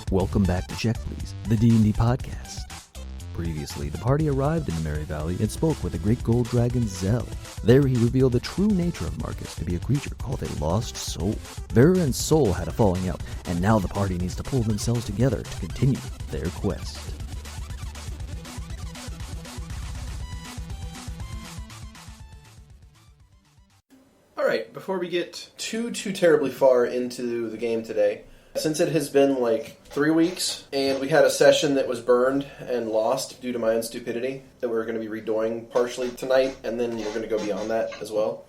Welcome back to Check Please, the D&D podcast. Previously, the party arrived in the Merry Valley and spoke with the great gold dragon Zell. There he revealed the true nature of Markus to be a creature called a lost soul. Vera and Soul had a falling out, and now the party needs to pull themselves together to continue their quest. Alright, before we get too terribly far into the game today, since it has been like 3 weeks, and we had a session that was burned and lost due to my own stupidity, that we're going to be redoing partially tonight, and then we're going to go beyond that as well.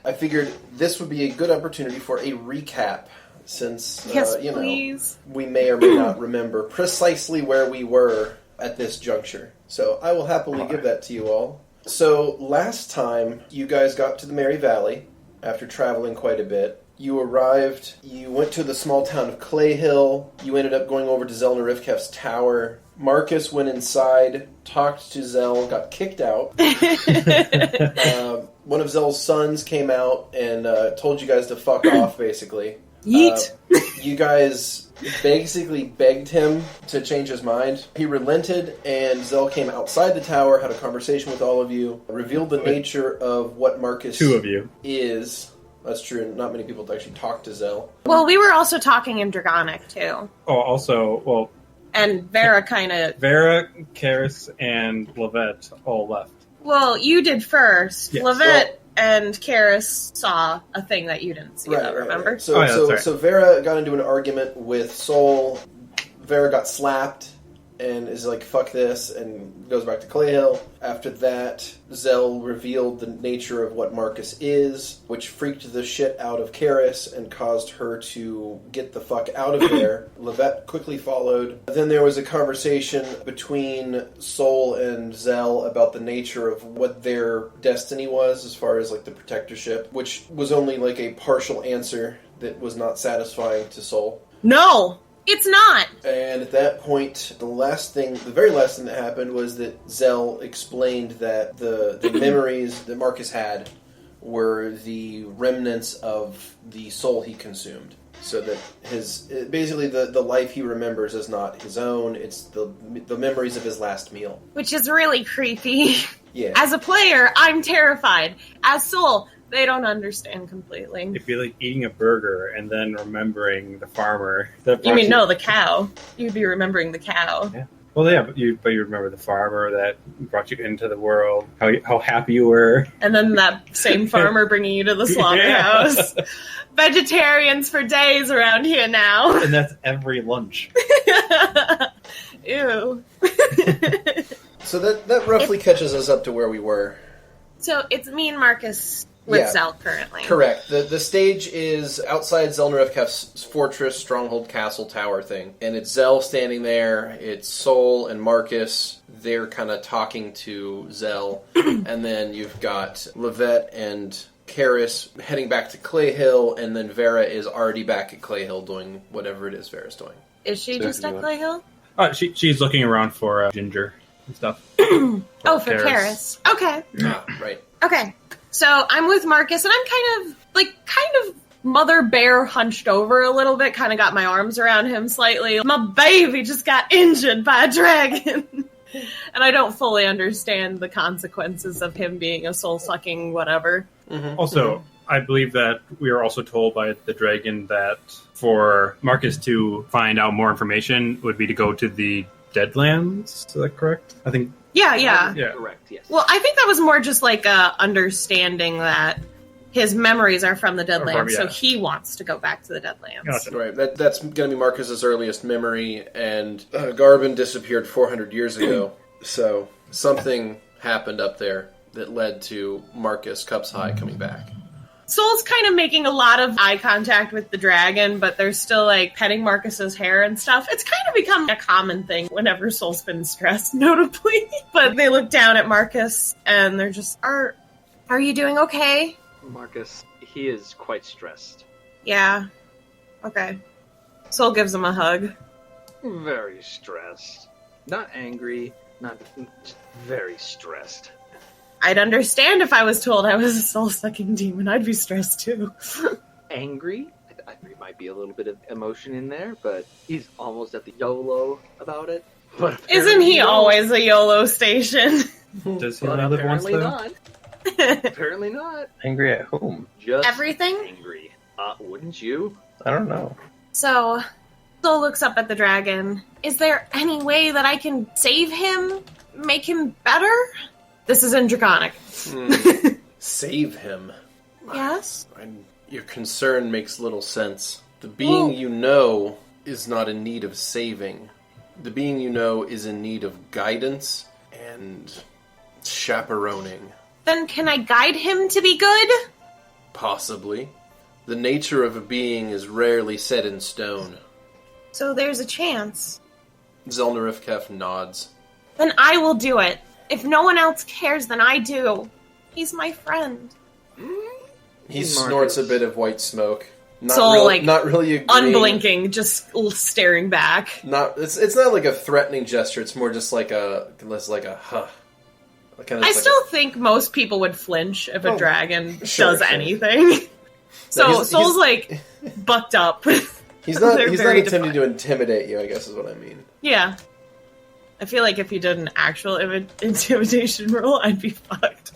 I figured this would be a good opportunity for a recap, since, please. We may or may not remember precisely where we were at this juncture. So I will happily give that to you all. So last time, you guys got to the Merry Valley, after traveling quite a bit. You arrived, you went to the small town of Clayhill, you ended up going over to Zelnarifkef's tower. Markus went inside, talked to Zell, got kicked out. One of Zell's sons came out and told you guys to fuck off, basically. Yeet! You guys basically begged him to change his mind. He relented, and Zell came outside the tower, had a conversation with all of you, revealed the nature of what Markus is. That's true, not many people actually talk to Zell. Well, we were also talking in Dragonic, too. And Vera kind of... Vera, Karis, and Lovette all left. Well, you did first. Yes. Lovette and Karis saw a thing that you didn't see, remember? Right. So Vera got into an argument with Soul. Vera got slapped and is like, fuck this, and goes back to Clayhill. After that, Zell revealed the nature of what Markus is, which freaked the shit out of Karis and caused her to get the fuck out of there. Lovette quickly followed. Then there was a conversation between Soul and Zell about the nature of what their destiny was, as far as like the protectorship, which was only like a partial answer that was not satisfying to Soul. No! It's not! And at that point, the very last thing that happened was that Zell explained that the memories that Markus had were the remnants of the soul he consumed. So that basically the life he remembers is not his own, it's the memories of his last meal. Which is really creepy. Yeah. As a player, I'm terrified. As Soul, they don't understand completely. It'd be like eating a burger and then remembering the farmer. The cow. You'd be remembering the cow. Yeah. Well, yeah, but you remember the farmer that brought you into the world, how happy you were. And then that same farmer bringing you to the slaughterhouse. Yeah. Vegetarians for days around here now. And that's every lunch. Ew. So that roughly catches us up to where we were. So it's me and Markus with Zell currently. Correct. The stage is outside Zelnarifkef's fortress, stronghold, castle, tower thing. And it's Zell standing there. It's Soul and Markus. They're kind of talking to Zell. And then you've got Lovette and Karis heading back to Clayhill. And then Vera is already back at Clayhill doing whatever it is Vera's doing. Is she just at Clayhill? She's looking around for Ginger and stuff. For Karis. Okay. Ah, right. Okay. So I'm with Markus, and I'm kind of mother bear hunched over a little bit, kind of got my arms around him slightly. My baby just got injured by a dragon. And I don't fully understand the consequences of him being a soul-sucking whatever. Mm-hmm. Also, I believe that we were also told by the dragon that for Markus to find out more information would be to go to the Deadlands. Is that correct? I think... Yeah. Correct, yes. Well, I think that was more just like understanding that his memories are from the Deadlands, so he wants to go back to the Deadlands. Gotcha. Right, that's going to be Marcus's earliest memory, and Garvin disappeared 400 years ago, so something happened up there that led to Markus Cups High coming back. Soul's kind of making a lot of eye contact with the dragon, but they're still, like, petting Marcus's hair and stuff. It's kind of become a common thing whenever Soul's been stressed, notably. But they look down at Markus, and they're just, Are you doing okay? Markus, he is quite stressed. Yeah. Okay. Soul gives him a hug. Very stressed. Not angry, not just very stressed. I'd understand if I was told I was a soul-sucking demon. I'd be stressed, too. Angry? There might be a little bit of emotion in there, but he's almost at the YOLO about it. But Isn't he always a YOLO station? Does he But only live once, apparently though? not. Apparently not. Angry at whom? Just Everything? angry. Wouldn't you? I don't know. So, Soul looks up at the dragon. Is there any way that I can save him? Make him better? This is in Draconic. Save him. Yes? Your concern makes little sense. The being you know is not in need of saving. The being you know is in need of guidance and chaperoning. Then can I guide him to be good? Possibly. The nature of a being is rarely set in stone. So there's a chance. Zelnarifkef nods. Then I will do it. If no one else cares, then I do. He's my friend. He Markus. snorts a bit of white smoke. Not Soul, really, like, not really agreeing. Unblinking, just staring back. It's not like a threatening gesture. It's more just like a huh. I still think most people would flinch if a dragon sure, does sure. anything. So he's- Soul's like bucked up. He's not. They're He's not very attempting defined. to intimidate you. I guess is what I mean. Yeah. I feel like if you did an actual intimidation roll, I'd be fucked.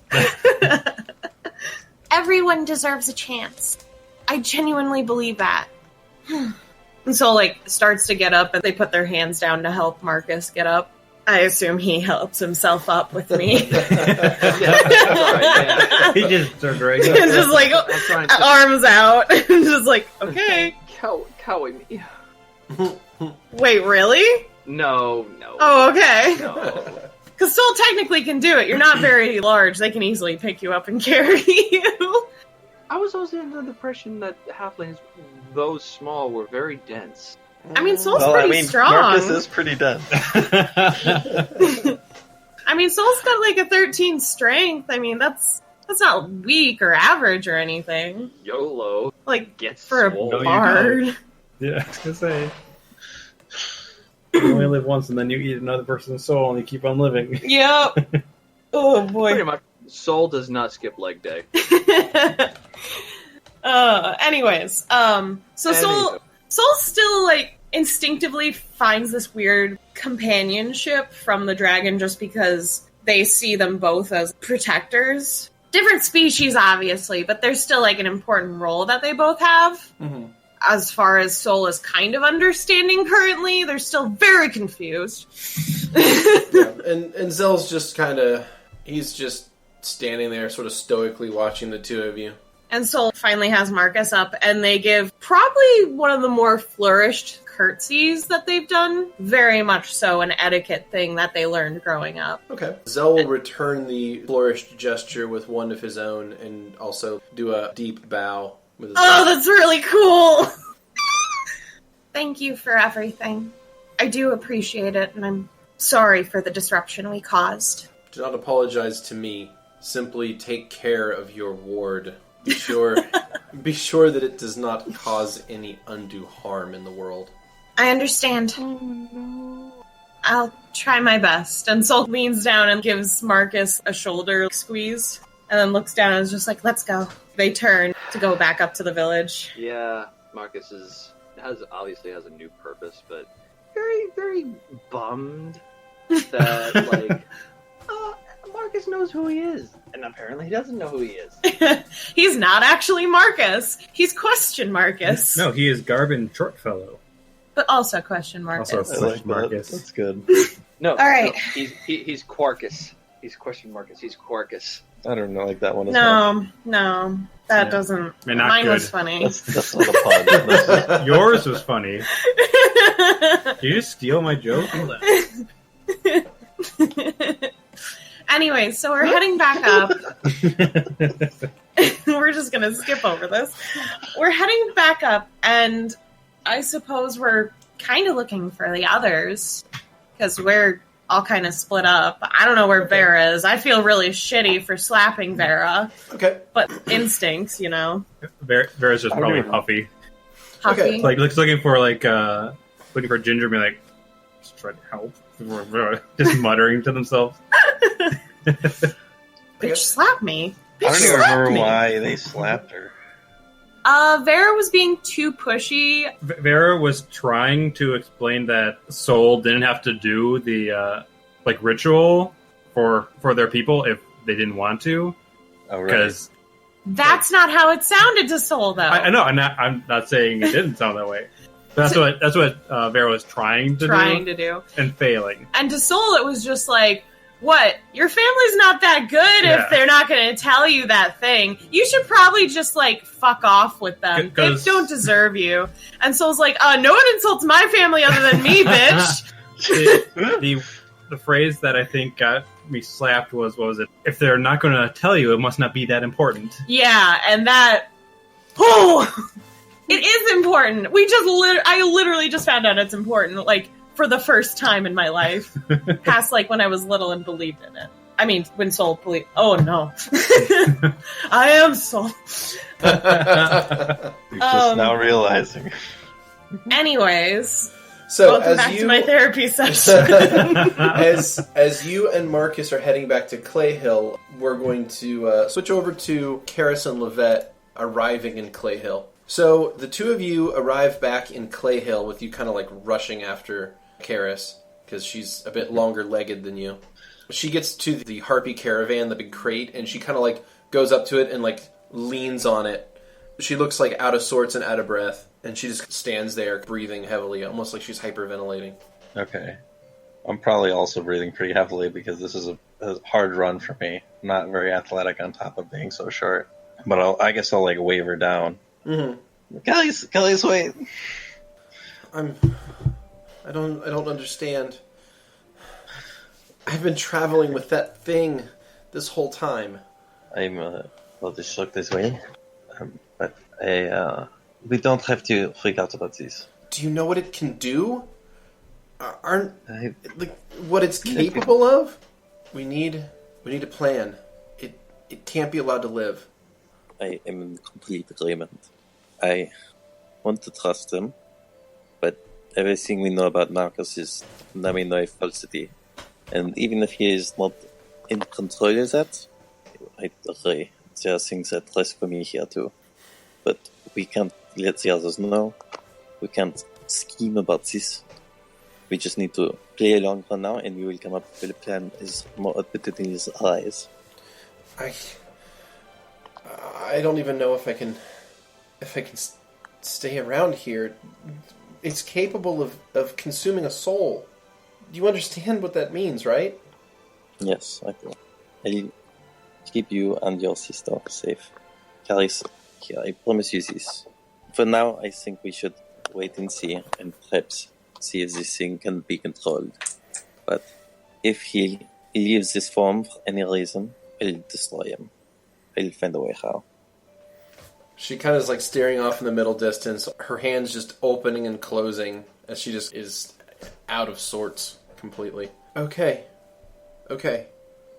Everyone deserves a chance. I genuinely believe that. And Soul like starts to get up, and they put their hands down to help Markus get up. I assume he helps himself up with me. He just started right And just like I'm trying to arms out, and just like, okay. cowie me. Wait, really? No. Oh, okay. No. Because Soul technically can do it. You're not very large. They can easily pick you up and carry you. I was also under the impression that halflings, though small, were very dense. I mean, Soul's pretty strong. Markus is pretty dense. I mean, Soul's got like a 13 strength. I mean, that's not weak or average or anything. YOLO. Like, Gets for a swole. No, you bard. Yeah, I was gonna say. You only live once, and then you eat another person's soul, and you keep on living. Yep. Oh, Pretty boy. much. Soul does not skip leg day. Anyways, so Soul still, like, instinctively finds this weird companionship from the dragon just because they see them both as protectors. Different species, obviously, but there's still, like, an important role that they both have. Mm-hmm. As far as Soul is kind of understanding currently, they're still very confused. Yeah. And Zell's just kind of... He's just standing there sort of stoically watching the two of you. And Soul finally has Markus up, and they give probably one of the more flourished curtsies that they've done. Very much so an etiquette thing that they learned growing up. Okay. Zell will return the flourished gesture with one of his own and also do a deep bow with his Oh, that's really cool! Thank you for everything. I do appreciate it, and I'm sorry for the disruption we caused. Do not apologize to me. Simply take care of your ward. Be sure that it does not cause any undue harm in the world. I understand. Oh, no. I'll try my best. And Soul leans down and gives Markus a shoulder squeeze, and then looks down and is just like, let's go. They turn to go back up to the village. Yeah, Markus obviously has a new purpose, but very, very bummed that, like, Markus knows who he is, and apparently he doesn't know who he is. He's not actually Markus. He's question Markus. No, he is Garbin Shortfellow. But also question Markus. Also- I like that. Markus. That's good. No, All right. no, he's Quarkus. He's question Markus. He's Quarkus. I don't know like that one as much. No. That Yeah. doesn't... I mean, not Mine good. was funny. That's not a pun. That's- Yours was funny. Did you just steal my joke? Anyway, so we're heading back up. We're just going to skip over this. We're heading back up, and I suppose we're kind of looking for the others, because we're all kind of split up. I don't know where Vera is. I feel really shitty for slapping Vera, Okay. but instincts, you know. Vera's just I don't probably even- huffy. Huffy. Okay. Like looking for Ginger, and be like, just trying to help. Just muttering to themselves. Bitch, slap me. I don't Bitch, even slap remember me. why they slapped her. Vera was being too pushy. Vera was trying to explain that Soul didn't have to do the ritual for their people if they didn't want to. Oh, right. Because that's not how it sounded to Soul, though. I know. I'm not saying it didn't sound that way. But that's what Vera was trying to do and failing. And to Soul, it was just like, what? Your family's not that good if they're not going to tell you that thing. You should probably just, like, fuck off with them. They don't deserve you. And Soul's like, no one insults my family other than me, bitch. The phrase that I think got me slapped was, what was it? If they're not going to tell you, it must not be that important. Yeah, and that... Oh! It is important. I literally just found out it's important, like, for the first time in my life. Past, like, when I was little and believed in it. I mean, when Soul believed... Oh, no. I am Soul. You're just now realizing. Anyways... So welcome back to my therapy session. as you and Markus are heading back to Clay Hill, we're going to switch over to Karis and Lovette arriving in Clay Hill. So the two of you arrive back in Clay Hill with you kind of like rushing after Karis because she's a bit longer legged than you. She gets to the Harpy caravan, the big crate, and she kind of like goes up to it and like leans on it. She looks like out of sorts and out of breath. And she just stands there, breathing heavily, almost like she's hyperventilating. Okay. I'm probably also breathing pretty heavily because this is a hard run for me. I'm not very athletic on top of being so short. But I guess I'll like wave her down. Mm-hmm. Kelly's wait. I don't understand. I've been traveling with that thing this whole time. I'll just look this way. But we don't have to freak out about this. Do you know what it can do? What it's capable of? We need a plan. It can't be allowed to live. I am in complete agreement. I want to trust him, but everything we know about Markus is nominal falsity. And even if he is not in control of that, I agree. There are things that rest for me here too. But we can't let the others know. We can't scheme about this. We just need to play along for now, and we will come up with a plan is more admitted in his eyes. I don't even know if I can stay around here. It's capable of consuming a soul. You understand what that means, right? Yes, I do. I'll keep you and your sister safe. Karis, here, I promise you this. For now, I think we should wait and see, and perhaps see if this thing can be controlled. But if he leaves this form for any reason, I'll destroy him. I'll find a way how. She kind of is like staring off in the middle distance, her hands just opening and closing as she just is out of sorts completely. Okay.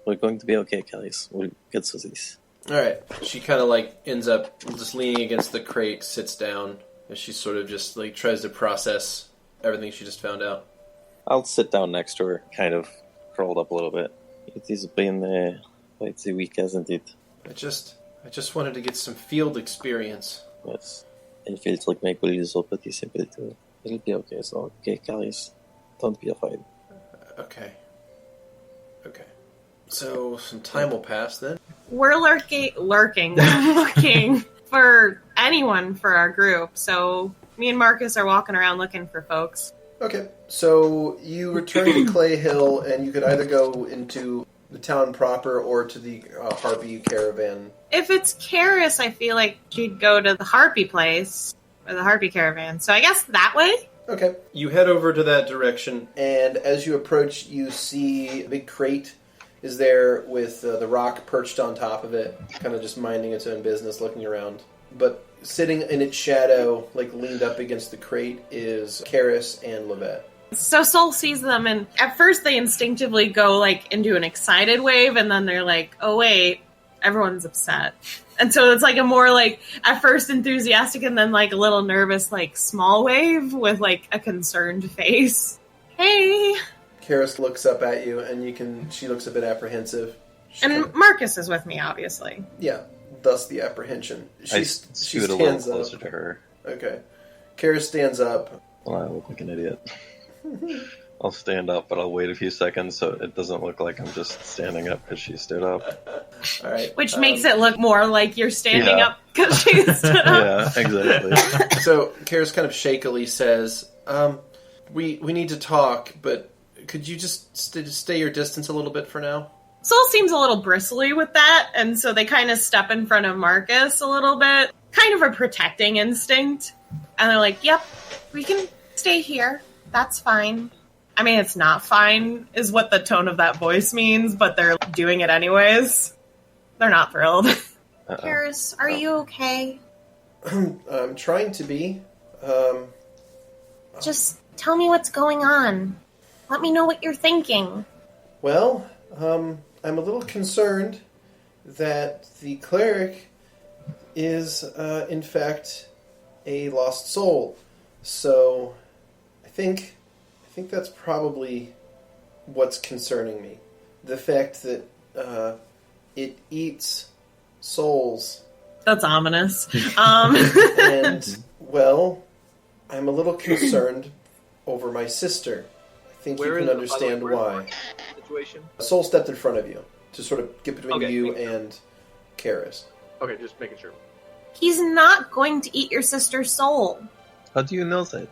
We're going to be okay, Karis. We'll get through this. Alright. She kind of like ends up just leaning against the crate, sits down, as she sort of just like tries to process everything she just found out. I'll sit down next to her, kind of curled up a little bit. It has been quite a week, hasn't it? I just wanted to get some field experience. Yes. It feels like my goal is all pretty simple too. It'll be okay, so okay, Karis. Don't be afraid. Okay. So, some time will pass then. We're lurking, looking for anyone for our group. So, me and Markus are walking around looking for folks. Okay, so you return to Clay Hill, and you could either go into the town proper or to the Harpy caravan. If it's Karis, I feel like she'd go to the Harpy place, or the Harpy caravan. So I guess that way? Okay. You head over to that direction, and as you approach, you see a big crate is there with the rock perched on top of it, kind of just minding its own business, looking around. But sitting in its shadow, like leaned up against the crate, is Karis and Lovette. So Soul sees them, and at first they instinctively go like into an excited wave, and then they're like, oh wait, everyone's upset. And so it's like a more like, at first enthusiastic, and then like a little nervous, like small wave with like a concerned face. Hey! Karis looks up at you, and she looks a bit apprehensive. And Markus is with me, obviously. Yeah. thus the apprehension. I She scoot a little stands closer up. to her. Okay. Kara stands up. Well, I look like an idiot. I'll stand up, but I'll wait a few seconds so it doesn't look like I'm just standing up because she stood up. All right. Which makes it look more like you're standing Yeah. up because she stood up. Yeah, exactly. So Kara's kind of shakily says, we need to talk, but could you just stay your distance a little bit for now? Soul seems a little bristly with that, and so they kind of step in front of Markus a little bit. Kind of a protecting instinct. And they're like, yep, we can stay here. That's fine. I mean, it's not fine, is what the tone of that voice means, but they're doing it anyways. They're not thrilled. Karis, are you okay? I'm trying to be. Just tell me what's going on. Let me know what you're thinking. Well, I'm a little concerned that the cleric is, in fact, a lost soul. So, I think that's probably what's concerning me. The fact that it eats souls. That's ominous. And, well, I'm a little concerned over my sister. I think you can understand why. Situation? Soul stepped in front of you to sort of get between you and Karis. Okay, just making sure. He's not going to eat your sister's soul. How do you know that?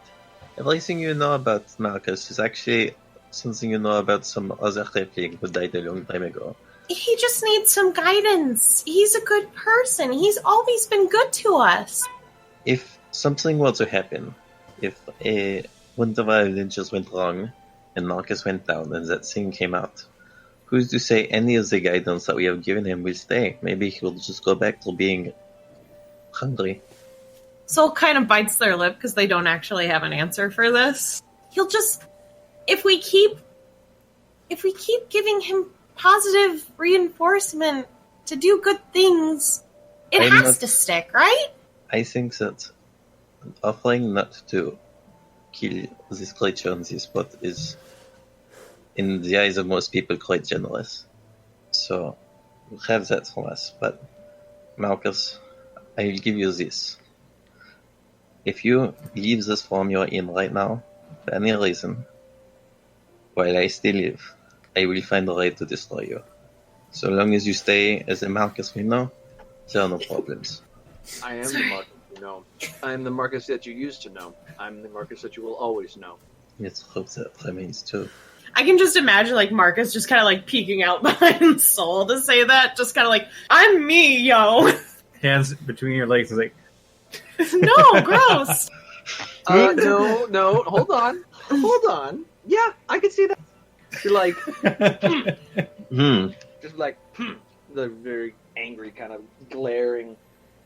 Everything you know about Markus is actually something you know about some other Halfling who died a long time ago. He just needs some guidance. He's a good person. He's always been good to us. If something were to happen, if one of our adventures went wrong, and Markus went down, and that thing came out, who's to say any of the guidance that we have given him will stay? Maybe he'll just go back to being hungry. Soul kind of bites their lip because they don't actually have an answer for this. He'll just... If we keep giving him positive reinforcement to do good things, it has to stick, right? I think that offering not to kill this creature on this spot is, in the eyes of most people, quite generous. So, have that from us. But, Markus, I will give you this. If you leave this form you're in right now, for any reason, while I still live, I will find a way to destroy you. So long as you stay as the Markus we know, there are no problems. I am the Markus you know. I am the Markus that you used to know. I'm the Markus that you will always know. Let's hope that remains true. I can just imagine, like, Markus just kind of, like, peeking out behind Soul to say that. Just kind of like, I'm me, yo. Hands between your legs is like, No, gross. No, hold on. Yeah, I can see that. You're like, just like, the very angry kind of glaring.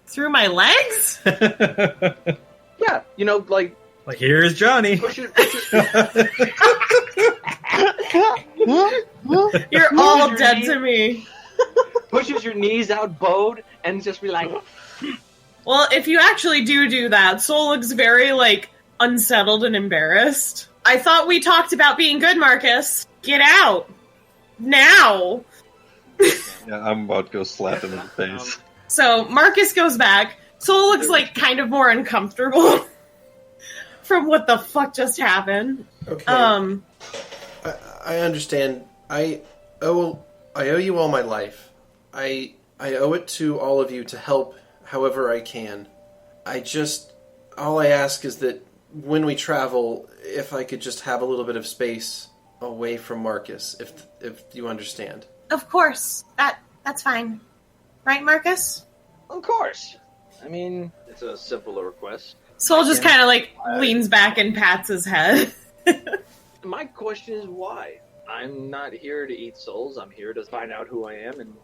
Through my legs? Yeah, you know, like here's Johnny. push it. You're all dead to me. Pushes your knees out, bowed, and just be like, Well, if you actually do that, Soul looks very, like, unsettled and embarrassed. I thought we talked about being good, Markus. Get out. Now. Yeah, I'm about to go slap him in the face. So, Markus goes back. Soul looks, like, kind of more uncomfortable from what the fuck just happened. Okay. I understand. I owe you all my life. I owe it to all of you to help however I can. All I ask is that when we travel, if I could just have a little bit of space away from Markus, if you understand. Of course. That's fine. Right, Markus? of course. I mean, it's a simple request. Soul just kind of, like, leans back and pats his head. My question is why? I'm not here to eat souls. I'm here to find out who I am, and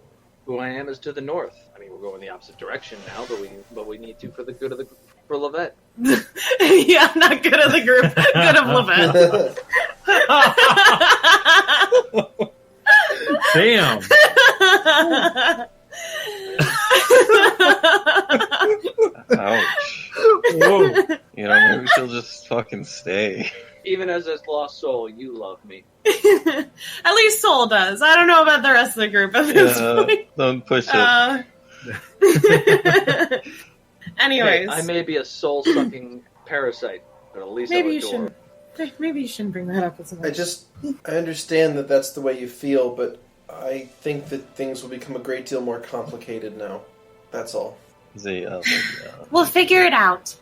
who I am is to the north. I mean, we're going the opposite direction now, but we need to for the good of for Lovette. Yeah, not good of the group. Good of Lovette. Damn. Ouch. Whoa. You know, maybe she'll just fucking stay. Even as a lost soul, you love me. At least Soul does. I don't know about the rest of the group at this point. Don't push it. Anyways, I may be a soul-sucking parasite, but at least maybe I'm you adorable. shouldn't. Maybe you shouldn't bring that up with someone. I understand that that's the way you feel, but I think that things will become a great deal more complicated now. That's all. We'll figure it out.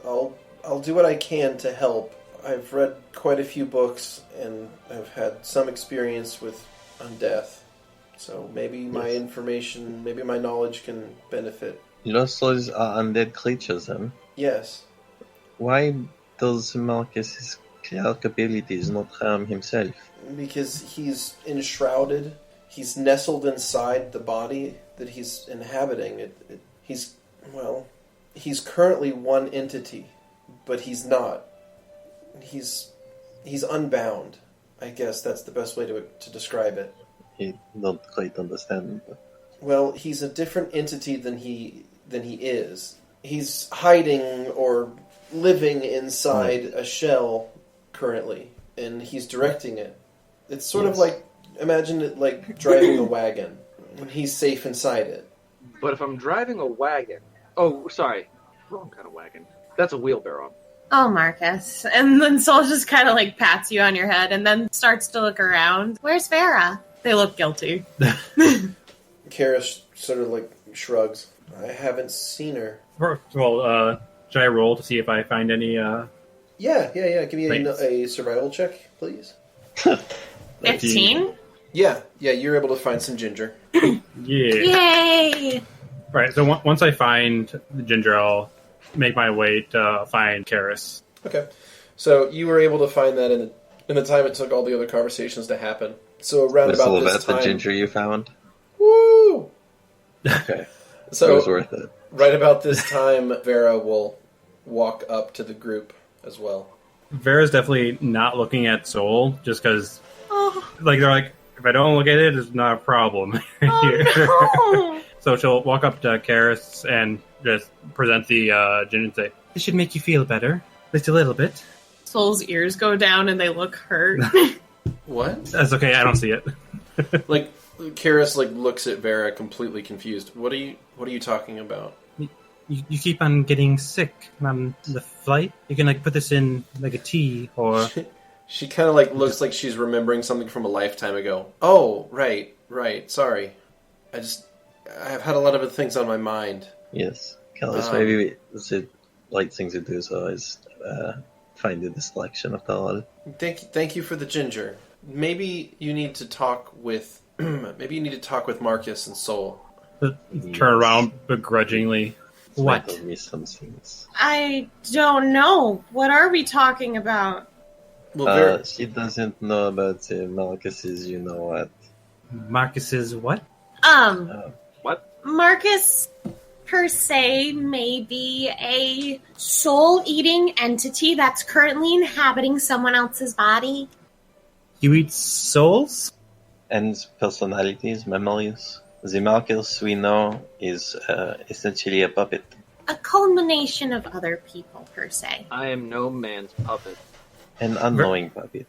I'll do what I can to help. I've read quite a few books, and I've had some experience with undeath. So maybe my information, maybe my knowledge can benefit. Just those are undead creatures, then? Yes. Why does Marcus's cleric abilities not harm himself? Because he's enshrouded. He's nestled inside the body that he's inhabiting. He's currently one entity, but he's not. He's unbound. I guess that's the best way to describe it. I don't quite understand. But... Well, he's a different entity than he is. He's hiding or living inside a shell currently, and he's directing it. It's sort of like, imagine it like driving a wagon, and he's safe inside it. But if I'm driving a wagon... Oh, sorry. Wrong kind of wagon. That's a wheelbarrow. Oh, Marcus. And then Sol just kind of like pats you on your head and then starts to look around. Where's Vera? They look guilty. Karis sort of like shrugs. I haven't seen her. Well, should I roll to see if I find any... Yeah. Give me a survival check, please. 15? Yeah, you're able to find some ginger. Yeah. Yay! Right, so once I find the ginger, I'll make my way to find Karis. Okay. So you were able to find that in the time it took all the other conversations to happen. So around Was about this Lovette time... the ginger you found? Woo! Okay. So it was worth it. Right about this time, Vera will walk up to the group as well. Vera's definitely not looking at Soul, just because, Oh, they're like, if I don't look at it, it's not a problem. no! So she'll walk up to Karis and just present the ginger and say, "This should make you feel better. At least a little bit." Sol's ears go down and they look hurt. What? That's okay, I don't see it. Like, Karis looks at Vera completely confused. What are you talking about? You keep on getting sick on the flight. You can put this in a tea or... She kind of looks like she's remembering something from a lifetime ago. Oh, right. Sorry. I've had a lot of other things on my mind. Yes. Karis, maybe the right thing to do so is find a distraction after all. Thank you for the ginger. Maybe you need to talk with Markus and Soul. Turn around begrudgingly. What? Tell me some things. I don't know. What are we talking about? Well, She doesn't know about Marcus's, you know what. Marcus's what? What? Markus, per se, may be a soul-eating entity that's currently inhabiting someone else's body. You eat souls? And personalities, memories. The Marcus we know is essentially a puppet. A culmination of other people, per se. I am no man's puppet. An unknowing puppet.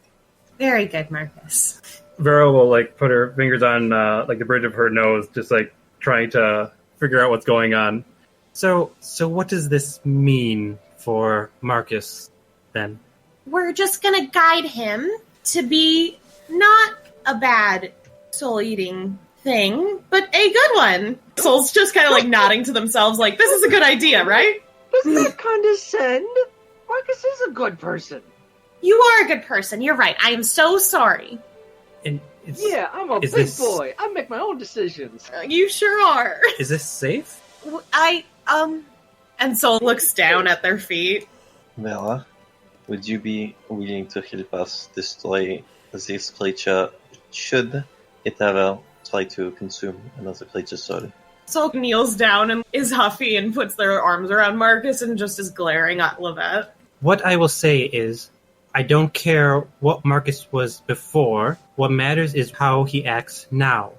Very good, Markus. Vera will put her fingers on the bridge of her nose, just trying to figure out what's going on. So what does this mean for Markus then? We're just gonna guide him to be not a bad soul-eating thing, but a good one. Soul's just kind of nodding to themselves this is a good idea, right? Does that condescend? Markus is a good person. You are a good person. You're right. I am so sorry. And Yeah, I'm a big boy. I make my own decisions. You sure are. Is this safe? And Soul looks down at their feet. Vera, would you be willing to help us destroy this creature should it ever try to consume another creature's soul? Soul kneels down and is huffy and puts their arms around Markus and just is glaring at Lovette. What I will say is, I don't care what Markus was before. What matters is how he acts now.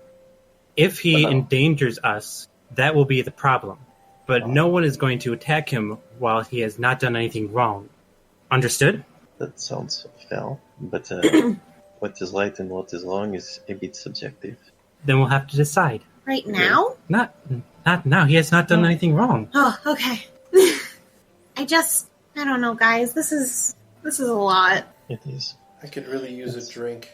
If he endangers us, that will be the problem. But no one is going to attack him while he has not done anything wrong. Understood? That sounds fair, but what is right and what is wrong is a bit subjective. Then we'll have to decide. Right now? Not now. He has not done anything wrong. Oh, okay. I don't know, guys. This is a lot. It is. I could really use a drink.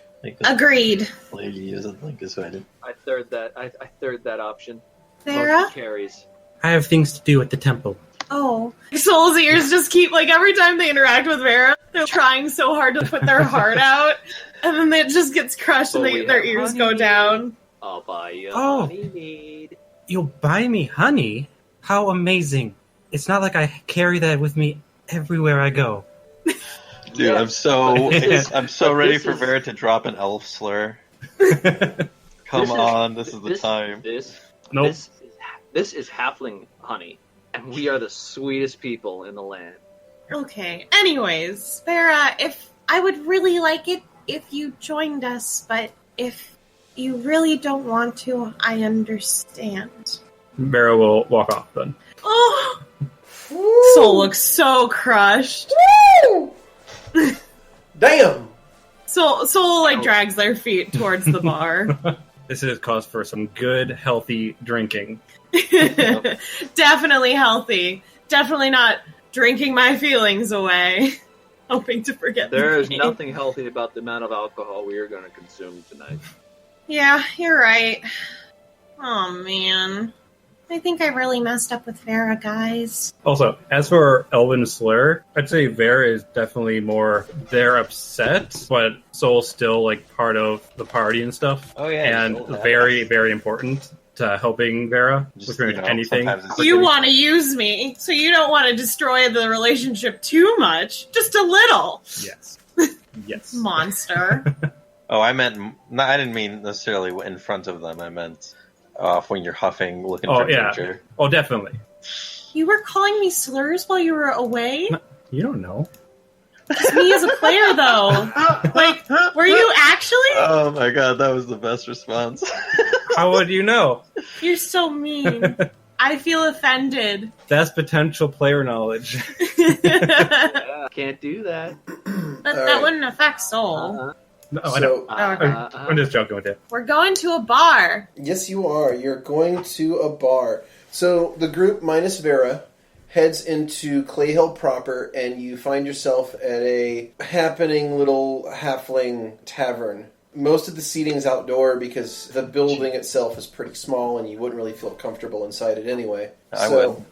Agreed. Lady use it like this way. I third that option. Vera? Motion carries. I have things to do at the temple. Oh. Soul's ears just keep, like, every time they interact with Vera, they're trying so hard to put their heart out, and then it just gets crushed and their ears go down. I'll buy you honey mead. You'll buy me honey? How amazing. It's not like I carry that with me everywhere I go. Dude, Yeah. I'm so But ready this for is- Vera to drop an elf slur. Come on, this is the time. Nope. This is halfling honey, and we are the sweetest people in the land. Okay. Anyways, Vera, I would really like it if you joined us, but if you really don't want to, I understand. Vera will walk off then. Oh! Soul looks so crushed. Damn! Soul like drags their feet towards the bar. This is cause for some good, healthy drinking. Definitely healthy. Definitely not drinking my feelings away. Hoping to forget There the is pain. nothing healthy about the amount of alcohol we are going to consume tonight. Yeah, you're right. Oh man. I think I really messed up with Vera, guys. Also, as for Elven slur, I'd say Vera is definitely more they're upset, but Soul's still like part of the party and stuff. Oh yeah, And Soul has- very, very important to helping Vera Just, with pretty you much know, anything. sometimes it's You like- want to use me, so you don't want to destroy the relationship too much. Just a little. Yes. Yes. Monster. Oh, I didn't mean necessarily in front of them. I meant when you're huffing, looking Oh, for yeah. danger. Oh, definitely. You were calling me slurs while you were away? You don't know. Just me as a player, though. Like, were you actually? Oh my god, that was the best response. How would you know? You're so mean. I feel offended. That's potential player knowledge. Yeah, can't do that. But All that right. wouldn't affect Soul. Uh-huh. No, I know. So, I'm just joking with you. We're going to a bar. yes, you are. You're going to a bar. So the group minus Vera heads into Clay Hill proper, and you find yourself at a happening little halfling tavern. Most of the seating's outdoor because the building itself is pretty small, and you wouldn't really feel comfortable inside it anyway. I would.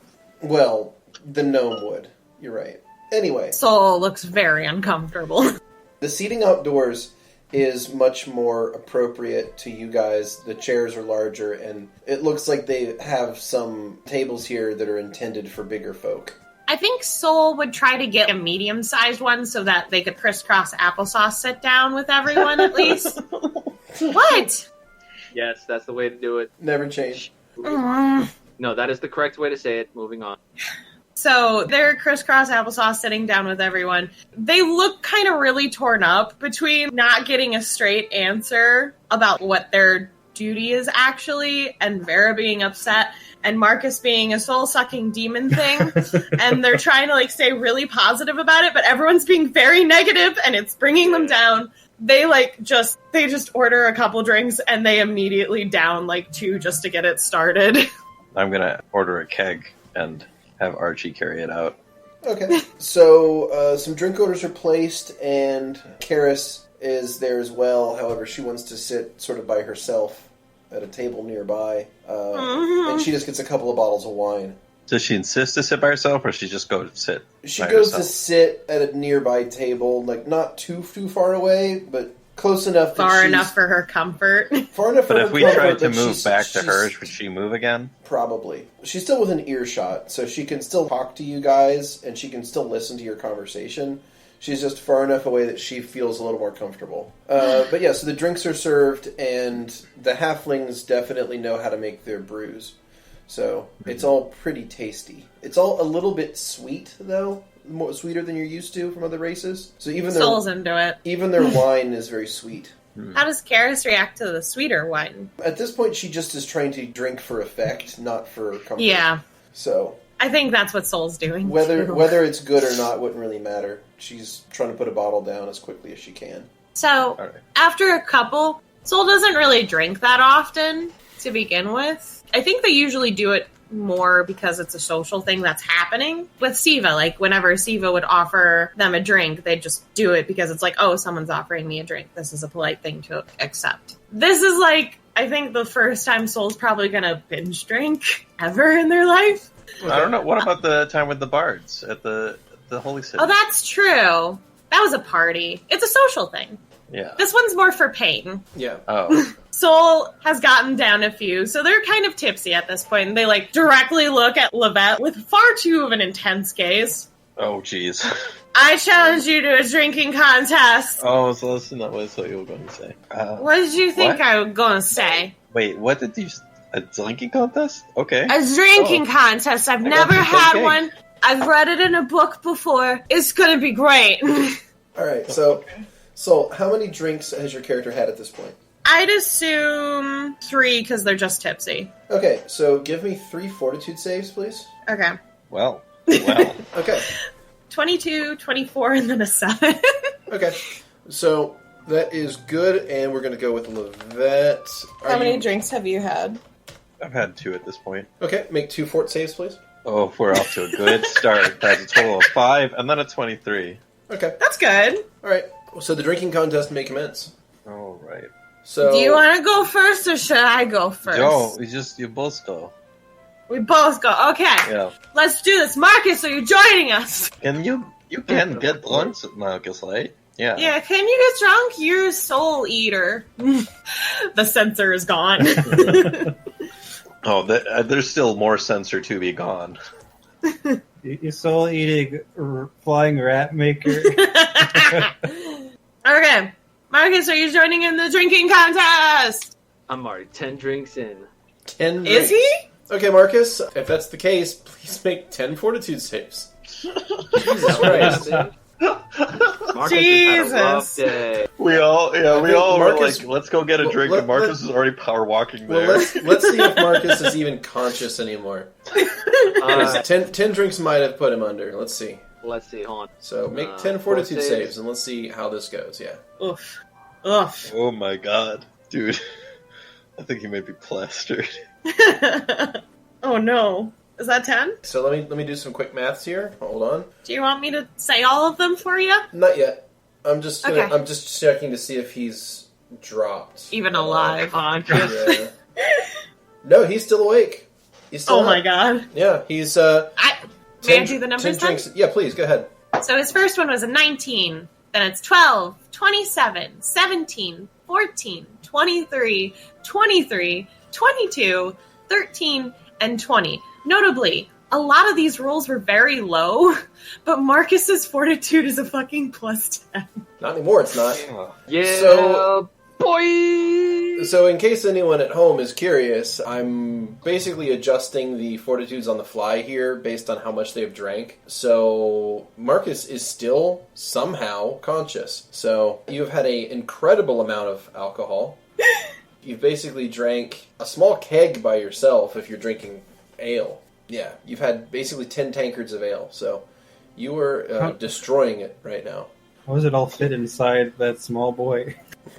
Well, the gnome would. You're right. Anyway, Soul looks very uncomfortable. the seating outdoors is much more appropriate to you guys. The chairs are larger, and it looks like they have some tables here that are intended for bigger folk. I think Soul would try to get a medium-sized one so that they could crisscross applesauce sit down with everyone at least. What? Yes, that's the way to do it. Never change. No, that is the correct way to say it. Moving on. So they're crisscross applesauce sitting down with everyone. They look kind of really torn up between not getting a straight answer about what their duty is actually, and Vera being upset, and Markus being a soul-sucking demon thing. And they're trying to stay really positive about it, but everyone's being very negative, and it's bringing them down. They just order a couple drinks, and they immediately down 2 just to get it started. I'm gonna order a keg and have Archie carry it out. Okay. So, some drink orders are placed, and Karis is there as well. However, she wants to sit sort of by herself at a table nearby. And she just gets a couple of bottles of wine. Does she insist to sit by herself, or does she just go sit? She by goes herself? to sit at a nearby table, not too far away, but close enough that Far she's... enough for her comfort. Far enough for But her if we comfort tried to that move she's- back to she's- hers, would she move again? Probably. She's still within earshot, so she can still talk to you guys, and she can still listen to your conversation. She's just far enough away that she feels a little more comfortable. But yeah, so the drinks are served, and the halflings definitely know how to make their brews. So it's all pretty tasty. It's all a little bit sweet, though. More sweeter than you're used to from other races. So Soul's into it. even their wine is very sweet. How does Karis react to the sweeter wine? At this point, she just is trying to drink for effect, not for comfort. Yeah, So I think that's what Soul's doing. too. whether it's good or not wouldn't really matter. She's trying to put a bottle down as quickly as she can. So, All right. after a couple, Soul doesn't really drink that often. to begin with. I think they usually do it more because it's a social thing that's happening. With Siva, like whenever Siva would offer them a drink, they'd just do it because it's like, oh, someone's offering me a drink. This is a polite thing to accept. This is like, I think the first time Soul's probably gonna binge drink ever in their life. I don't know. What about the time with the bards at the Holy City? Oh, that's true. That was a party. It's a social thing. Yeah. This one's more for pain. Yeah. Oh. Soul has gotten down a few, so they're kind of tipsy at this point, and they, like, directly look at Lovette with far too of an intense gaze. Oh, jeez. I challenge you to a drinking contest. Oh, so that's not what I thought you were going to say. What did you think what? I was going to say? Wait, what did you... A drinking contest? Okay. A drinking contest. I've never had one. I've read it in a book before. It's going to be great. Alright, so... Soul, how many drinks has your character had at this point? I'd assume 3, because they're just tipsy. Okay, so give me 3 fortitude saves, please. Okay. Well. Okay. 22, 24, and then a 7. Okay. So, that is good, and we're going to go with Lovette. How many drinks have you had? I've had 2 at this point. Okay, make 2 fort saves, please. Oh, we're off to a good start. That's a total of 5, and then a 23. Okay. That's good. Alright, so the drinking contest may commence. All right. So, Do you want to go first, or should I go first? No, you both go. We both go. Okay. Yeah. Let's do this. Marcus, are you joining us? And you can get drunk, Markus, right? Yeah. Yeah, can you get drunk? You're a soul eater. The censor is gone. Oh, there's still more censor to be gone. You soul eating flying rat maker. Okay. Marcus, are you joining in the drinking contest? I'm already 10 drinks in. 10 Is drinks. he? Okay, Marcus, if that's the case, please make 10 fortitude saves. Jesus Christ. Marcus Jesus. has had a rough day. We all were Marcus- like, let's go get a drink, and Marcus is already power walking there. Well, let's see if Marcus is even conscious anymore. 10 drinks might have put him under. Let's see. Let's see, hold on. So make 10 fortitude saves. saves, and let's see how this goes, yeah. Oof. Oof. Oh my god, dude. I think he may be plastered. Oh no. Is that 10? So let me do some quick maths here. Hold on. Do you want me to say all of them for you? Not yet. I'm just Okay. I'm just checking to see if he's dropped. Even alive. Yeah. No, he's still awake. He's still Oh up. my god. Yeah, he's May I do the numbers 10 then? drinks. Yeah, please go ahead. So his first one was a 19, then it's 12, 27, 17, 14, 23, 23, 22, 13, and 20. Notably, a lot of these rolls were very low, but Marcus's fortitude is a fucking plus 10. Not anymore, it's not. Yeah, So- boy! So in case anyone at home is curious, I'm basically adjusting the fortitudes on the fly here based on how much they've drank. So Marcus is still somehow conscious. So you've had an incredible amount of alcohol. You've basically drank a small keg by yourself if you're drinking ale. Yeah, you've had basically 10 tankards of ale. So you were destroying it right now. How does it all fit inside that small boy?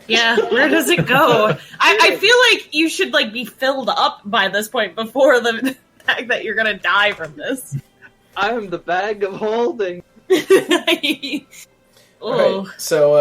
Yeah, where does it go? I feel like you should like be filled up by this point before the fact that you're gonna die from this. I'm the bag of holding. Alright, so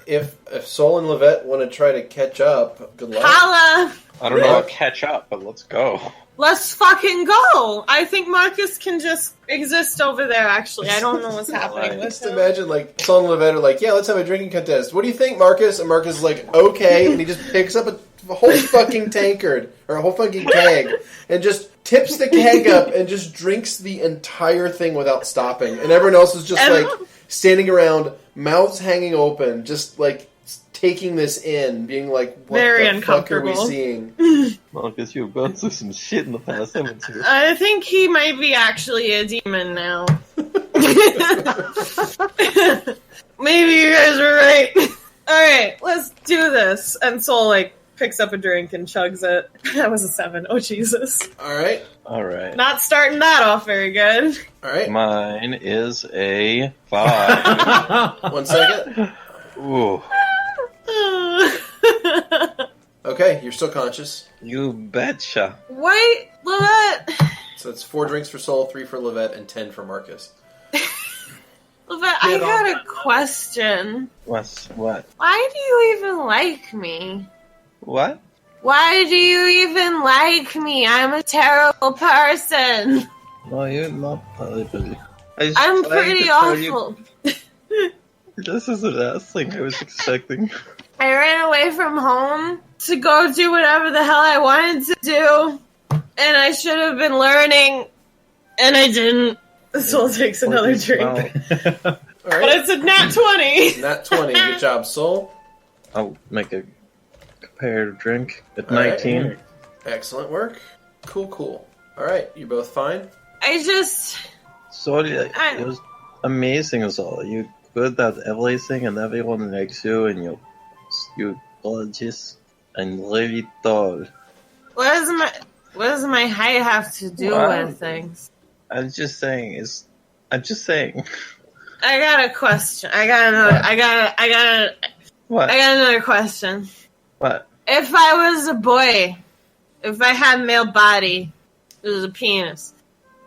if Sol and Lovette want to try to catch up, good luck. Holla! I don't know how to catch up, but let's go. Let's fucking go! I think Marcus can just exist over there, actually. I don't know what's happening with Just him. imagine, like, Sol and Lovette are like, yeah, let's have a drinking contest. What do you think, Marcus? And Marcus is like, okay. And he just picks up a whole fucking tankard, or a whole fucking keg, and just tips the keg up and just drinks the entire thing without stopping. And everyone else is just, like, standing around, mouths hanging open, just, like, taking this in, being like, what Very the fuck are we uncomfortable. seeing? Marcus, you've gone through some shit in the past, haven't you? I think he might be actually a demon now. Maybe you guys are right. Alright, let's do this. And Sol, like, picks up a drink and chugs it. That was a 7. Oh, Jesus. Alright. Alright. Not starting that off very good. Alright. Mine is a 5. 1 second. Ooh. Okay, Okay, you're still conscious. You betcha. Wait, Lovette. So it's 4 drinks for Soul, 3 for Lovette, and 10 for Markus. Lovette, I got a question. What? Why do you even like me? What? Why do you even like me? I'm a terrible person. No, you're not terrible. I'm pretty awful. This is the last thing I was expecting. I ran away from home to go do whatever the hell I wanted to do, and I should have been learning, and I didn't. Soul takes another drink. All right. But it's a nat 20. Nat 20. Good job, Soul. I'll make a comparative drink at All right. 19. Excellent work. Cool. All right, you're both fine. Sorry, it was amazing as all. You good at everything and everyone likes you and you're gorgeous and really tall. What does my height have to do with things? I'm just saying. I got a question. I got another question. What? If I was a boy, if I had a male body, it was a penis,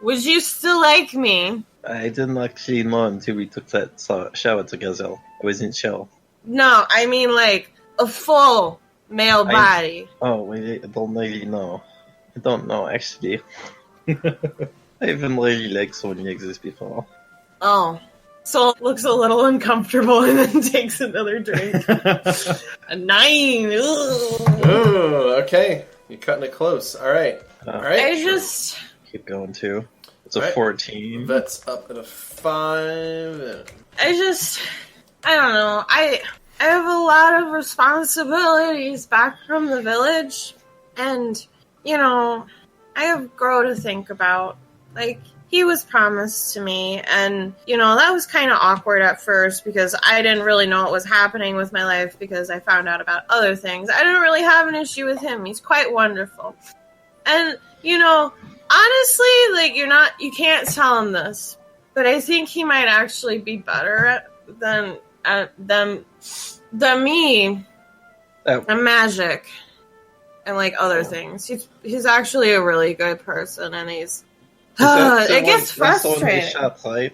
would you still like me? I didn't actually know until we took that shower together. I wasn't sure. No, I mean like a full male body. I don't really know. I don't know, actually. I haven't really liked someone like this before. Oh. Soul looks a little uncomfortable and then takes another drink. A 9. Ooh, okay. You're cutting it close. All right. Keep going, too. It's a right. 14. That's up at a 5. I don't know. I have a lot of responsibilities back from the village. And, I have Grow to think about. Like, he was promised to me, and, that was kind of awkward at first because I didn't really know what was happening with my life because I found out about other things. I didn't really have an issue with him. He's quite wonderful. And, honestly, like, you can't tell him this, but I think he might actually be better than me at magic and, like, other things. He's actually a really good person, and he's... it gets frustrating. Shot, right?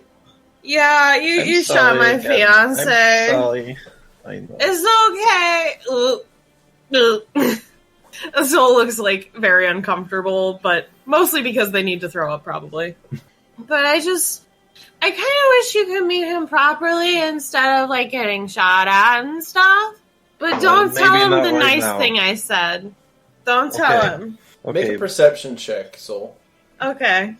Yeah, you shot my fiance. I'm sorry. I know. It's okay. Soul looks like very uncomfortable, but mostly because they need to throw up, probably. But I kind of wish you could meet him properly instead of like getting shot at and stuff. But don't tell him the nice thing I said. Don't tell him. Okay. Make a perception check, Soul. Okay.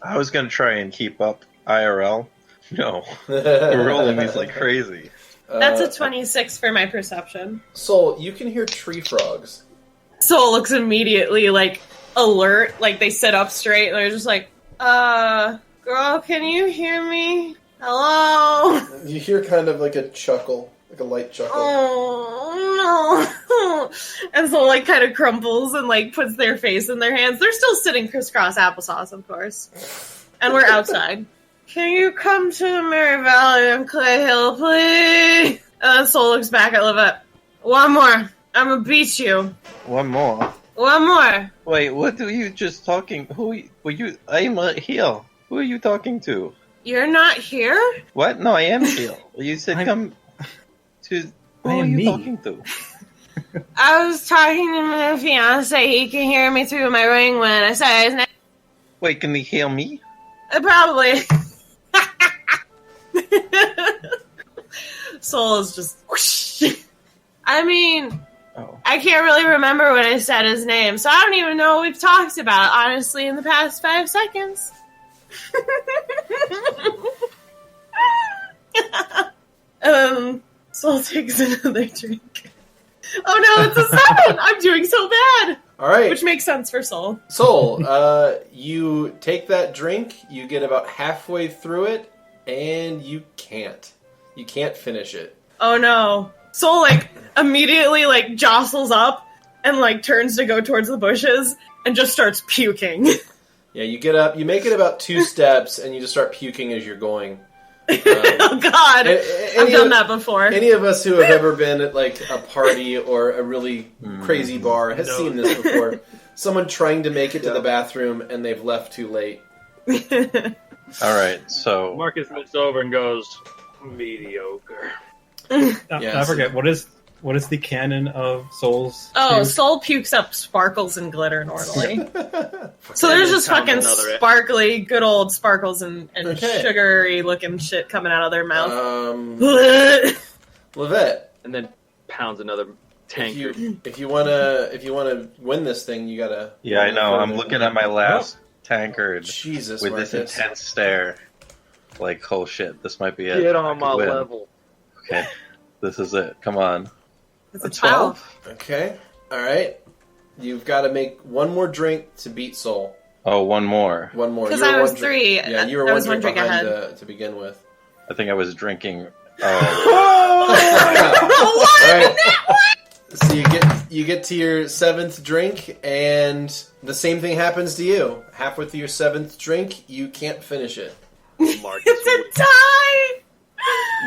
I was going to try and keep up IRL. No. We're rolling these like crazy. That's a 26 for my perception. Soul, you can hear tree frogs. Soul looks immediately, like, alert. Like, they sit up straight, and they're just like, girl, can you hear me? Hello? You hear kind of like a chuckle. Like a light chuckle. Oh, no. And so, like, kind of crumbles and, like, puts their face in their hands. They're still sitting crisscross applesauce, of course. And we're outside. Can you come to the Merry Valley and Clay Hill, please? And then Soul looks back at Lovette. One more. I'm gonna beat you. One more? One more. Wait, what are you just talking? I'm here. Who are you talking to? You're not here? What? No, I am here. You said come to... Who are you talking to? I was talking to my fiance. He can hear me through my ring when I say his name. Wait, can he hear me? Probably. Soul is just whoosh. I mean, I can't really remember when I said his name, so I don't even know what we've talked about, honestly, in the past 5 seconds. Soul takes another drink. Oh no, it's a 7! I'm doing so bad! Alright. Which makes sense for Soul. Soul, you take that drink, you get about halfway through it, and you can't. You can't finish it. Oh no. Soul, like, immediately, like, jostles up and, like, turns to go towards the bushes and just starts puking. Yeah, you get up, you make it about 2 steps, and you just start puking as you're going. Oh God, I've done that before. Any of us who have ever been at like a party or a really crazy bar has seen this before. Someone trying to make it to the bathroom and they've left too late. All right, so Markus looks over and goes, mediocre. I forget, what is the canon of Soul's? Oh, puke? Soul pukes up sparkles and glitter normally. So there's just fucking sparkly, good old sparkles and sugary looking shit coming out of their mouth. Lovette. And then pounds another tankard. If you wanna win this thing, you gotta. Yeah, I know. I'm looking at my last tankard Jesus, with Markus. this intense stare. Like, oh shit, this might be it. Get on my win. level. Okay, this is it. Come on. It's a 12. Okay, all right. You've got to make one more drink to beat Soul. Oh, one more. One more. Because You were I was one drink- 3. Yeah, you were I one was one drink behind ahead. to begin with. I think I was drinking. All right. So you get to your 7th drink, and the same thing happens to you. Halfway through your 7th drink, you can't finish it. Markus It's a tie!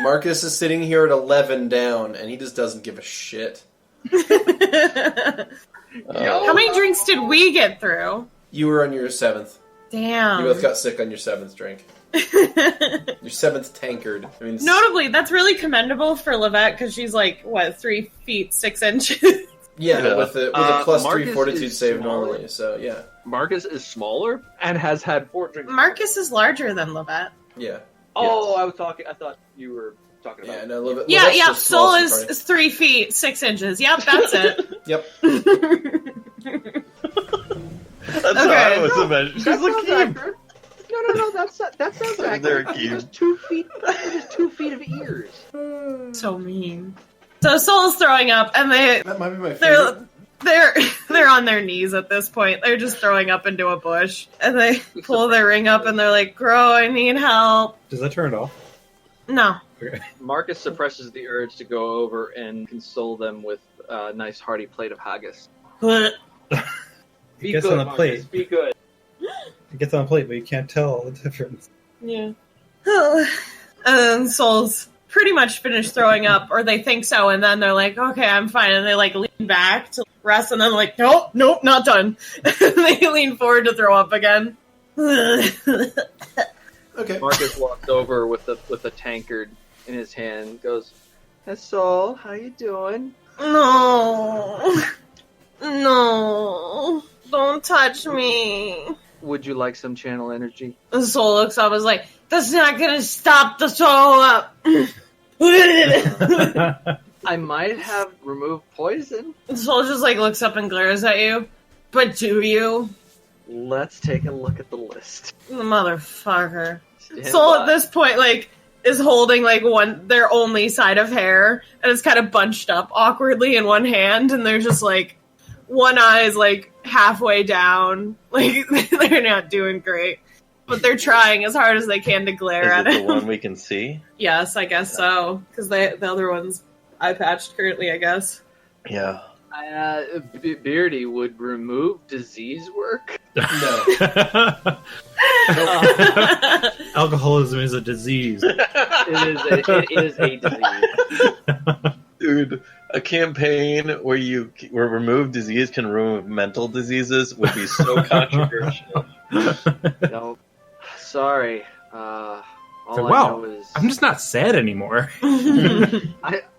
Markus is sitting here at 11 down, and he just doesn't give a shit. How many drinks did we get through? You were on your 7th. Damn. You both got sick on your 7th drink. Your 7th tankard. I mean, Notably, that's really commendable for Lovette because she's like, 3 feet 6 inches? yeah, with a plus 3 Markus fortitude is save smaller. normally, so yeah. Markus is smaller and has had 4 drinks. Markus is larger than Lovette. Yeah. Oh, I thought you were talking about. Yeah, no, a little bit. Yeah, Lovette's the Soul smallest of is 3 feet 6 inches. Yep, that's it. the party. Yep. That's how I was imagining. She's like, "Keep." No, that sounds accurate. There, There's 2 feet. There's 2 feet of ears. So mean. So Soul's throwing up, and That might be my favorite. they're on their knees at this point. They're just throwing up into a bush, and they pull their ring up, and they're like, "Grow, I need help." Does that turn it off? No. Okay. Markus suppresses the urge to go over and console them with a nice hearty plate of haggis. It gets on the Markus, plate. Be good. It gets on the plate, but you can't tell the difference. Yeah. And then Soul's pretty much finished throwing up, or they think so, and then they're like, okay, I'm fine. And they like lean back to rest, and then like, nope, not done. They lean forward to throw up again. Okay. Markus walks over with a tankard in his hand. Goes, "Hey, Soul, how you doing?" No, don't touch me. Would you like some channel energy? The Soul looks up and is like, that's not gonna stop the throw up. I might have removed poison. The Soul just like looks up and glares at you. But do you? Let's take a look at the list. The motherfucker. Stand Soul by. at this point, like, is holding like their only side of hair, and it's kind of bunched up awkwardly in one hand, and they're just like, one eye is like halfway down. Like, they're not doing great. But they're trying as hard as they can to glare at Is it him. the one we can see? Yes, I guess so. Because the other one's eye patched currently, I guess. Yeah. Beardy, would remove disease work? No. Alcoholism is a disease. It is a disease. Dude, a campaign where remove disease can remove mental diseases would be so controversial. No, sorry. All So, I wow, know is I'm just not sad anymore.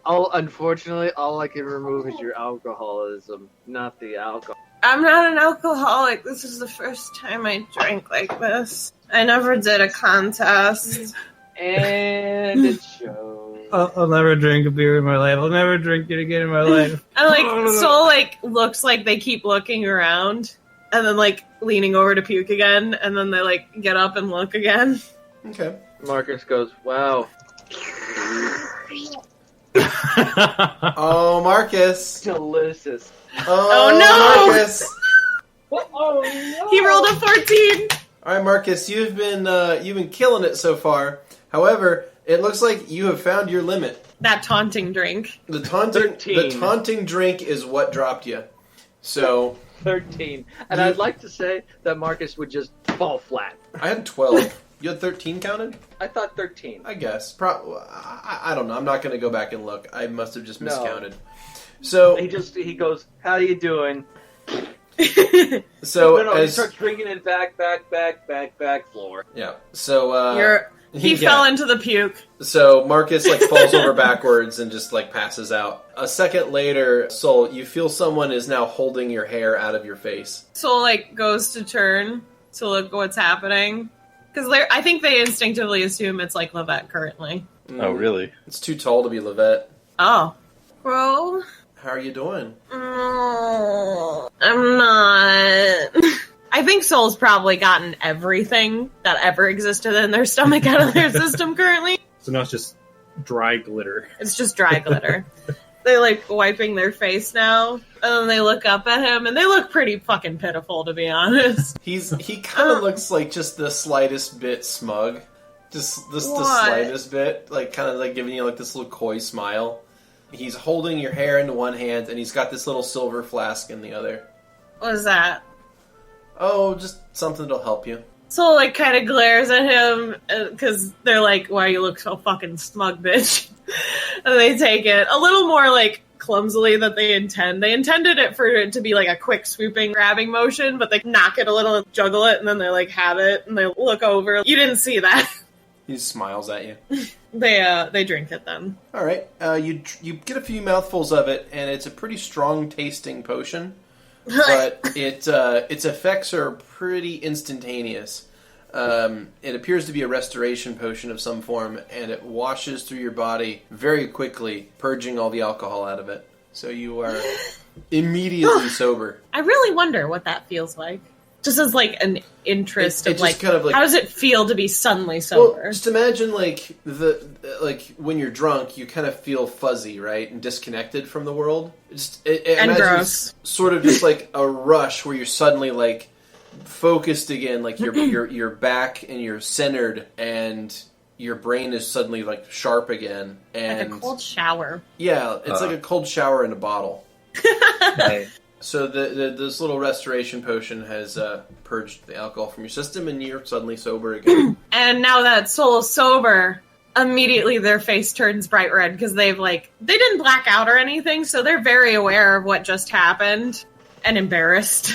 unfortunately, all I can remove is your alcoholism, not the alcohol. I'm not an alcoholic. This is the first time I drank like this. I never did a contest. And it shows. I'll never drink a beer in my life. I'll never drink it again in my life. And like Soul like looks like they keep looking around and then like leaning over to puke again, and then they like get up and look again. Okay. Markus goes, "Wow, Oh, Markus. delicious." Oh, no! Markus. Oh no! He rolled a 14. All right, Markus, you've been killing it so far. However, it looks like you have found your limit. That taunting drink. The taunting 13. drink is what dropped you. So 13, and I'd like to say that Markus would just fall flat. I had 12. You had 13 counted? I thought 13. I guess. I don't know. I'm not going to go back and look. I must have just No. miscounted. So He goes, how you doing? So No, he starts drinking it back, floor. Yeah. So he fell into the puke. So Marcus falls over backwards and just passes out. A second later, Soul, you feel someone is now holding your hair out of your face. Soul goes to turn to look what's happening. Because I think they instinctively assume it's Lovette currently. Oh, really? It's too tall to be Lovette. Oh. Bro? How are you doing? I'm not. I think Soul's probably gotten everything that ever existed in their stomach out of their system currently. So now it's just dry glitter. It's just dry glitter. They're wiping their face now, and then they look up at him, and they look pretty fucking pitiful, to be honest. He kind of looks just the slightest bit smug. Just the slightest bit. Kind of giving you this little coy smile. He's holding your hair in one hand, and he's got this little silver flask in the other. What is that? Oh, just something that'll help you. Soul kind of glares at him, because they're why you look so fucking smug, bitch? And they take it a little more clumsily than they intend. They intended it for it to be a quick swooping grabbing motion, but they knock it a little, juggle it, and then they have it, and they look over. You didn't see that. He smiles at you. They drink it then. All right. You get a few mouthfuls of it, and it's a pretty strong tasting potion, but its effects are pretty instantaneous. It appears to be a restoration potion of some form, and it washes through your body very quickly, purging all the alcohol out of it. So you are immediately sober. I really wonder what that feels like. Just as an interest it of just kind of how does it feel to be suddenly sober? Well, just imagine when you're drunk, you kind of feel fuzzy, right, and disconnected from the world. And gross. Sort of just a rush where you're suddenly focused again, you're back and you're centered, and your brain is suddenly sharp again, and a cold shower. Yeah, it's like a cold shower in a bottle. Right. So this little restoration potion has purged the alcohol from your system, and you're suddenly sober again. And now that Soul's sober, immediately their face turns bright red because they didn't black out or anything, so they're very aware of what just happened and embarrassed.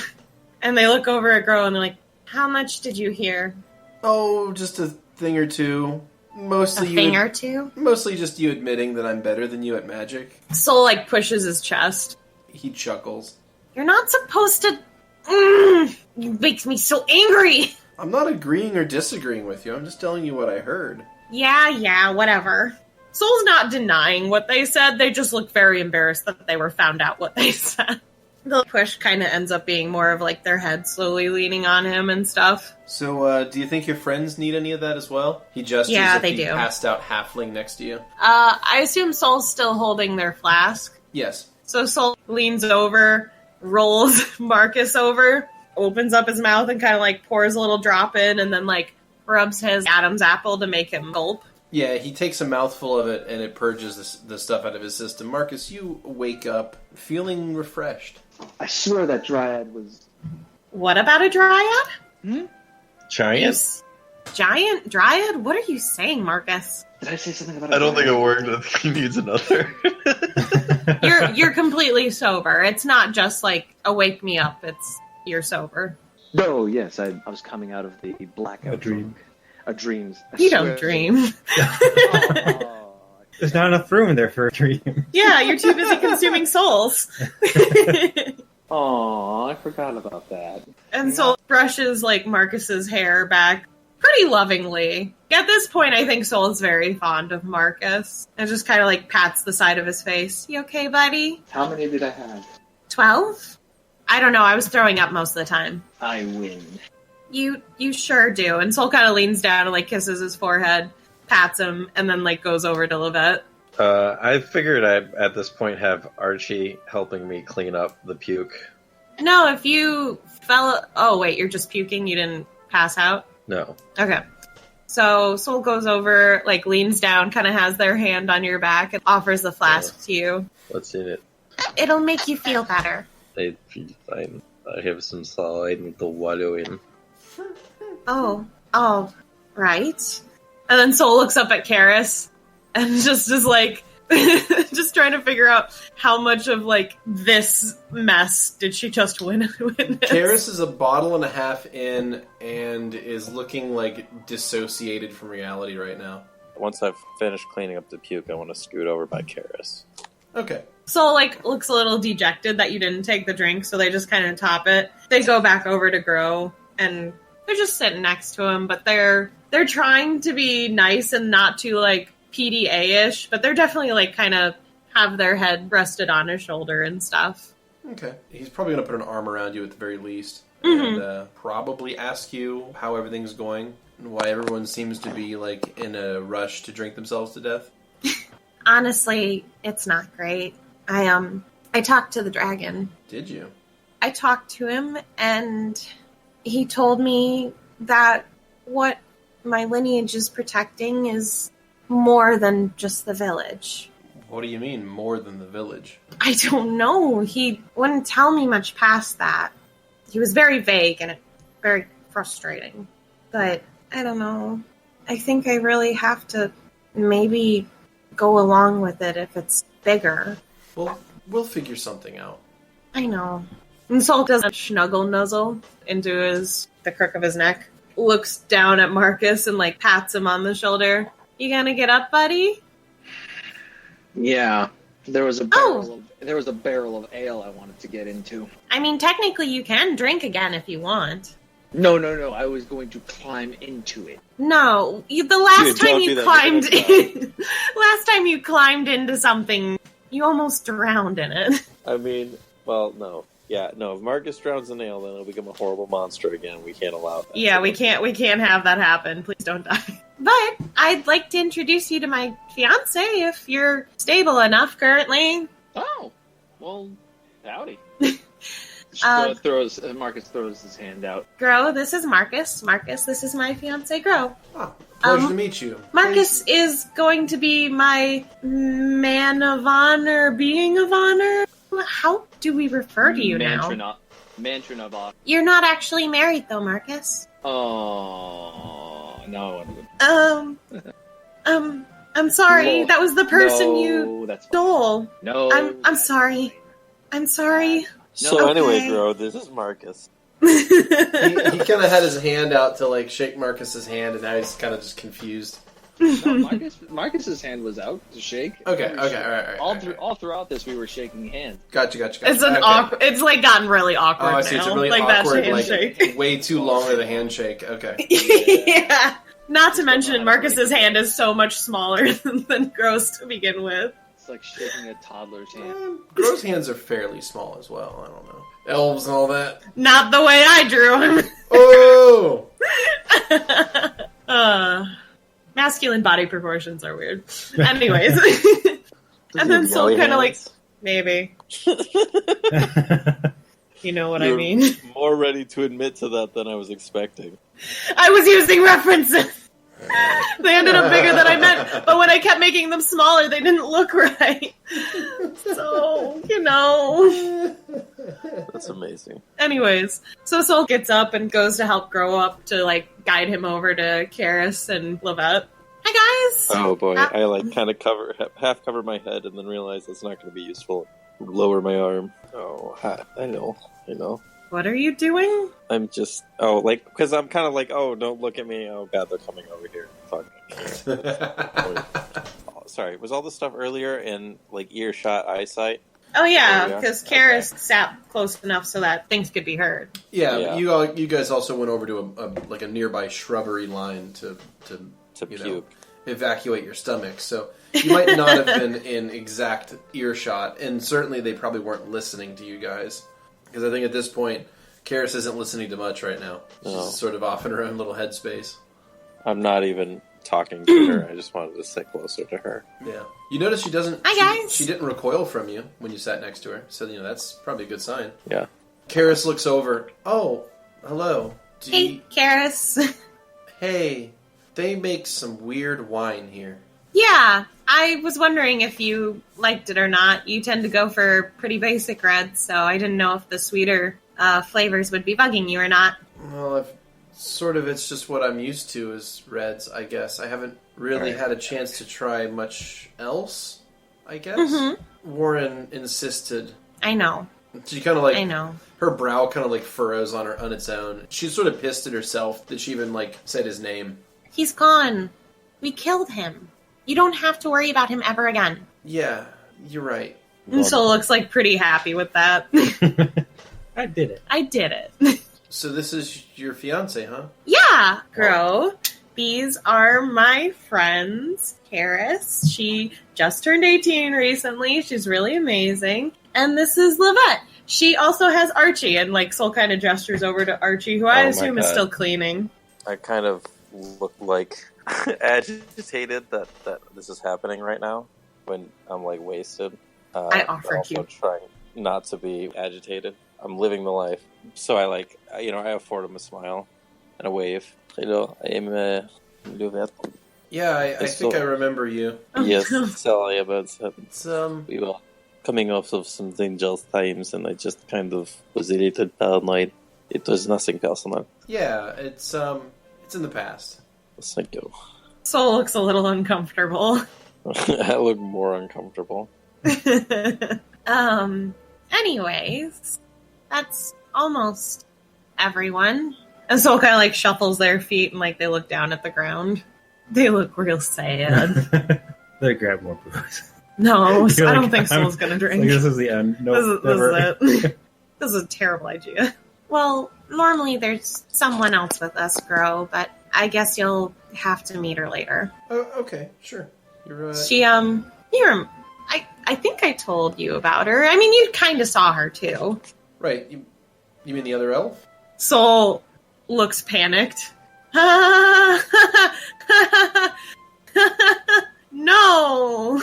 And they look over at Gro and they're how much did you hear? Oh, just a thing or two. Mostly or two? Mostly just you admitting that I'm better than you at magic. Soul pushes his chest. He chuckles. You're not supposed to... It makes me so angry! I'm not agreeing or disagreeing with you. I'm just telling you what I heard. Yeah, whatever. Soul's not denying what they said. They just look very embarrassed that they were found out what they said. The push kind of ends up being more of their head slowly leaning on him and stuff. So, do you think your friends need any of that as well? He gestures they he do. Passed out halfling next to you. I assume Soul's still holding their flask. Yes. So Soul leans over, rolls Markus over, opens up his mouth and kind of pours a little drop in, and then rubs his Adam's apple to make him gulp. Yeah, he takes a mouthful of it and it purges the stuff out of his system. Markus, you wake up feeling refreshed. I swear that dryad was... What about a dryad? Giant? Giant dryad? What are you saying, Markus? Did I say something about a I don't think dryad? it worked. I think he needs another. You're completely sober. It's not just a wake me up. It's you're sober. No, yes, I was coming out of the blackout. A dream. A dreams. You don't dream. Oh, There's not enough room in there for a dream. Yeah, you're too busy consuming souls. Aw, I forgot about that. And Soul brushes Marcus's hair back pretty lovingly. At this point, I think Soul is very fond of Markus. And just kind of pats the side of his face. You okay, buddy? How many did I have? 12? I don't know. I was throwing up most of the time. I win. You sure do. And Soul kind of leans down and kisses his forehead, pats him, and then goes over to Lovette. I figured I'd at this point have Archie helping me clean up the puke. No, if you fell... Oh, wait, you're just puking? You didn't pass out? No. Okay. So Soul goes over, leans down, kind of has their hand on your back, and offers the flask to you. What's in it? It'll make you feel better. I feel fine. I have some salt I need to wallow in. Oh, right? And then Soul looks up at Karis and just is like, just trying to figure out how much of, like, this mess did she just witness. Karis is a bottle and a half in and is looking, like, dissociated from reality right now. Once I've finished cleaning up the puke, I want to scoot over by Karis. Okay. Soul, like, looks a little dejected that you didn't take the drink, so they just kind of top it. They go back over to Grow, and they're just sitting next to him, but they're trying to be nice and not too, like, PDA-ish, but they're definitely, like, kind of have their head rested on his shoulder and stuff. Okay. He's probably going to put an arm around you at the very least, Mm-hmm. and probably ask you how everything's going, and why everyone seems to be, like, in a rush to drink themselves to death. Honestly, it's not great. I talked to the dragon. Did you? I talked to him, and he told me that what my lineage is protecting is more than just the village. What do you mean, more than the village? I don't know. He wouldn't tell me much past that. He was very vague and very frustrating. But, I don't know. I think I really have to maybe go along with it if it's bigger. Well, we'll figure something out. I know. And Soul does a snuggle nuzzle into the crook of his neck. Looks down at Markus and, like, pats him on the shoulder. You gonna get up, buddy? Yeah. There was a barrel of ale I wanted to get into. I mean, technically you can drink again if you want. No. I was going to climb into it. No, the last Dude, time don't you do that. climbed You're gonna last time you climbed into something, you almost drowned in it. I mean, well, no. Yeah, no, if Markus drowns in ale, then it'll become a horrible monster again. We can't allow that. Yeah, we can't have that happen. Please don't die. But I'd like to introduce you to my fiance if you're stable enough currently. Oh, well, howdy. Markus throws his hand out. Grow, this is Markus. Markus, this is my fiance, Grow. Ah, pleasure to meet you. Markus is going to be my man of honor, being of honor. How do we refer to you now? Mansion of honor. You're not actually married, though, Markus. Oh, no. I'm sorry. No. That was the person No, you that's fine. stole. No. I'm sorry. I'm sorry. So Okay. anyway, bro, this is Markus. He kind of had his hand out to, like, shake Marcus's hand, and now he's kind of just confused. No, Marcus's hand was out to shake. Okay, all right. All throughout this, we were shaking hands. Gotcha. It's an Okay. awkward. It's like gotten really awkward. Oh, I see. Now. It's a really like awkward, that handshake. like, way too long of a handshake. Okay. Yeah. Not to mention, Marcus's hand is so much smaller than Gross to begin with. It's like shaking a toddler's hand. Gross hands are fairly small as well. I don't know. Elves and all that. Not the way I drew him. Oh! Masculine body proportions are weird. Anyways. And then Soul Nelly kind of like, hands? maybe. You know what I You're mean? more ready to admit to that than I was expecting. I was using references. They ended up bigger than I meant, but when I kept making them smaller, they didn't look right. So, you know. That's amazing. Anyways, so Soul gets up and goes to help Grow up to, like, guide him over to Karis and Lovette. Hi, guys! Oh boy, I like kind of half cover my head and then realize that's not going to be useful. Lower my arm. Oh, I know. What are you doing? I'm just, because I'm kind of like, oh, don't look at me. Oh god, they're coming over here. Fuck. Oh, sorry, was all this stuff earlier in, like, earshot eyesight? Oh, yeah, Oh, yeah? because Karis sat close enough so that things could be heard. Yeah. You guys also went over to a nearby shrubbery line to puke. Evacuate your stomach. So you might not have been in exact earshot, and certainly they probably weren't listening to you guys. Because I think at this point, Karis isn't listening to much right now. She's sort of off in her own little headspace. I'm not even talking to her. I just wanted to sit closer to her. Yeah. You notice she doesn't... Hi, guys! She didn't recoil from you when you sat next to her. So, that's probably a good sign. Yeah. Karis looks over. Oh, hello. Hey, Karis. Hey, they make some weird wine here. Yeah, I was wondering if you liked it or not. You tend to go for pretty basic reds, so I didn't know if the sweeter flavors would be bugging you or not. Well, Sort of, it's just what I'm used to as Reds, I guess. I haven't really had a chance to try much else, I guess. Mm-hmm. Warren insisted. I know. She kind of like... I know. Her brow kind of like furrows on its own. She's sort of pissed at herself that she even like said his name. He's gone. We killed him. You don't have to worry about him ever again. Yeah, you're right. And Soul looks like pretty happy with that. I did it. I did it. So this is your fiance, huh? Yeah, Grow. These are my friends. Karis. She just turned 18 recently. She's really amazing. And this is Lovette. She also has Archie, and like Soul kind of gestures over to Archie, who I assume is still cleaning. I kind of look like agitated that this is happening right now when I'm like wasted. I offered also you. Trying not to be agitated. I'm living the life, so I afford him a smile and a wave. Hello, I am Lovette. Yeah, I think I remember you. Yes, sorry about that. It's we were coming off of some dangerous times, and I just kind of was a little paranoid. It was nothing personal. Yeah, it's in the past. Thank you. Soul looks a little uncomfortable. I look more uncomfortable. Anyways, that's almost everyone. And Soul kind of like shuffles their feet and like they look down at the ground. They look real sad. They grab more booze. No, I don't think Soul's gonna drink. Like, this is the end. No, this is it. This is a terrible idea. Well, normally there's someone else with us, Grow, but I guess you'll have to meet her later. Oh, okay, sure. You're She, I think I told you about her. I mean, you kind of saw her, too. Right. You mean the other elf? Soul looks panicked. No!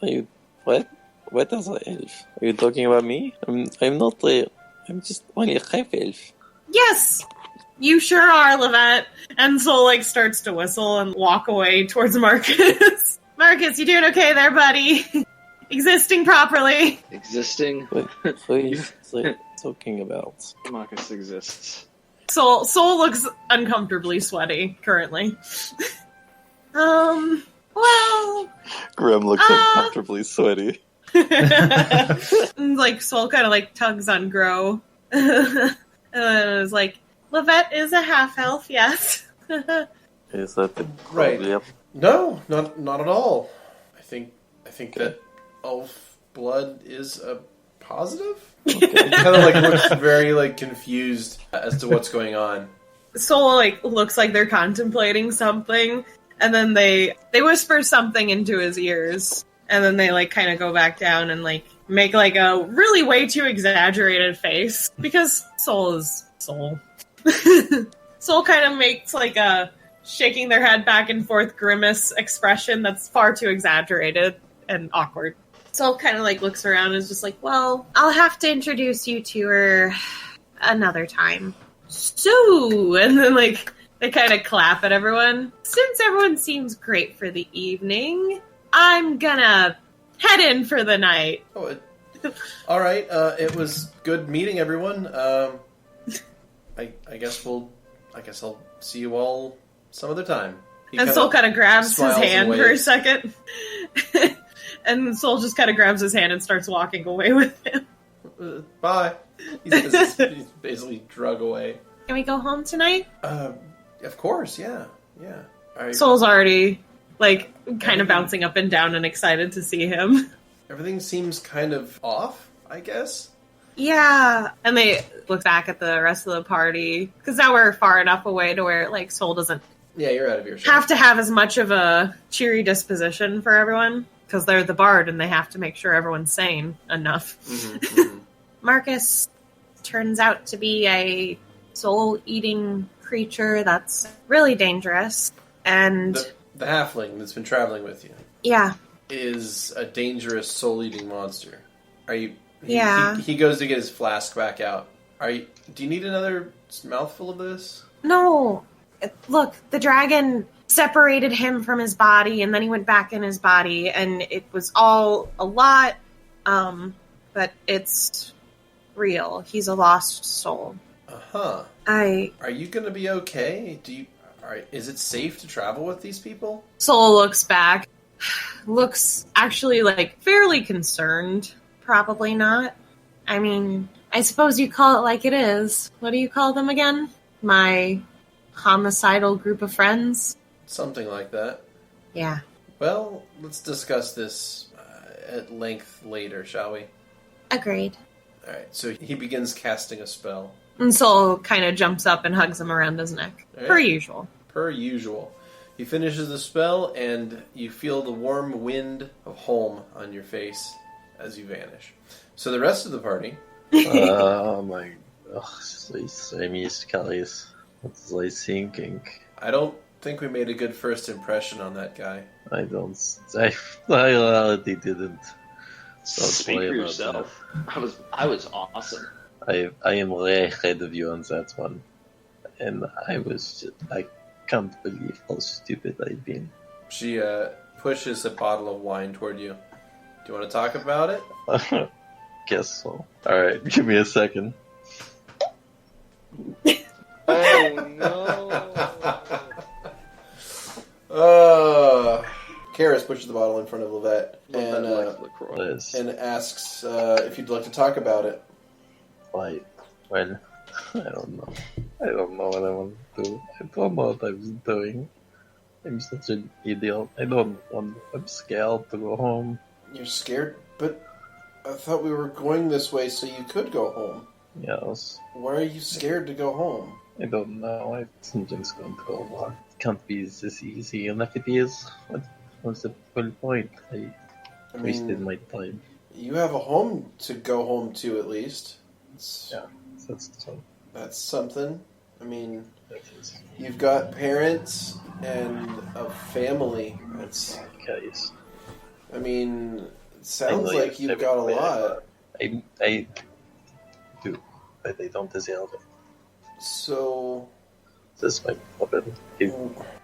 Are you... What? What is an elf? Are you talking about me? I'm not I'm just only a half elf. Yes! You sure are, Lovette. And Soul, like, starts to whistle and walk away towards Markus. Markus, you doing okay there, buddy? Existing properly. Existing? What are you talking about? Markus exists. Soul looks uncomfortably sweaty, currently. Well... Grem looks uncomfortably sweaty. Like, Soul kind of, like, tugs on Grow. And then it was like, Lovette is a half-elf, yes. Is that the right? Yep. No, not at all. I think that elf blood is a positive. Okay. He kind of like looks very like confused as to what's going on. Soul like looks like they're contemplating something, and then they whisper something into his ears, and then they like kind of go back down and like make like a really way too exaggerated face because Soul is Soul. Soul kind of makes like a shaking their head back and forth grimace expression that's far too exaggerated and awkward. Soul kind of like looks around and is just like, well, I'll have to introduce you to her another time. So, and then like they kind of clap at everyone. Since everyone seems great for the evening, I'm gonna head in for the night. Oh, all right. It was good meeting everyone. I guess I'll see you all some other time. And Soul kind of grabs his hand and for a waves. second. And Soul just kind of grabs his hand and starts walking away with him. Bye. He's basically drug away. Can we go home tonight? Of course, yeah. Soul's already, like, kind of bouncing up and down and excited to see him. Everything seems kind of off, I guess. Yeah. And they look back at the rest of the party. Because now we're far enough away to where, like, Soul doesn't Yeah, you're out of earshot. have to have as much of a cheery disposition for everyone. Because they're the bard and they have to make sure everyone's sane enough. Mm-hmm. Markus turns out to be a soul-eating creature that's really dangerous. And The halfling that's been traveling with you yeah. is a dangerous soul-eating monster. Are you... Yeah. He goes to get his flask back out. Do you need another mouthful of this? No. Look, the dragon separated him from his body, and then he went back in his body, and it was all a lot, but it's real. He's a lost soul. Uh-huh. Are you going to be okay? Is it safe to travel with these people? Soul looks back. Looks actually, fairly concerned. Probably not. I mean, I suppose you call it like it is. What do you call them again? My homicidal group of friends? Something like that. Yeah. Well, let's discuss this at length later, shall we? Agreed. Alright, so he begins casting a spell. And Soul kind of jumps up and hugs him around his neck. Right. Per usual. Per usual. He finishes the spell, and you feel the warm wind of home on your face as you vanish. So the rest of the party... Oh my... Sammy's Kelly's. What's I thinking? I don't think we made a good first impression on that guy. I already didn't. So Speak for yourself. I was awesome. I am way ahead of you on that one. And I can't believe how stupid I've been. She pushes a bottle of wine toward you. Do you want to talk about it? Guess so. Alright, give me a second. Oh no! Karis pushes the bottle in front of Lovette and asks if you'd like to talk about it. Well, I don't know. I don't know what I want to do. I don't know what I'm doing. I'm such an idiot. I'm scared to go home. You're scared? But I thought we were going this way so you could go home. Yes. Why are you scared to go home? I don't know. Something's going to go wrong. It can't be this easy, and if it is, what's the full point? I wasted my time. You have a home to go home to, at least. Yeah, that's so. That's something. I mean, you've got parents and a family. That's. Case. I mean, it sounds like you've got a lot. I do, but I don't deserve it. So. This might happen.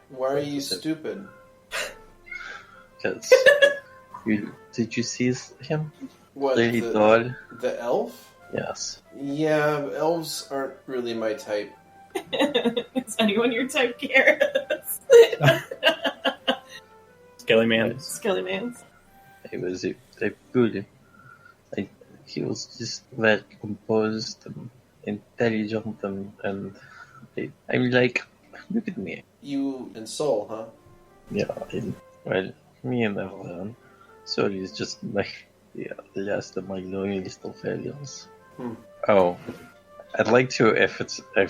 Why are you stupid? Because did you see him? What, Really tall? The elf? Yes. Yeah, elves aren't really my type. Is anyone your type, Karis? Skellymans. He was a good. He was just very composed and intelligent, and I'm like, look at me. You and Soul, huh? Yeah, me and everyone. So he's just the last of my lonely little failures. Oh, I'd like to, if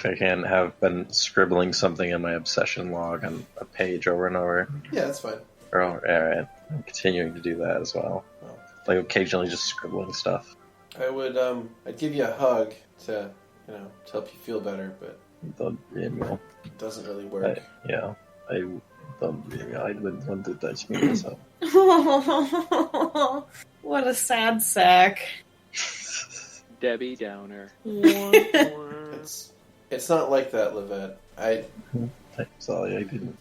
I can, have been scribbling something in my obsession log on a page over and over. Yeah, that's fine. Alright, I'm continuing to do that as well. Like occasionally just scribbling stuff. I would, I'd give you a hug to help you feel better, but it doesn't really work. I wouldn't want to touch me myself. What a sad sack. Debbie Downer. It's not like that, Lovette. I'm sorry, I didn't.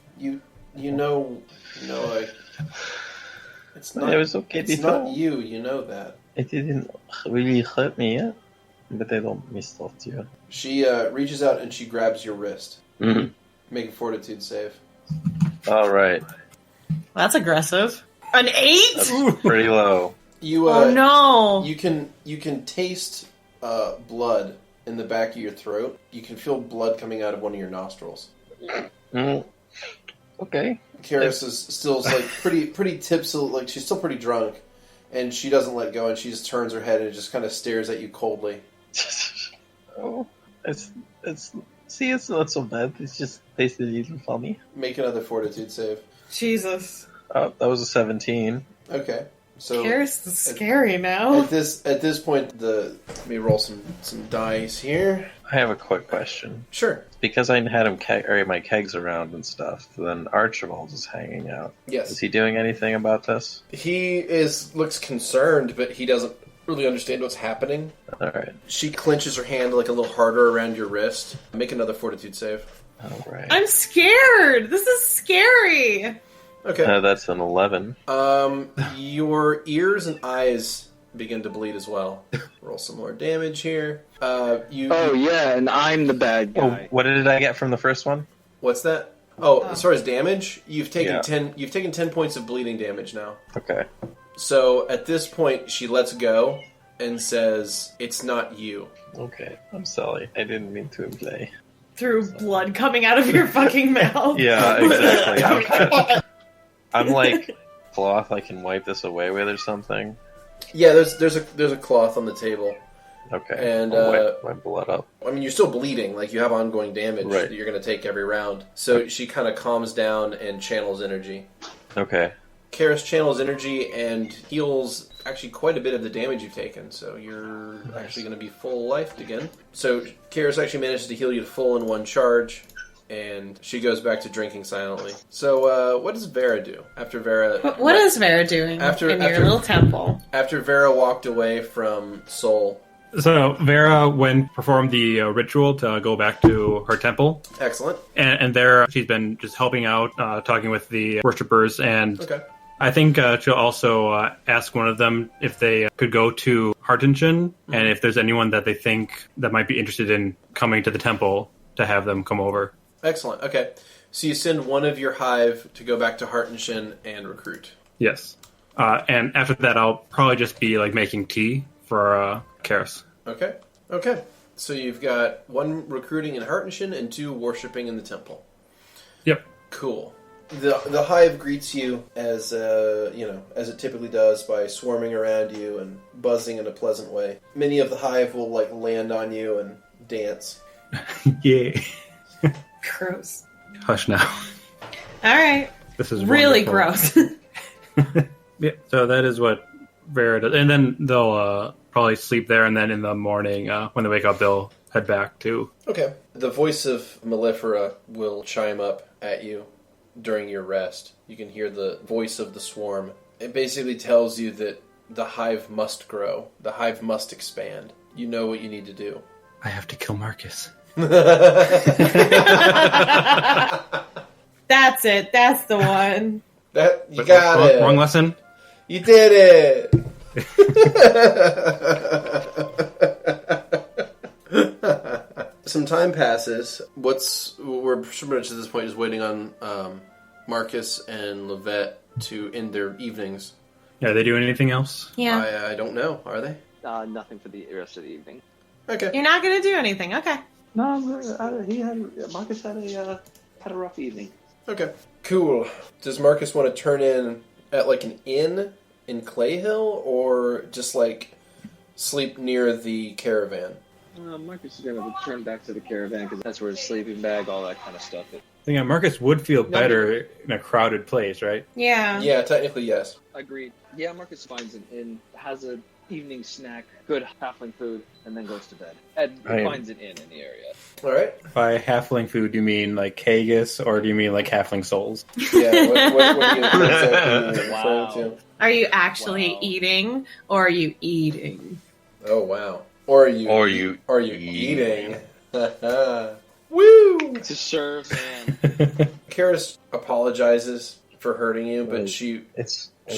It's not. It was okay it's before. not you. You know that. It didn't really hurt me yet, but I don't mistalk you. She reaches out and she grabs your wrist. Mm-hmm. Make a fortitude save. All right. That's aggressive. An 8? That's pretty low. You. Oh no! You can taste blood in the back of your throat. You can feel blood coming out of one of your nostrils. Okay. Karis is still pretty tipsy, she's still pretty drunk, and she doesn't let go, and she just turns her head and just kind of stares at you coldly. Oh, it's not so bad. It's just basically even funny. Make another fortitude save. Jesus. Oh, that was a 17. Okay. So Karis is scary now. At this point, let me roll some dice here. I have a quick question. Sure. Because I had him carry my kegs around and stuff, then Archibald is hanging out. Yes. Is he doing anything about this? He looks concerned, but he doesn't really understand what's happening. All right. She clenches her hand a little harder around your wrist. Make another fortitude save. All right. I'm scared. This is scary. Okay. That's an 11. Your ears and eyes begin to bleed as well. Roll some more damage here. Oh yeah, and I'm the bad Oh, guy. what did I get from the first one? What's that? Oh, as far as damage, you've taken Yeah. 10. You've taken 10 points of bleeding damage now. Okay. So at this point, she lets go and says, "It's not you." Okay. I'm sorry. I didn't mean to imply. Through blood coming out of your fucking mouth. Yeah, exactly. I'm like cloth I can wipe this away with or something. Yeah, there's a cloth on the table. Okay. And, I'll wipe my blood up. I mean, you're still bleeding. Like, you have ongoing damage Right. that you're going to take every round. So she kind of calms down and channels energy. Okay. Karis channels energy and heals actually quite a bit of the damage you've taken. So you're actually going to be full lifed again. So Karis actually manages to heal you to full in one charge. And she goes back to drinking silently. So what does Vera do? After Vera... What is Vera doing After- in your after- little temple? After Vera walked away from Soul. So Vera went performed the ritual to go back to her temple, Excellent. and there she's been just helping out, talking with the worshippers, and Okay. I think she'll also ask one of them if they could go to Hartingen, and if there's anyone that they think that might be interested in coming to the temple, to have them come over. Excellent. Okay. So you send one of your hive to go back to Hartenshin and recruit. Yes. And after that, I'll probably just be like making tea for Karis. Okay. Okay. So you've got one recruiting in Hartenshin and two worshipping in the temple. Yep. Cool. The hive greets you as as it typically does by swarming around you and buzzing in a pleasant way. Many of the hive will like land on you and dance. Yay. Gross. Hush now. All right. This is Really wonderful. gross. Yeah. So that is what Vera does, and then they'll probably sleep there, and then in the morning, when they wake up, they'll head back to. Okay. The voice of Mellifera will chime up at you during your rest. You can hear the voice of the swarm. It basically tells you that the hive must grow. The hive must expand. You know what you need to do. I have to kill Markus. That's it. That's the one. That you got it. Wrong lesson. You did it. Some time passes. We're pretty much at this point just waiting on Markus and Lovette to end their evenings. Yeah, are they doing anything else? Yeah. I don't know. Are they? Nothing for the rest of the evening. Okay. You're not going to do anything. Okay. No, Marcus had a rough evening. Okay. Cool. Does Markus want to turn in at like an inn in Clayhill or just like sleep near the caravan? Marcus is going to return back to the caravan because that's where his sleeping bag, all that kind of stuff is. I think Markus would feel better in a crowded place, right? Yeah. Yeah, technically yes. Agreed. Yeah, Marcus finds an inn, has an evening snack, good halfling food, and then goes to bed. And finds an inn in the area. All right. By halfling food, do you mean like haggis, or do you mean like halfling souls? Yeah. What are you referring Wow. to? Are you actually eating, or are you eating? Oh wow. Or are you eating? Woo! To serve, man. Karis apologizes for hurting you, but she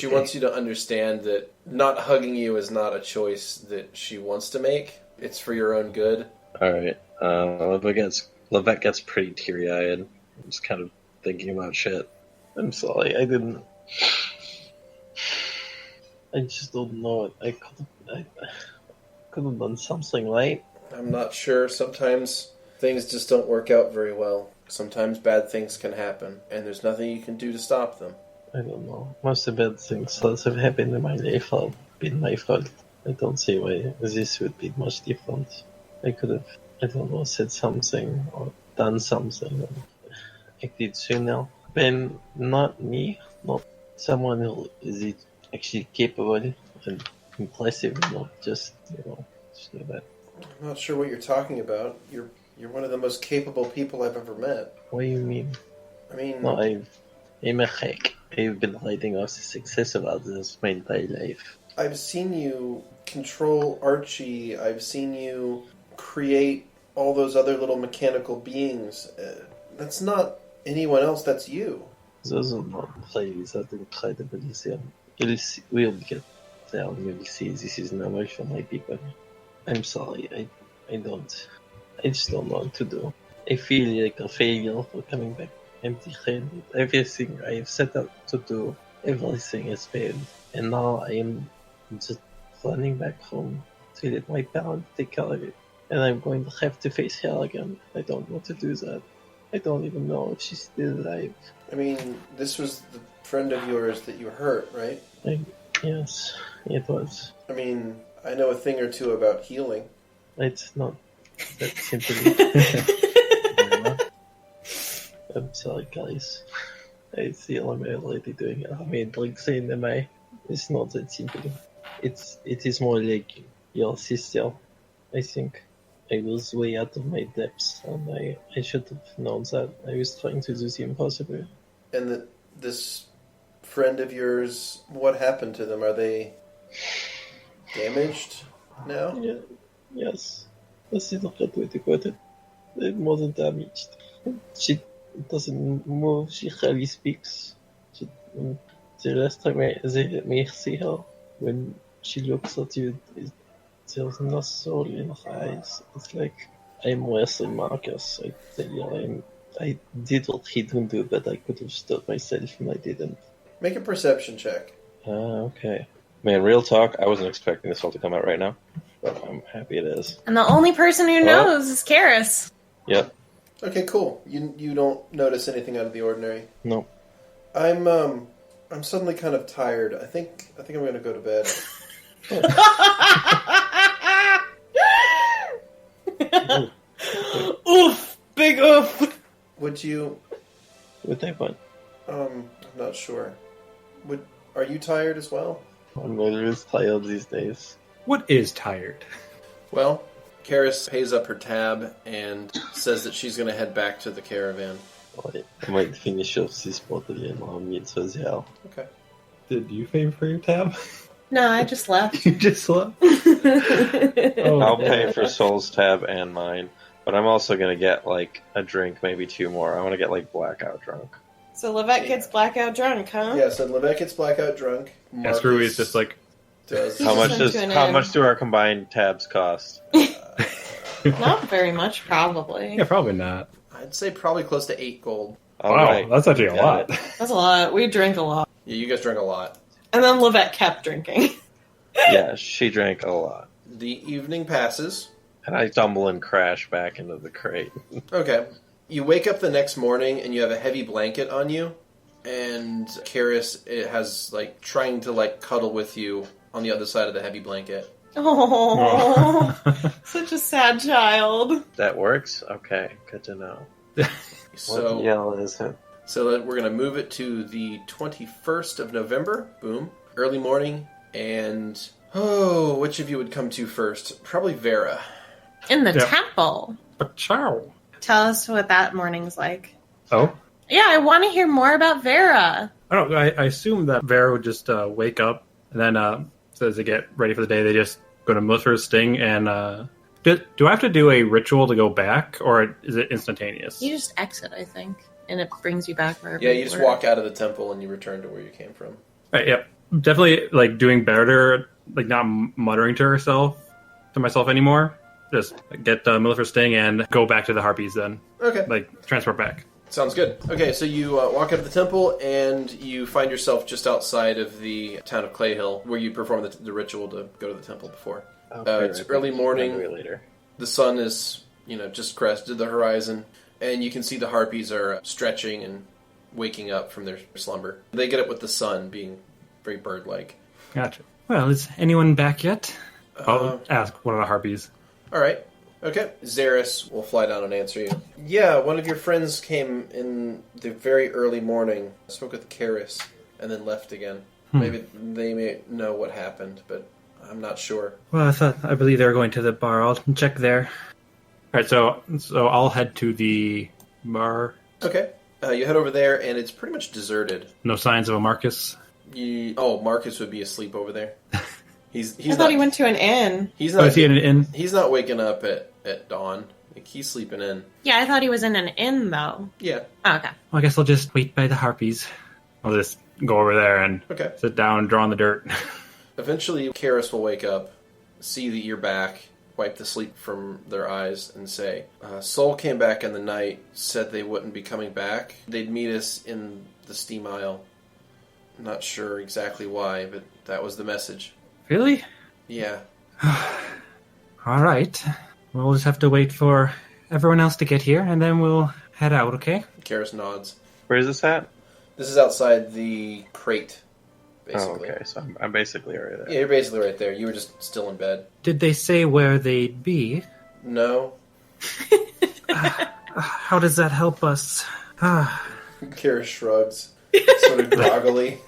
wants you to understand that not hugging you is not a choice that she wants to make. It's for your own good. Alright. Lovette gets pretty teary-eyed. I'm just kind of thinking about shit. I'm sorry, I just don't know. I could have done something, right? I'm not sure. Sometimes things just don't work out very well. Sometimes bad things can happen, and there's nothing you can do to stop them. I don't know. Most of the bad things that have happened in my life have been my fault. I don't see why this would be much different. I could have, I don't know, said something or done something. Acted sooner. But not me, not someone who is actually capable and impressive, not just, just do that. I'm not sure what you're talking about. You're one of the most capable people I've ever met. What do you mean? I mean... No, I'm a hack. I've been writing off the success of others my entire life. I've seen you control Archie. I've seen you create all those other little mechanical beings. That's not anyone else, that's you. Those are not plays that incredibly soon. We'll get Well, you will see, this is normal for my people. I'm sorry, I just don't know what to do. I feel like a failure for coming back empty-handed. Everything I've set out to do, everything has failed. And now I am just running back home to let my parents take care of it. And I'm going to have to face her again. I don't want to do that. I don't even know if she's still alive. I mean, this was the friend of yours that you hurt, right? Yes, it was. I mean, I know a thing or two about healing. It's not that simple. I'm sorry, guys. I feel I'm already doing it. I mean, like saying am I? It's not that simple. It is more like your sister. I think I was way out of my depths, and I should have known that. I was trying to do the impossible. And this friend of yours, what happened to them? Are they damaged now? Yeah, yes. That's the right way to put it. They're more than damaged. She doesn't move, she hardly speaks. The last time they let me see her, when she looks at you, there's no soul in her eyes. It's like, I'm worse than Markus. I tell you, I did what he didn't do, but I could have stopped myself and I didn't. Make a perception check. Okay. Man, real talk, I wasn't expecting this all to come out right now, but I'm happy it is. And the only person who knows is Karis. Yep. Okay, cool. You don't notice anything out of the ordinary. No. I'm suddenly kind of tired. I think I'm going to go to bed. Oof! Big oof! Would you? Would they want? I'm not sure. Are you tired as well? I'm always tired these days. What is tired? Well, Karis pays up her tab and says that she's going to head back to the caravan. I might finish off this bottle and I'll meet as well. Okay. Did you pay for your tab? No, I just left. You just left? I'll pay for Soul's tab and mine, but I'm also going to get, like, a drink, maybe two more. I want to get, like, blackout drunk. So Lovette gets blackout drunk, huh? Yeah, so Lovette gets blackout drunk. Yeah, Skrewy is just like... Does. How much do our combined tabs cost? Not very much, probably. Yeah, probably not. I'd say probably close to 8 gold. Wow, right. That's actually a lot. That's a lot. We drink a lot. Yeah, you guys drink a lot. And then Lovette kept drinking. Yeah, she drank a lot. The evening passes. And I stumble and crash back into the crate. Okay. You wake up the next morning and you have a heavy blanket on you. And Karis has, like, trying to, like, cuddle with you on the other side of the heavy blanket. Oh, such a sad child. That works? Okay, good to know. So, what yell is it? So we're going to move it to the 21st of November. Boom. Early morning. And, which of you would come to first? Probably Vera. In the temple. Ciao. Tell us what that morning's like. Oh? Yeah, I want to hear more about Vera. I assume that Vera would just wake up and then, so as they get ready for the day, they just go to Milford's Sting and, do I have to do a ritual to go back, or is it instantaneous? You just exit, I think, and it brings you back wherever you just walk out of the temple and you return to where you came from. Right, yep. Definitely, like, doing better, like, not muttering to myself anymore. Just get Milford's Sting and go back to the Harpies then. Okay. Like, transport back. Sounds good. Okay, so you walk out of the temple, and you find yourself just outside of the town of Clayhill, where you perform the ritual to go to the temple before. It's early morning. Later. The sun is, just crested the horizon, and you can see the Harpies are stretching and waking up from their slumber. They get up with the sun, being very bird-like. Gotcha. Well, is anyone back yet? I'll ask one of the Harpies. All right. Okay. Xeris will fly down and answer you. Yeah, one of your friends came in the very early morning, spoke with Karis, and then left again. Maybe they may know what happened, but I'm not sure. Well, I believe they were going to the bar. I'll check there. All right, so I'll head to the bar. Okay. You head over there, and it's pretty much deserted. No signs of a Markus? Markus would be asleep over there. I thought he went to an inn. He's not. Is he in an inn? He's not waking up at dawn. Like, he's sleeping in. Yeah, I thought he was in an inn, though. Yeah. Oh, okay. Well, I guess I'll just wait by the Harpies. I'll just go over there and sit down and draw in the dirt. Eventually, Karis will wake up, see that you're back, wipe the sleep from their eyes, and say, Soul came back in the night, said they wouldn't be coming back. They'd meet us in the steam aisle. Not sure exactly why, but that was the message. Really? Yeah. All right. We'll just have to wait for everyone else to get here, and then we'll head out, okay? Karis nods. Where is this at? This is outside the crate, basically. Oh, okay. So I'm basically right there. Yeah, you're basically right there. You were just still in bed. Did they say where they'd be? No. How does that help us? Karis shrugs, sort of groggily.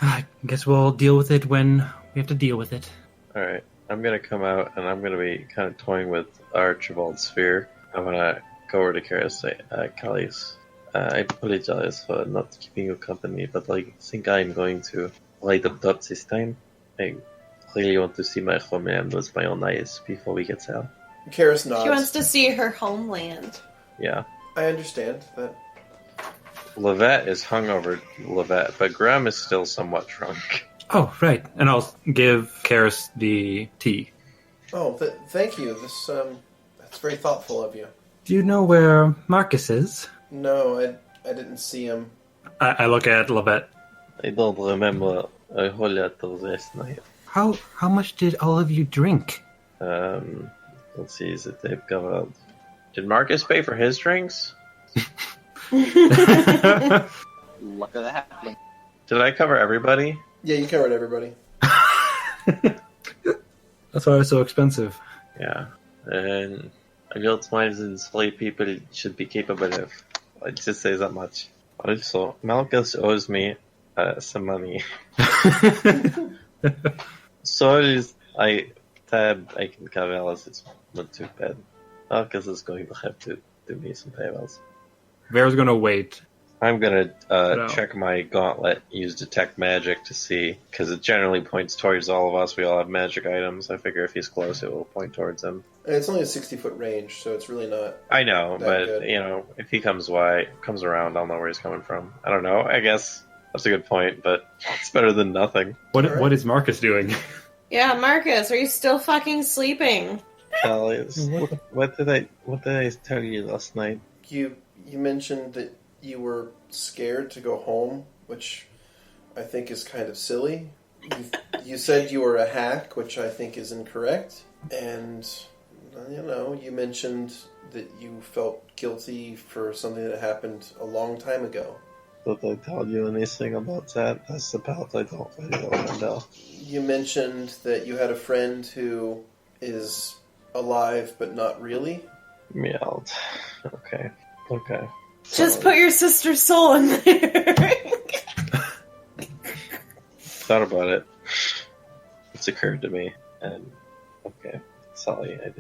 I guess we'll deal with it when we have to deal with it. Alright. I'm going to come out, and I'm going to be kind of toying with Archibald's sphere. I'm going to go over to Kara and say, Callis, I apologize for not keeping you company, but I think I'm going to light up dots this time. I really want to see my homeland with my own eyes before we get there. Karis nods. She wants to see her homeland. Yeah. I understand that. Lovette is hungover, Lovette, but Grem is still somewhat drunk. Oh, right. And I'll give Karis the tea. Oh, thank you. That's very thoughtful of you. Do you know where Markus is? No, I didn't see him. I look at Lovette. I don't remember a whole lot of last night. How much did all of you drink? Let's see, is it they've covered? Did Markus pay for his drinks? Luck of the halfling. Did I cover everybody? Yeah, you covered everybody. That's why it's so expensive. Yeah. And adult minds and slave people should be capable of. I just say that much. Also, Markus owes me some money. So I can cover else. It's not too bad. Markus is going to have to do me some payrolls. Vera's gonna wait. I'm gonna check my gauntlet, use detect magic to see, because it generally points towards all of us. We all have magic items. I figure if he's close, it will point towards him. And it's only a 60-foot range, so it's really not. I know, that but good. If he comes around, I'll know where he's coming from. I don't know. I guess that's a good point, but it's better than nothing. What is Markus doing? Yeah, Markus, are you still fucking sleeping? Alex, what did I tell you last night? You mentioned that you were scared to go home, which I think is kind of silly. You said you were a hack, which I think is incorrect. And, you mentioned that you felt guilty for something that happened a long time ago. Did I tell you anything about that? That's the part I don't really remember. You mentioned that you had a friend who is alive, but not really. Meowed. Okay. Just put your sister's soul in there. Thought about it. It's occurred to me, and okay, sorry, I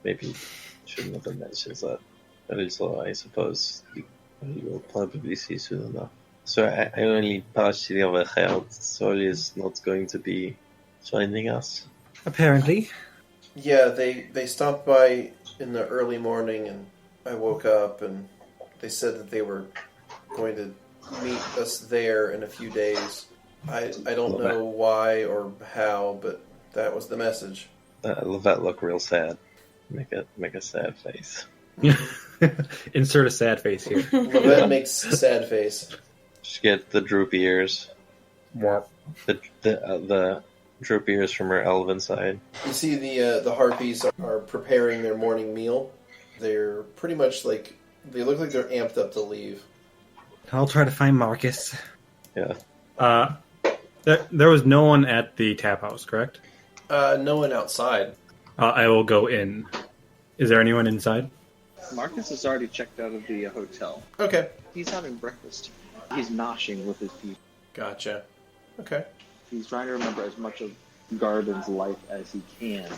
maybe shouldn't have mentioned that. But also, I suppose you will probably see soon enough. So I only partially overheard Sol is not going to be joining us. Apparently. Yeah, they stopped by in the early morning, and I woke up, and they said that they were going to meet us there in a few days. I don't know why or how, but that was the message. Lovette look real sad. Make a sad face. Insert a sad face here. Lovette makes a sad face. Just get the droopy ears. What? The droopy ears from her elven side. You see the harpies are preparing their morning meal. They're pretty much they look like they're amped up to leave. I'll try to find Markus. Yeah. There was no one at the tap house, correct? No one outside. I will go in. Is there anyone inside? Markus has already checked out of the hotel. Okay. He's having breakfast. He's noshing with his people. Gotcha. Okay. He's trying to remember as much of Garden's life as he can,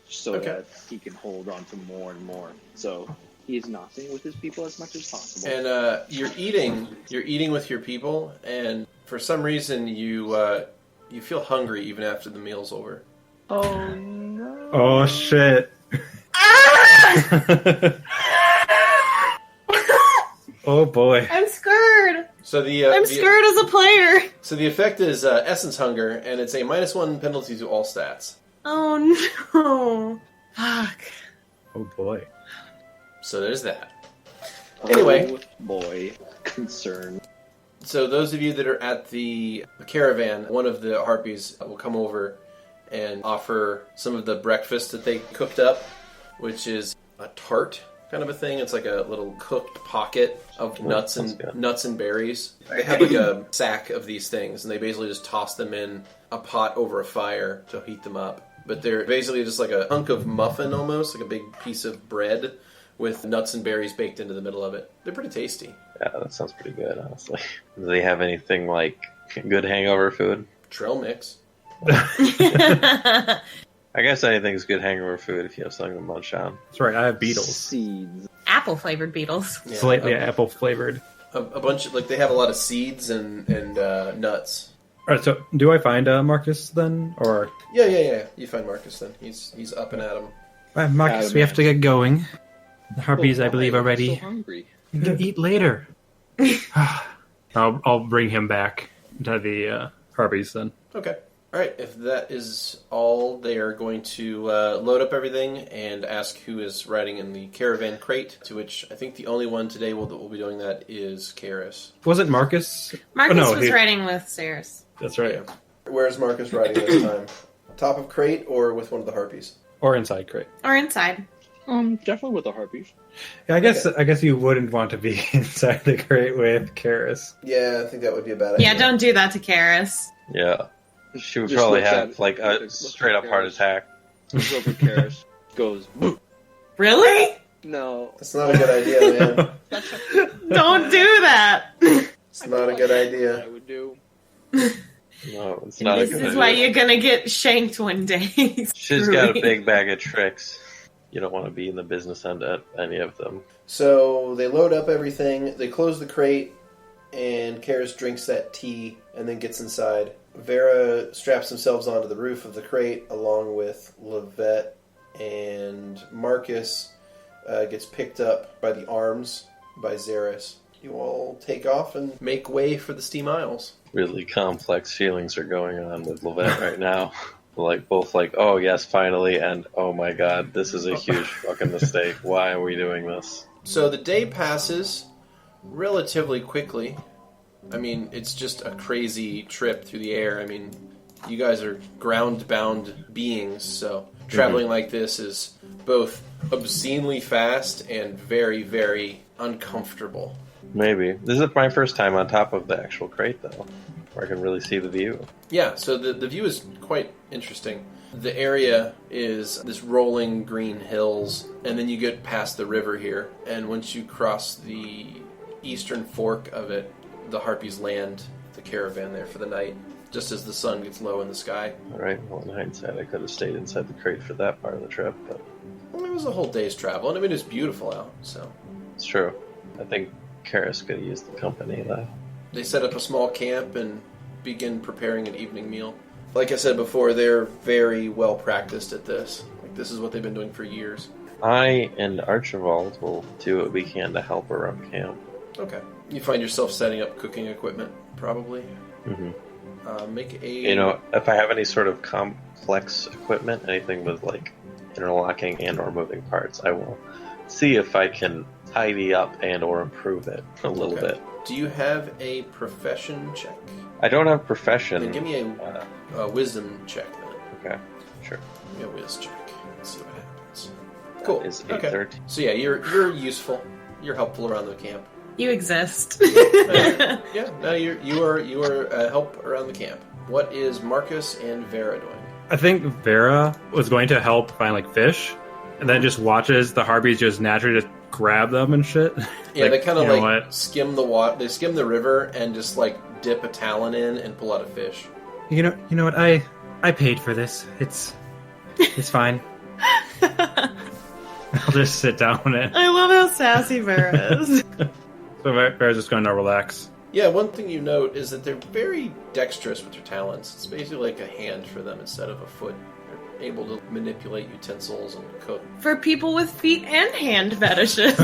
so that he can hold on to more and more. So he's noshing with his people as much as possible. And you're eating with your people, and for some reason you feel hungry even after the meal's over. Oh no! Oh shit! Oh boy! I'm scared. So I'm scared as a player. So the effect is Essence Hunger, and it's a -1 penalty to all stats. Oh no! Fuck. Oh boy. So there's that. Anyway. Oh boy. Concern. So those of you that are at the caravan, one of the harpies will come over and offer some of the breakfast that they cooked up, which is a tart kind of a thing. It's like a little cooked pocket of nuts and berries. They have like a sack of these things, and they basically just toss them in a pot over a fire to heat them up. But they're basically just like a hunk of muffin almost, like a big piece of bread with nuts and berries baked into the middle of it. They're pretty tasty. Yeah, that sounds pretty good, honestly. Do they have anything like good hangover food? Trail mix. I guess anything's good hangover food if you have something to munch on. That's right, I have beetles. Seeds. Apple flavored beetles. Yeah, Slightly apple flavored. A bunch of, like, they have a lot of seeds and nuts. Alright, so do I find Marcus then? Or Yeah. You find Markus then. He's up and at him. Marcus, we have to get going. The harpies, I believe, are I'm ready. so hungry. You can eat later. I'll bring him back to the harpies then. Okay. Alright, if that is all, they are going to load up everything and ask who is riding in the caravan crate, to which I think the only one today that will be doing that is Karis. Was it Marcus? Marcus no, was riding with Saris. That's right. Yeah. Where's Markus riding this time? Top of crate or with one of the harpies? Or inside crate. Or inside. Definitely with the harpies. Yeah, I guess you wouldn't want to be inside the crate with Karis. Yeah, I think that would be a bad idea. Yeah, don't do that to Karis. Yeah. She would Just probably looks have at- like a looks straight up at heart Karis. attack. Looks over Karis, goes, "Woo." Really? No. That's not a good idea, man. Don't do that. It's not a good What idea. I would do. No, it's not a This good is idea. why you're gonna get shanked one day. She's got a Screwy. big bag of tricks. You don't want to be in the business end of any of them. So they load up everything, they close the crate, and Karis drinks that tea and then gets inside. Vera straps themselves onto the roof of the crate along with Lovette, and Markus gets picked up by the arms by Xeris. You all take off and make way for the Steam Isles. Really complex feelings are going on with Lovette right now. Like both like, oh yes, finally, and oh my god, this is a huge fucking mistake. Why are we doing this? So the day passes relatively quickly. I mean, it's just a crazy trip through the air. I mean, you guys are ground-bound beings, so traveling like this is both obscenely fast and very, very uncomfortable. Maybe. This is my first time on top of the actual crate, though, where I can really see the view. Yeah, so the view is quite interesting. The area is this rolling green hills, and then you get past the river here, and once you cross the eastern fork of it, the harpies land the caravan there for the night, just as the sun gets low in the sky. Alright, well, in hindsight, I could have stayed inside the crate for that part of the trip, but Well, it was a whole day's travel, and I mean, it's beautiful out, so... it's true. I think Karis could have used the company, though. They set up a small camp and begin preparing an evening meal. Like I said before, they're very well practiced at this. Like, this is what they've been doing for years. I and Archibald will do what we can to help around camp. Okay. You find yourself setting up cooking equipment, probably. Make a... You know, if I have any sort of complex equipment, anything with, like, interlocking and or moving parts, I will see if I can tidy up and or improve it a little Okay. bit. Do you have a profession check? I don't have profession. Then give me a wisdom check, then. Okay, sure. Give me a whiz check. Let's see what happens. Cool. Is Okay. 813. So yeah, you're useful. You're helpful around the camp. You exist. Yeah, no, you are help around the camp. What is Markus and Vera doing? I think Vera was going to help find like fish, and then just watches the harpies just naturally just grab them and shit. Yeah, Like, they kind of you know like what? skim the water. They skim the river and just like dip a talon in and pull out a fish. You know what? I paid for this. It's fine. I'll just sit down on it. I love how sassy Vera is. So Vera's just going to relax. Yeah, one thing you note is that they're very dexterous with their talons. It's basically like a hand for them instead of a foot. They're able to manipulate utensils and cook. For people with feet and hand fetishes.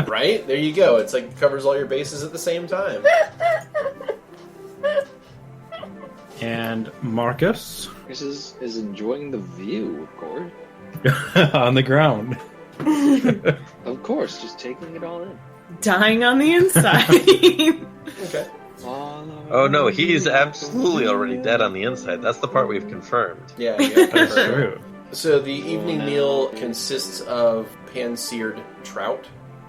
Right? There you go. It's like it covers all your bases at the same time. And Markus This is enjoying the view, of course. on the ground. Of course, just taking it all in. Dying on the inside. Okay. Oh no, he's absolutely already dead on the inside. That's the part we've confirmed. Yeah, That's true. So the evening meal consists of pan-seared trout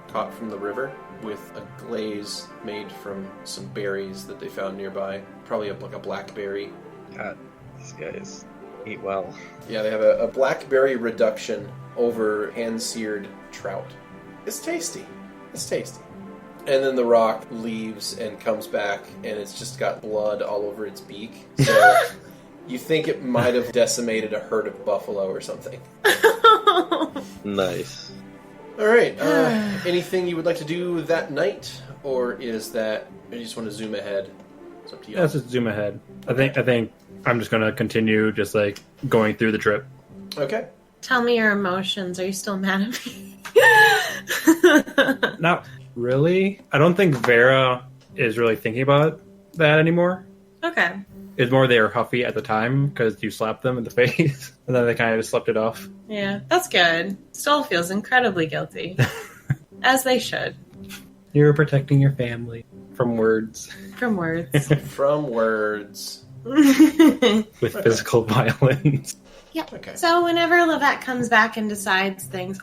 caught from the river with a glaze made from some berries that they found nearby. Probably like a blackberry. God, these guys eat well. Yeah, they have a blackberry reduction over pan-seared trout. It's tasty. It's tasty. And then the rock leaves and comes back, and it's just got blood all over its beak. So you think it might have decimated a herd of buffalo or something. Nice. All right. Anything you would like to do that night, or is that you just want to zoom ahead? It's up to you. Let's just zoom ahead. I think I'm just gonna continue just like going through the trip. Okay. Tell me your emotions. Are you still mad at me? Not really. I don't think Vera is really thinking about that anymore. Okay. It's more they were huffy at the time because you slapped them in the face, and then they kind of just slept it off. Yeah, that's good. Still feels incredibly guilty. As they should. You're protecting your family from words. From words. From words. With physical violence. Yep. Okay. So whenever Lovette comes back and decides things,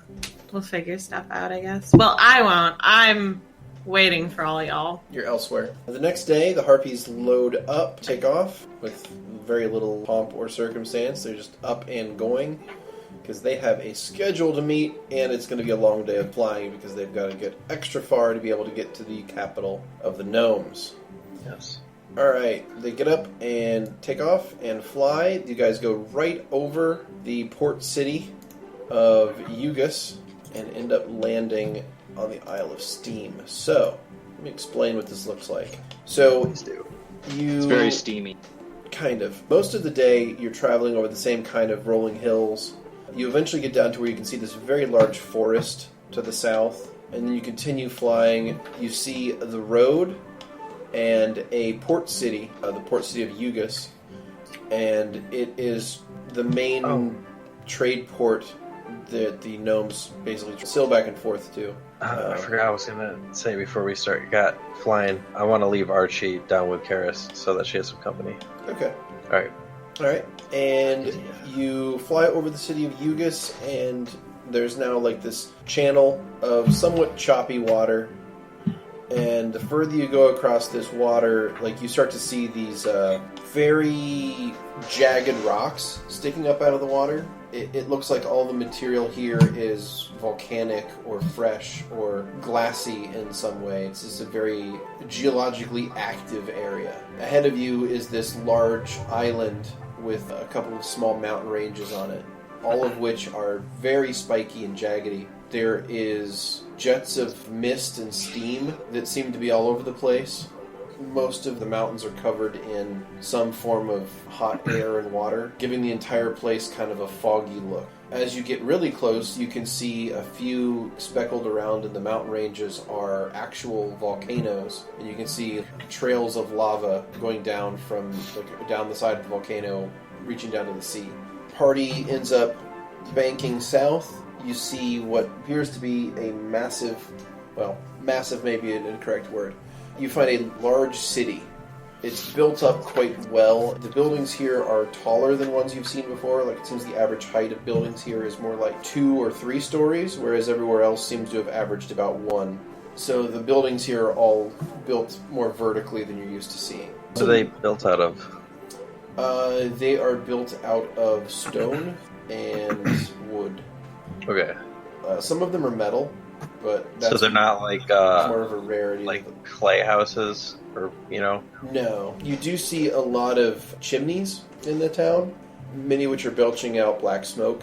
we'll figure stuff out, I guess. Well, I won't. I'm waiting for all y'all. You're elsewhere. The next day, the Harpies load up, take off with very little pomp or circumstance. They're just up and going because they have a schedule to meet, and it's going to be a long day of flying because they've got to get extra far to be able to get to the capital of the gnomes. Yes. Alright, they get up and take off and fly. You guys go right over the port city of Ugas and end up landing on the Isle of Steam. So, let me explain what this looks like. So, Please do. you... It's very steamy. Kind of. Most of the day, you're traveling over the same kind of rolling hills. You eventually get down to where you can see this very large forest to the south, and then you continue flying. You see the road and a port city, the port city of Ugas, and it is the main trade port that the gnomes basically sail back and forth to. I forgot I was going to say before we got flying, I want to leave Archie down with Karis so that she has some company. Okay. Alright. Alright, and you fly over the city of Ugas, and there's now like this channel of somewhat choppy water. And the further you go across this water, like you start to see these very jagged rocks sticking up out of the water. It looks like all the material here is volcanic or fresh or glassy in some way. It's just a very geologically active area. Ahead of you is this large island with a couple of small mountain ranges on it, all of which are very spiky and jaggedy. There is jets of mist and steam that seem to be all over the place. Most of the mountains are covered in some form of hot air and water, giving the entire place kind of a foggy look. As you get really close, you can see a few speckled around in the mountain ranges are actual volcanoes, and you can see trails of lava going down from down the side of the volcano, reaching down to the sea. Party ends up banking south. You see what appears to be a massive may be an incorrect word. You find a large city. It's built up quite well. The buildings here are taller than ones you've seen before. Like, it seems the average height of buildings here is more like 2 or 3 stories, whereas everywhere else seems to have averaged about 1. So the buildings here are all built more vertically than you're used to seeing. What are they built out of? They are built out of stone and wood. Okay. Some of them are metal, but that's So they're not like more of a rarity. like clay houses, or No. You do see a lot of chimneys in the town, many of which are belching out black smoke.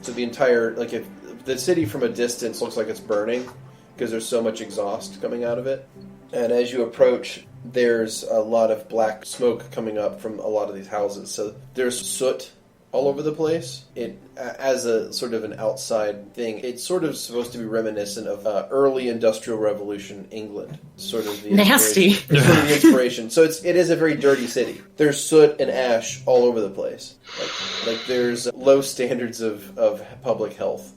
So the entire, like, if the city from a distance looks like it's burning because there's so much exhaust coming out of it. And as you approach, there's a lot of black smoke coming up from a lot of these houses. So there's soot all over the place. It, as a sort of an outside thing, it's sort of supposed to be reminiscent of early Industrial Revolution England. Sort of the nasty. Sort of the inspiration. So it is a very dirty city. There's soot and ash all over the place. Like there's low standards of public health.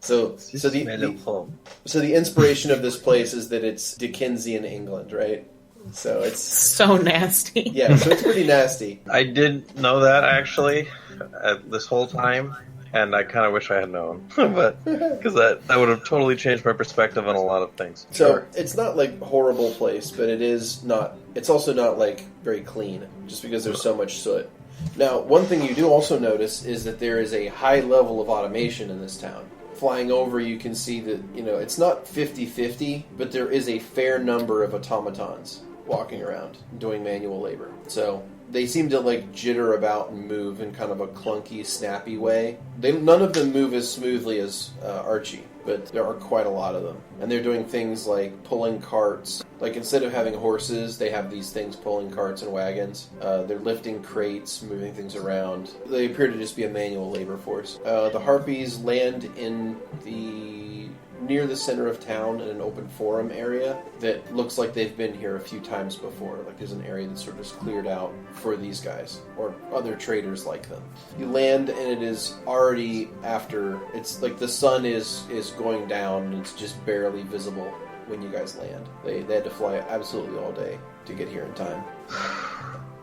So the inspiration of this place is that it's Dickensian England, right? So it's so nasty. Yeah, so it's pretty nasty. I didn't know that actually this whole time, and I kind of wish I had known, but because that would have totally changed my perspective on a lot of things. So Sure. it's not like a horrible place, but it is not. It's also not like very clean, just because there's so much soot. Now, one thing you do also notice is that there is a high level of automation in this town. Flying over, you can see that, it's not 50-50, but there is a fair number of automatons walking around doing manual labor. So they seem to like jitter about and move in kind of a clunky, snappy way. None of them move as smoothly as Archie, but there are quite a lot of them. And they're doing things like pulling carts. Like instead of having horses, they have these things pulling carts and wagons. They're lifting crates, moving things around. They appear to just be a manual labor force. The Harpies land in near the center of town in an open forum area that looks like they've been here a few times before. Like there's an area that's sort of cleared out for these guys or other traders like them. You land and it is already after. It's like the sun is going down and it's just barely visible when you guys land. They had to fly absolutely all day to get here in time.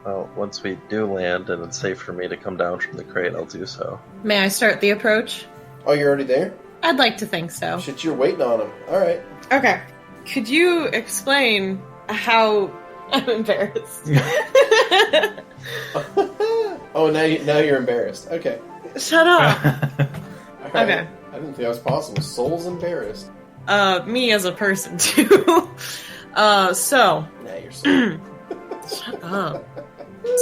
Well, once we do land and it's safe for me to come down from the crate, I'll do so. May I start the approach? Oh, you're already there? I'd like to think so. Shit, you're waiting on him. All right. Okay. Could you explain how... I'm embarrassed. Oh, now you're embarrassed. Okay. Shut up. All right. Okay. I didn't think that was possible. Soul's embarrassed. Me as a person, too. So... Nah, you're soul. Shut up.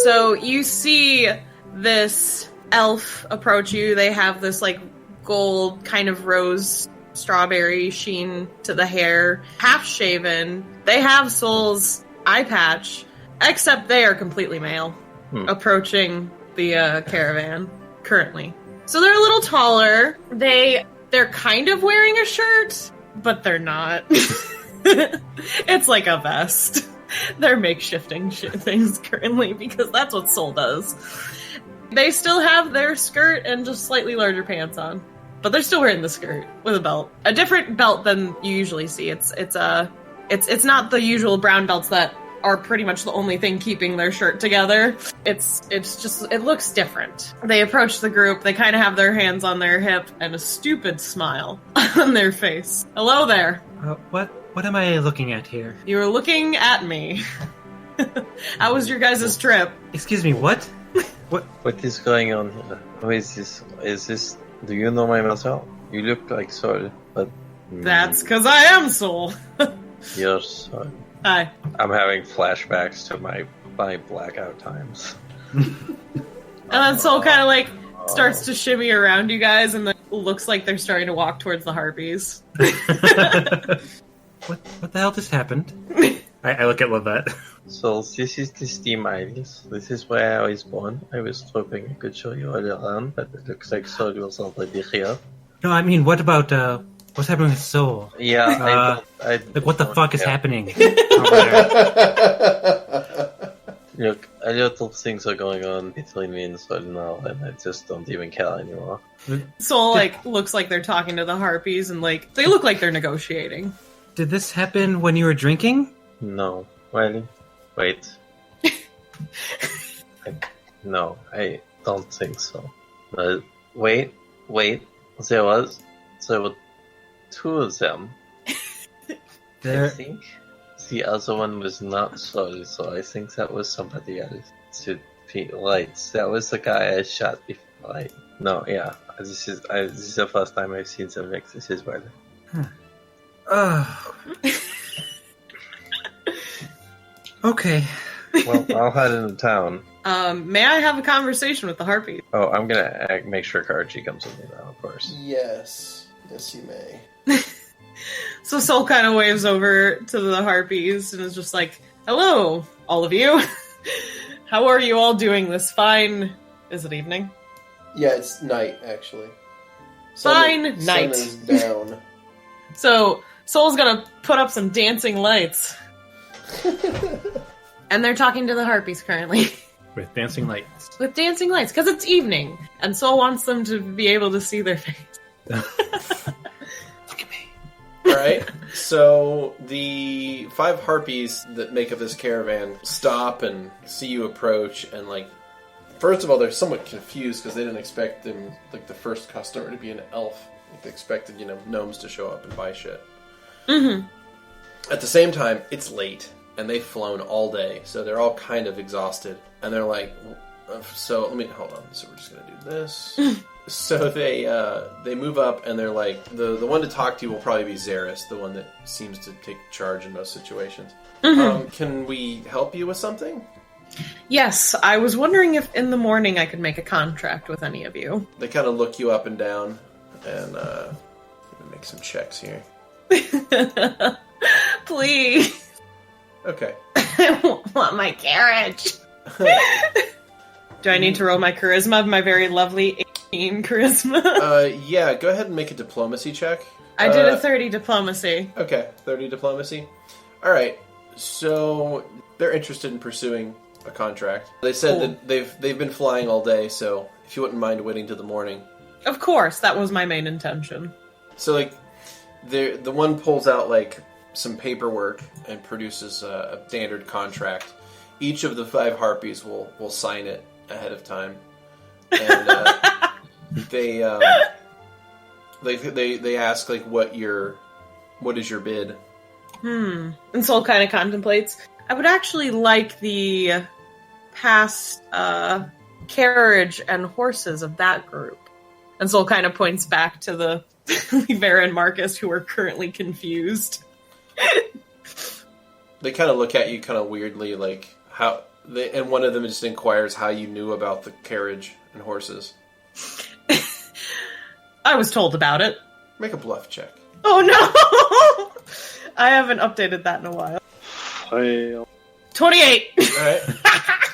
So, you see this elf approach you. They have this, like, gold kind of rose strawberry sheen to the hair, half shaven. They have Soul's eye patch, except they are completely male, approaching the caravan currently. So they're a little taller. They're kind of wearing a shirt, but they're not. It's like a vest. They're makeshifting things currently because that's what Soul does. They still have their skirt and just slightly larger pants on. But they're still wearing the skirt with a belt. A different belt than you usually see. It's not the usual brown belts that are pretty much the only thing keeping their shirt together. It's just, it looks different. They approach the group, they kind of have their hands on their hip and a stupid smile on their face. Hello there. What am I looking at here? You were looking at me. How was your guys' trip? Excuse me, what? What is going on here? Who is this? Is this... Do you know my Marcel? You look like Soul, but... That's because I am Soul. You're Soul. Hi. I'm having flashbacks to my blackout times. And then Soul kind of like starts to shimmy around you guys and then looks like they're starting to walk towards the Harpies. What the hell just happened? I look at Lovette. So this is the Steam Isles. This is where I was born. I was hoping I could show you all around, but it looks like Soul was already here. No, I mean, what about, what's happening with Soul? Yeah, like, what the fuck is happening? Look, a lot of things are going on between me and Soul now, and I just don't even care anymore. Soul, like, looks like they're talking to the Harpies, and, like, they look like they're negotiating. Did this happen when you were drinking? No. Well, wait. No, I don't think so. But wait. There were two of them. I think the other one was not Soul, so I think that was somebody else. Right, that was the guy I shot before. Right. No, yeah. This is the first time I've seen them mix. This is well. Okay. Well, I'll head into town. May I have a conversation with the Harpies? Oh, I'm gonna make sure Karchi comes with me now, of course. Yes, you may. So Soul kind of waves over to the Harpies and is just like, hello, all of you. How are you all doing this fine... Is it evening? Yeah, it's night, actually. Fine, night. Sun is down. So, Soul's gonna put up some dancing lights. And they're talking to the harpies currently. With dancing lights. With dancing lights, because it's evening, and Soul wants them to be able to see their face. Look at me. Alright, so the 5 harpies that make up this caravan stop and see you approach, and like, first of all, they're somewhat confused because they didn't expect them, like the first customer to be an elf. Like, they expected, gnomes to show up and buy shit. Mm-hmm. At the same time, it's late, and they've flown all day, so they're all kind of exhausted. And they're like, hold on, so we're just gonna do this. So they move up, and they're like, the one to talk to you will probably be Xeris, the one that seems to take charge in most situations. Mm-hmm. Can we help you with something? Yes, I was wondering if in the morning I could make a contract with any of you. They kind of look you up and down, and let me make some checks here. Please. Okay. I want my carriage. Do I need to roll my charisma? My very lovely 18 charisma. Yeah, go ahead and make a diplomacy check. I did a 30 diplomacy. Okay, 30 diplomacy. Alright, so they're interested in pursuing a contract. They said that they've been flying all day, so if you wouldn't mind waiting till the morning. Of course, that was my main intention. So, like, the one pulls out, like, some paperwork and produces a standard contract. Each of the 5 harpies will sign it ahead of time, and they ask like, what is your bid? And Soul kind of contemplates. I would actually like the past carriage and horses of that group. And Soul kind of points back to the Vera and Markus, who are currently confused. They kind of look at you kind of weirdly, like, and one of them just inquires how you knew about the carriage and horses. I was told about it. Make a bluff check. Oh no! I haven't updated that in a while. 28! Alright.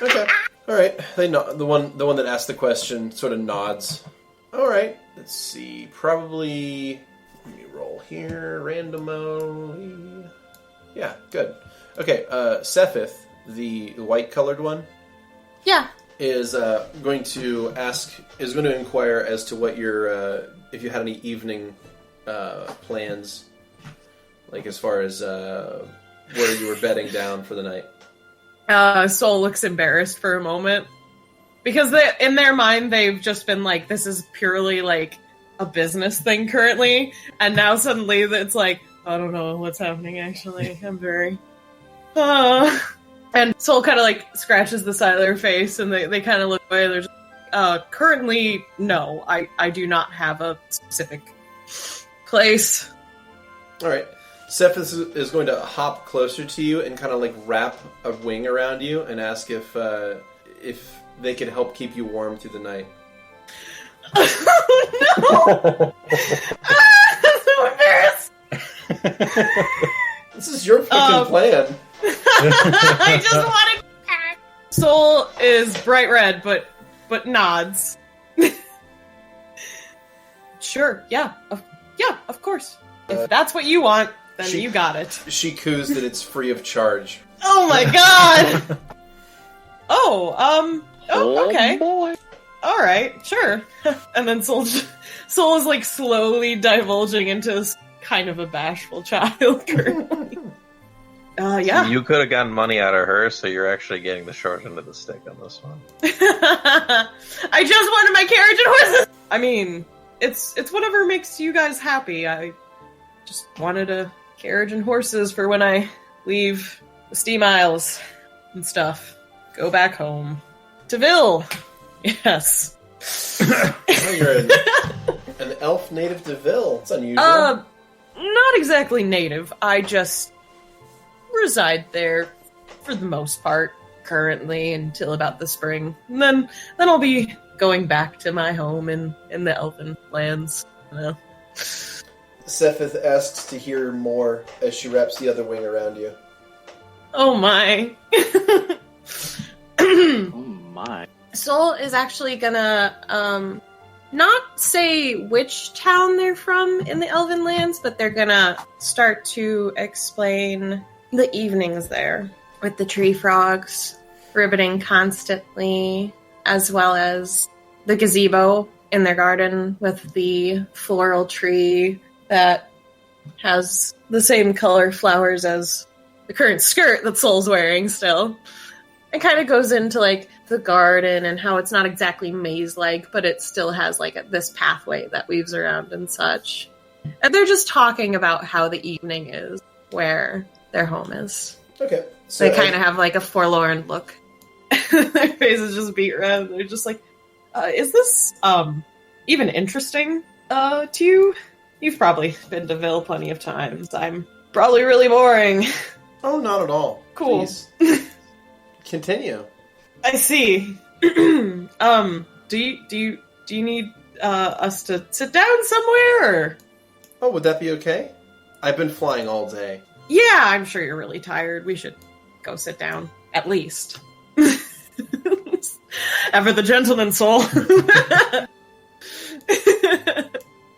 Okay. Alright. They nod. The one that asked the question sort of nods. Alright. Let's see. Probably... Let me roll here. Randomly. Yeah, good. Okay, Sephith, the white-colored one, Yeah. is going to inquire as to what your if you had any evening plans, like as far as where you were bedding down for the night. Soul looks embarrassed for a moment because in their mind they've just been like, this is purely like a business thing currently, and now suddenly it's like, I don't know what's happening actually. I'm very and Soul kind of like scratches the side of their face, and they kind of look away. They're just, currently, no, I do not have a specific place. All right. Sephith is going to hop closer to you and kind of like wrap a wing around you and ask if they can help keep you warm through the night. Oh, no! I'm so embarrassed. This is your fucking plan. I just want to. Soul is bright red, but nods. Sure, yeah, of course. If that's what you want, then you got it. She coos that it's free of charge. Oh my god! Okay. Boy. All right, sure. And then Soul is like slowly divulging into kind of a bashful child currently. Yeah. You could have gotten money out of her, so you're actually getting the short end of the stick on this one. I just wanted my carriage and horses. I mean, it's whatever makes you guys happy. I just wanted a carriage and horses for when I leave the Steam Isles and stuff. Go back home to Ville. Yes. Oh, you're an elf native to Ville. It's unusual. Not exactly native. I just reside there for the most part currently until about the spring. And then I'll be going back to my home in the Elven lands. You know. Sephith asks to hear more as she wraps the other wing around you. Oh my. Oh my. Soul is actually gonna not say which town they're from in the Elven lands, but they're gonna start to explain the evenings there with the tree frogs ribbiting constantly, as well as the gazebo in their garden with the floral tree that has the same color flowers as the current skirt that Soul's wearing still. It kind of goes into, like, the garden and how it's not exactly maze-like, but it still has, like, this pathway that weaves around and such. And they're just talking about how the evening is, where their home is. Okay. So they kind of have, like, a forlorn look. Their faces just beat red. They're just like, is this, even interesting, to you? You've probably been to Ville plenty of times. I'm probably really boring. Oh, not at all. Cool. Please. Continue. I see. Do you need us to sit down somewhere? Or? Oh, would that be okay? I've been flying all day. Yeah, I'm sure you're really tired. We should go sit down, at least. Ever the gentleman, Soul.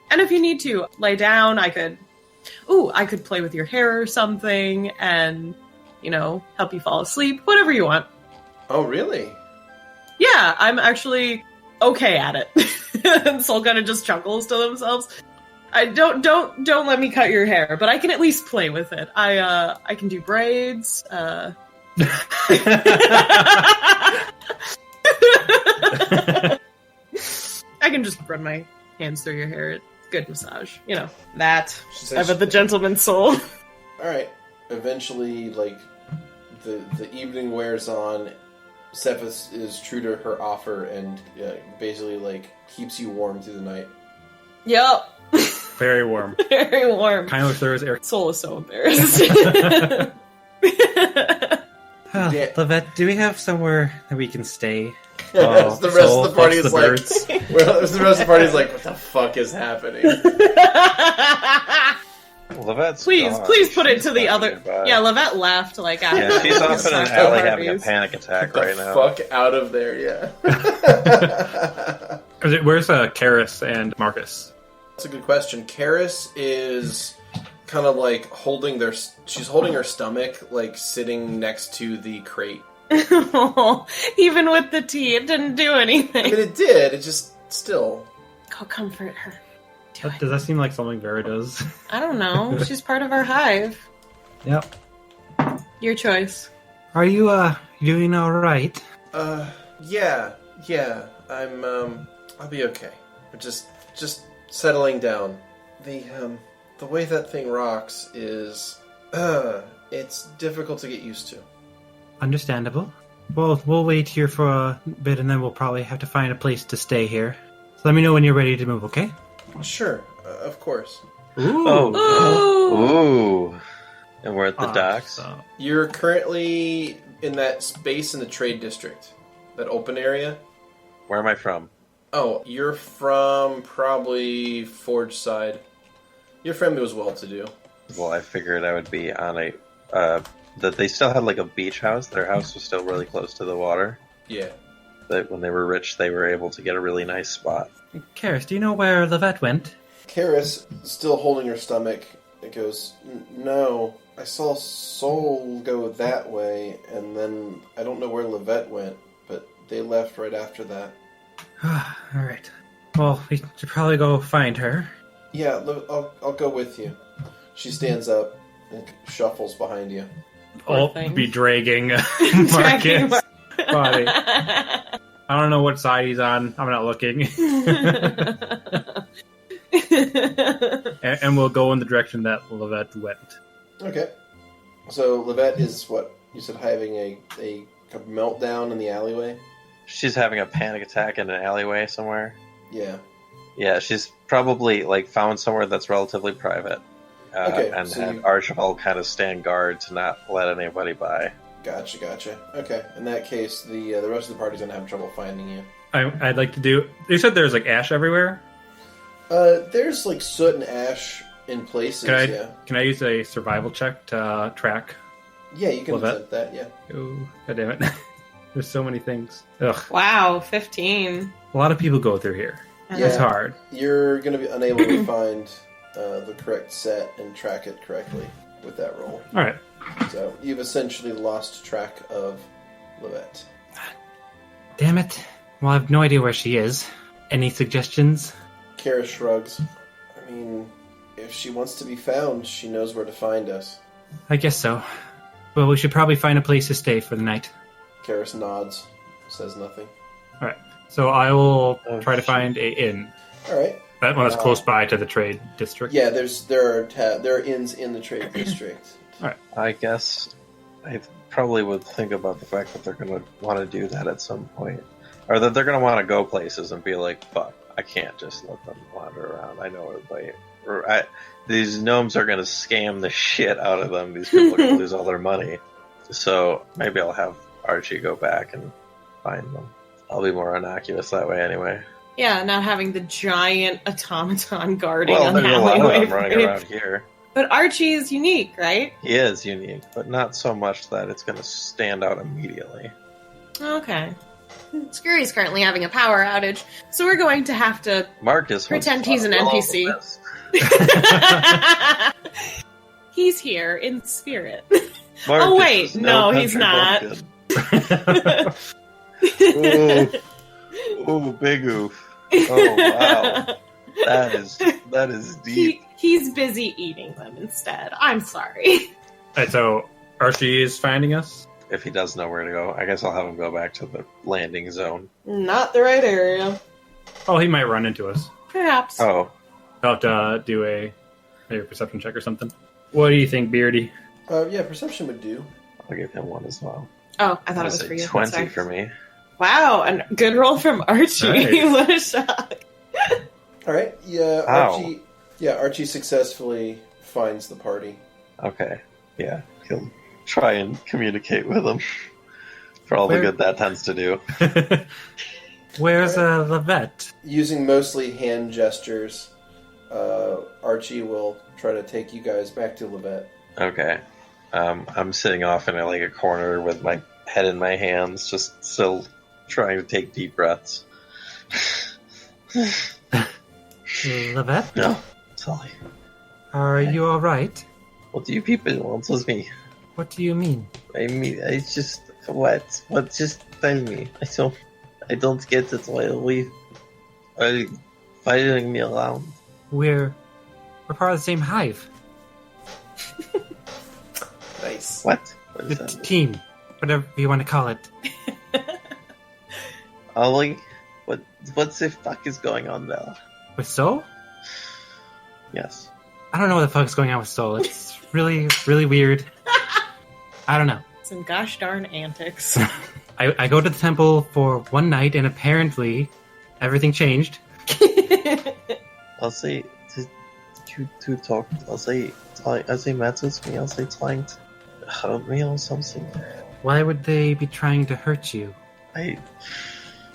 And if you need to lay down, I could play with your hair or something, and help you fall asleep. Whatever you want. Oh, really? Yeah, I'm actually okay at it. And Soul kind of just chuckles to themselves. I don't let me cut your hair, but I can at least play with it. I can do braids. I can just run my hands through your hair. It's good massage. That. Ever the gentleman's Soul. Alright. Eventually, like, the evening wears on. Cephas is true to her offer and basically, like, keeps you warm through the night. Yep. Very warm. Very warm. Kind of wish there was air. Soul is so embarrassed. Lovette, do we have somewhere that we can stay? The rest of the party is like, what the fuck is happening? Lovette's please put it to the other. Yeah, Lovette left like after. Yeah, she's off in an alley having a panic attack right now. Fuck out of there, yeah. Where's Karis and Markus? That's a good question. Karis is kind of like she's holding her stomach, like sitting next to the crate. Even with the tea, it didn't do anything. I mean, it did. It just still. Go comfort her. Does that seem like something Vera does? I don't know. She's part of our hive. Yep. Your choice. Are you doing all right? Yeah. I'll be okay. We're just settling down. The way that thing rocks is, it's difficult to get used to. Understandable. Well, we'll wait here for a bit, and then we'll probably have to find a place to stay here. So let me know when you're ready to move, okay? Sure, of course. Ooh. Ooh. And we're at the docks. So. You're currently in that space in the trade district, that open area. Where am I from? Oh, you're from probably Forge side. Your family was well-to-do. Well, I figured I would be on that they still had like a beach house. Their house was still really close to the water. Yeah. That when they were rich, they were able to get a really nice spot. Karis, do you know where Lovette went? Karis, still holding her stomach, it goes, no, I saw Soul go that way, and then I don't know where Lovette went, but they left right after that. Alright. Well, we should probably go find her. Yeah, I'll go with you. She stands up and shuffles behind you. I'll be dragging Markus' body. I don't know what side he's on. I'm not looking. and we'll go in the direction that Lovette went. Okay. So Lovette is what? You said having a meltdown in the alleyway? She's having a panic attack in an alleyway somewhere. Yeah. Yeah, she's probably like found somewhere that's relatively private. And so had Archibald kind of stand guard to not let anybody by. Gotcha. Okay, in that case, the rest of the party's gonna have trouble finding you. I'd like to do... You said there's like ash everywhere? There's like soot and ash in places, yeah. Can I use a survival check to track? Yeah, you can Lovette? attempt that, yeah. Oh, God damn it. There's so many things. Ugh. Wow, 15. A lot of people go through here. It's hard. You're going to be unable to find the correct set and track it correctly with that roll. All right. So you've essentially lost track of Lovette. Damn it. Well, I have no idea where she is. Any suggestions? Kara shrugs. I mean, if she wants to be found, she knows where to find us. I guess so. Well, we should probably find a place to stay for the night. Karis nods, says nothing. All right. So I will try to find a inn. All right. That one is close by to the trade district. Yeah, there are inns in the trade district. All right. I guess I probably would think about the fact that they're going to want to do that at some point. Or that they're going to want to go places and be like, fuck, I can't just let them wander around. I know these gnomes are going to scam the shit out of them. These people are going to lose all their money. So maybe I'll have Archie go back and find them. I'll be more innocuous that way anyway. Yeah, not having the giant automaton guarding Well, on there's the a lot of alleyway. them running around here. But Archie is unique, right? He is unique, but not so much that it's going to stand out immediately. Okay. Skrewy's currently having a power outage, so we're going to have to Markus pretend he's an all NPC. over this. He's here in spirit. Markus Oh, wait, is no, he's country not. bumpkin. Ooh, big oof. Oh, wow. That is deep. He's busy eating them instead. I'm sorry. Alright, so Archie is finding us? If he does know where to go, I guess I'll have him go back to the landing zone. Not the right area. Oh, he might run into us. Perhaps. Oh, I'll have to do maybe a perception check or something. What do you think, Beardy? Yeah, perception would do. I'll give him one as well. Oh, I thought it That's was for a you. 20 Sorry. for me. Wow, a good roll from Archie. Nice. What a shock. All right. Yeah, Ow. Archie successfully finds the party. Okay. Yeah, he'll try and communicate with them. For all the Where- good that tends to do. Where's Lovette? Using mostly hand gestures, Archie will try to take you guys back to Lovette. Okay. I'm sitting off in a corner with my head in my hands, just still trying to take deep breaths. Lovette? No, sorry. Are you alright? What do you people want with me? What do you mean? I mean, I just what? What? Just tell me. I don't get it. Why are you following me around? We're part of the same hive. Nice. What? What The is that? team. Whatever you want to call it. Ollie, what the fuck is going on there? With Soul? Yes. I don't know what the fuck's going on with Soul. It's really, really weird. I don't know. Some gosh darn antics. Uh, I go to the temple for one night and apparently everything changed. I'll say to talk. I'll say as they message me. I'll say trying to hurt me or something. Why would they be trying to hurt you?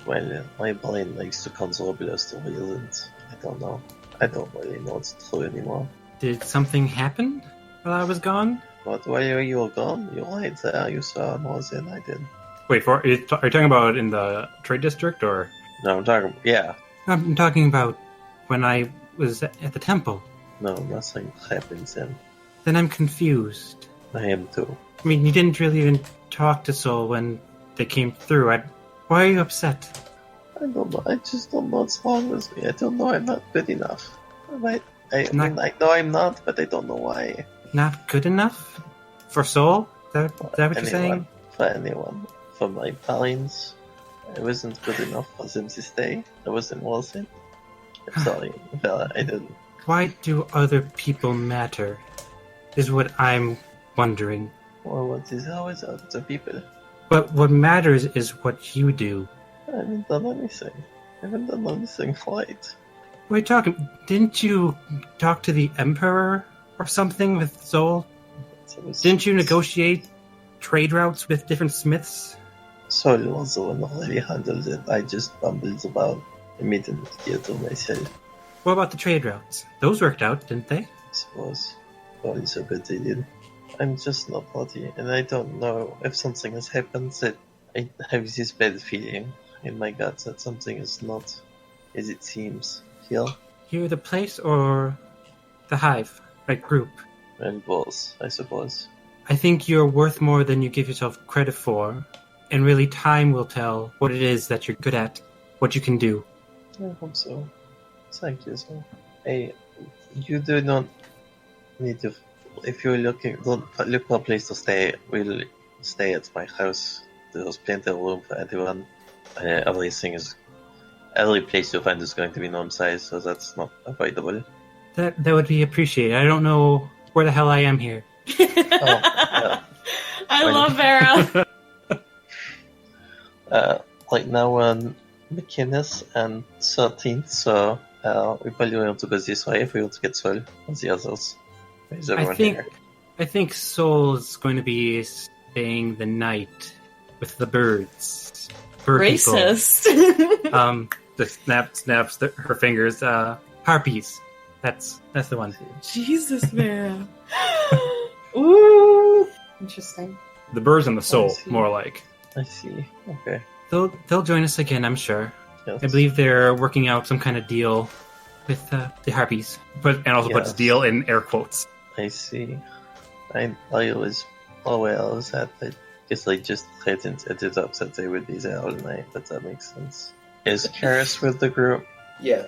My brain likes to consolidate the reasons. I don't know. I don't really know what's true anymore. Did something happen while I was gone? What? Why are you gone? You're right there. You saw more than I did. Wait, are you talking about in the trade district, or? No, I'm talking. Yeah. I'm talking about when I was at the temple. No, nothing happens then. Then I'm confused. I am too. I mean, you didn't really even talk to Soul when they came through. Why are you upset? I don't know. I just don't know what's wrong with me. I don't know. I'm not good enough. I know I'm not, but I don't know why. Not good enough? For Soul? Is that what you're saying? For anyone. For my parents. I wasn't good enough for them to stay. I wasn't worth it. I'm sorry, Vera, I didn't. Why do other people matter? Is what I'm wondering. Well, what is always other people? But what matters is what you do. I haven't done anything. I haven't done anything right. What are you talking? Didn't you talk to the Emperor or something with Soul? Didn't you negotiate trade routes with different smiths? Sorry, was the one already handled it. I just bumbled about. I made an idiot of myself. What about the trade routes? Those worked out, didn't they? I suppose. Probably so good they did. I'm just not bloody, and I don't know if something has happened that I have this bad feeling in my gut that something is not as it seems. Here? Here, the place or the hive, like group? And balls, I suppose. I think you're worth more than you give yourself credit for, and really time will tell what it is that you're good at, what you can do. I hope so. Thank you, sir. Hey, you do not need to... If you're looking, don't look for a place to stay. We'll stay at my house. There's plenty of room for everyone. Every place you find is going to be gnome size, so that's not avoidable. That would be appreciated. I don't know where the hell I am here. I love Vera. Right now we're on McInnes and 13th, so we probably want to go this way if we want to get Sol and the others. Is everyone here? I think Soul's going to be staying the night with the birds. Bird Racist. People. Just snaps her fingers. Harpies. That's the one. Jesus, Vera. Ooh. Interesting. The birds and the soul, see. more like. I see. Okay. They'll join us again, I'm sure. Yes. I believe they're working out some kind of deal with the harpies. And also puts Yes. deal in air quotes. I see. I was aware of that. I guess I just hadn't ended up that they would be there all night, but that makes sense. Is Karis with the group? Yeah.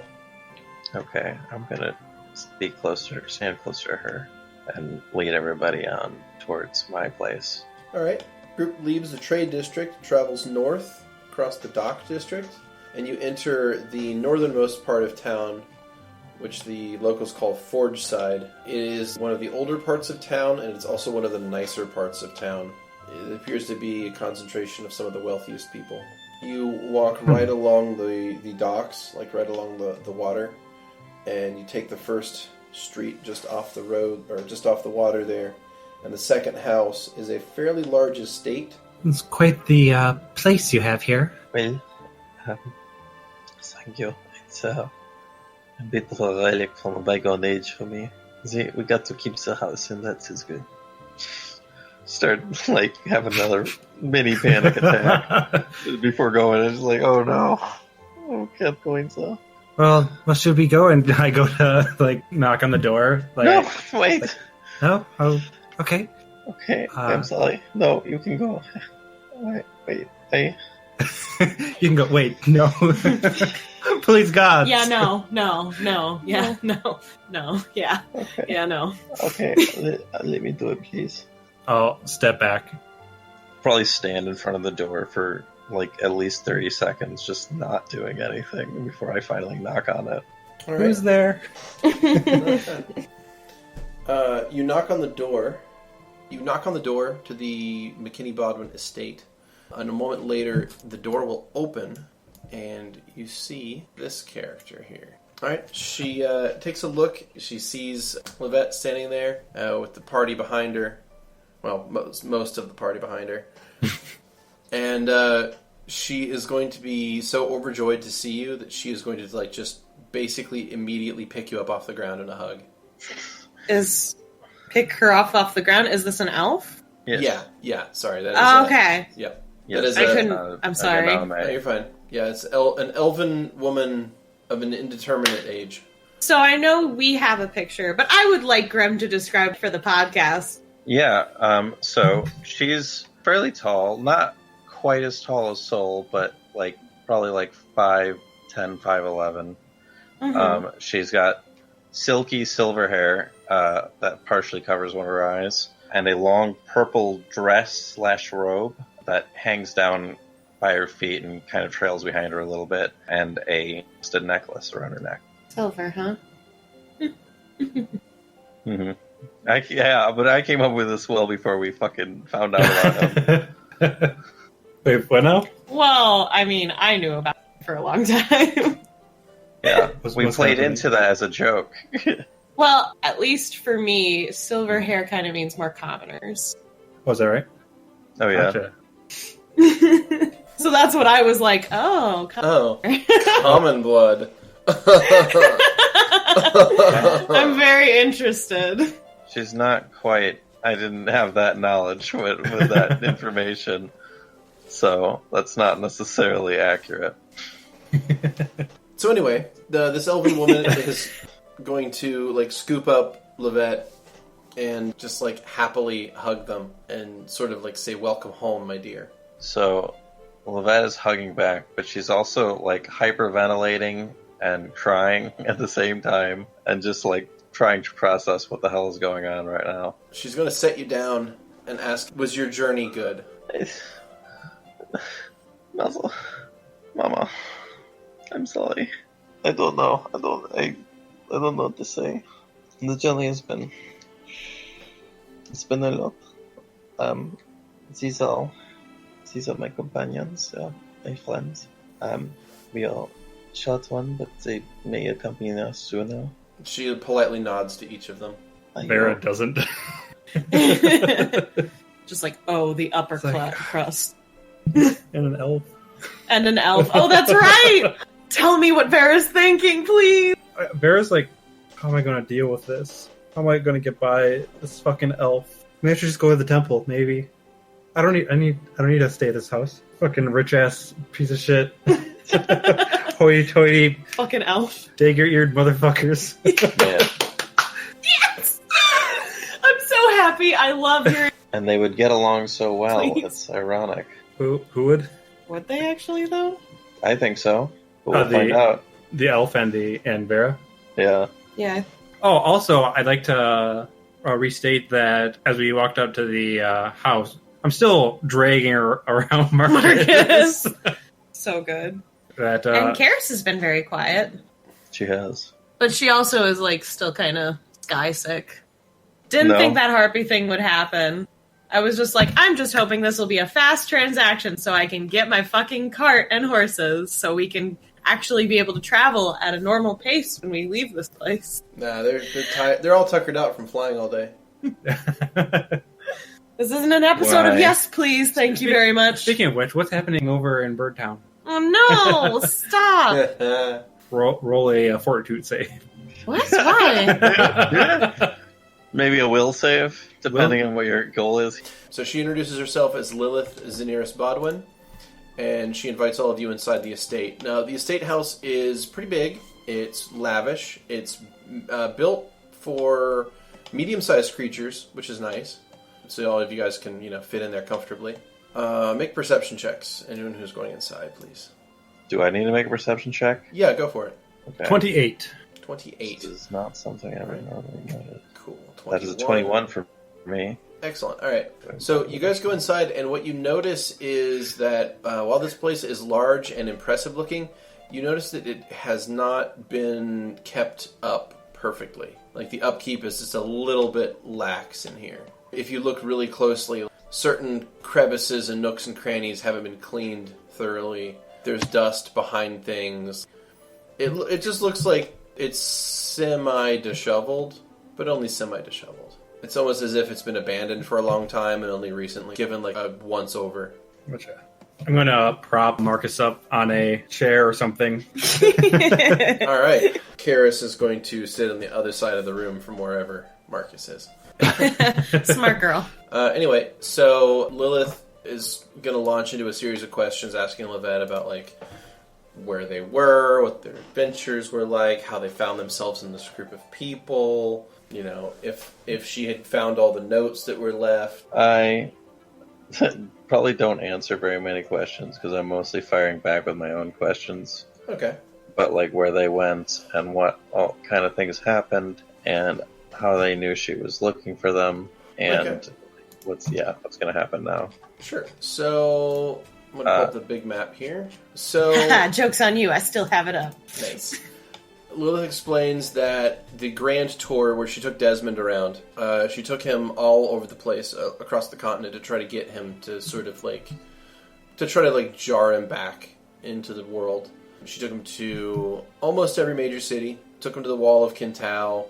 Okay, I'm gonna stand closer to her, and lead everybody on towards my place. Alright. Group leaves the trade district, travels north across the dock district, and you enter the northernmost part of town, which the locals call Forge Side. It is one of the older parts of town, and it's also one of the nicer parts of town. It appears to be a concentration of some of the wealthiest people. You walk right along the docks, like right along the water, and you take the first street just off the road, or just off the water there. And the second house is a fairly large estate. It's quite the place you have here. Well, thank you. It's a bit of a relic from a bygone age for me. We got to keep the house, and that is good. Start, have another mini panic attack before going. It's like, oh no. Oh, kept going so. Well, should we go? And I go to, knock on the door. No, wait. No? Oh, okay. Okay, I'm sorry. No, you can go. Wait. You can go. Wait, no. Please, God. Yeah, no. Yeah, no. Yeah. Okay. Yeah, no. Okay, let me do it, please. I'll step back. Probably stand in front of the door for at least 30 seconds, just not doing anything before I finally knock on it. All right. Who's there? You knock on the door. You knock on the door to the McKinney-Bodwin estate. And a moment later, the door will open, and you see this character here. All right. She takes a look. She sees Lovette standing there with the party behind her. Well, most of the party behind her. And she is going to be so overjoyed to see you that she is going to just basically immediately pick you up off the ground in a hug. Pick her off the ground? Is this an elf? Yes. Yeah. Sorry. That is okay. Yep. Yes. That is I couldn't. I'm sorry. No, you're fine. Yeah, it's an elven woman of an indeterminate age. So I know we have a picture, but I would like Grem to describe for the podcast. Yeah, so she's fairly tall, not quite as tall as Soul, but probably 5'10", 5'11". Mm-hmm. She's got silky silver hair that partially covers one of her eyes, and a long purple dress/robe that hangs down by her feet and kind of trails behind her a little bit, and a twisted necklace around her neck. Silver, huh? Mm-hmm. But I came up with this well before we fucking found out about him. Wait, what now? Well, I mean, I knew about it for a long time. Yeah, What's we played happening? into that as a joke. Well, at least for me, silver hair kind of means more commoners. Was that right? Oh yeah. Gotcha. So that's what I was like, oh, Common blood. I'm very interested. She's not quite. I didn't have that knowledge with that information, so that's not necessarily accurate. So anyway, this elven woman is going to like scoop up Lovette and just like happily hug them and sort of like say, "Welcome home, my dear." So Lovette is hugging back, but she's also like hyperventilating and crying at the same time, and just like trying to process what the hell is going on right now. She's going to set you down and ask, "Was your journey good?" Mama, I'm sorry. I don't know. I don't know what to say. The journey has been. It's been a lot. These are my companions, my friends. We are short one, but they may accompany us sooner. She politely nods to each of them. Vera doesn't. Just like, the upper crust. And an elf. And an elf. Oh, that's right! Tell me what Vera's thinking, please! Vera's like, how am I going to deal with this? How am I going to get by this fucking elf? Maybe I should just go to the temple, maybe. I don't need to stay at this house. Fucking rich ass piece of shit. Hoity-toity. Fucking elf. Dagger-eared motherfuckers. Yeah. Yes! I'm so happy. I love hearing. And they would get along so well. Please. It's ironic. Who would? Would they actually, though? I think so. But we'll find out. The elf and Vera. Yeah. Yeah. Oh, also, I'd like to restate that as we walked up to the house, I'm still dragging around Markus. So good. And Karis has been very quiet. She has. But she also is, like, still kind of sky sick. Didn't think that harpy thing would happen. I was just like, I'm just hoping this will be a fast transaction so I can get my fucking cart and horses so we can actually be able to travel at a normal pace when we leave this place. Nah, they're all tuckered out from flying all day. This isn't an episode of Yes Please, thank you very much. Speaking of which, what's happening over in Birdtown? Oh no, stop! Roll a fortitude save. What? Why? Maybe a will save, depending on what your goal is. So she introduces herself as Lilith Xeneris Bodwin, and she invites all of you inside the estate. Now, the estate house is pretty big. It's lavish. It's built for medium-sized creatures, which is nice. So all of you guys can, fit in there comfortably. Make perception checks. Anyone who's going inside, please. Do I need to make a perception check? Yeah, go for it. Okay. 28. 28. This is not something I would normally notice. Cool. 21. That is a 21 for me. Excellent. All right. So you guys go inside, and what you notice is that while this place is large and impressive looking, you notice that it has not been kept up perfectly. Like, the upkeep is just a little bit lax in here. If you look really closely, certain crevices and nooks and crannies haven't been cleaned thoroughly. There's dust behind things. It just looks like it's semi-disheveled, but only semi-disheveled. It's almost as if it's been abandoned for a long time and only recently given like a once-over. Gotcha. I'm going to prop Markus up on a chair or something. All right. Karis is going to sit on the other side of the room from wherever Markus is. Smart girl. Anyway, so Lilith is going to launch into a series of questions asking Lovette about like where they were, what their adventures were like, how they found themselves in this group of people, if she had found all the notes that were left. I probably don't answer very many questions because I'm mostly firing back with my own questions. Okay. But like where they went and what all kind of things happened and how they knew she was looking for them and what's going to happen now. Sure. So I'm going to pull up the big map here. So joke's on you. I still have it up. Nice. Lilith explains that the grand tour where she took Desmond around, she took him all over the place across the continent to try to get him to sort of jar him back into the world. She took him to almost every major city, took him to the Wall of Kintao,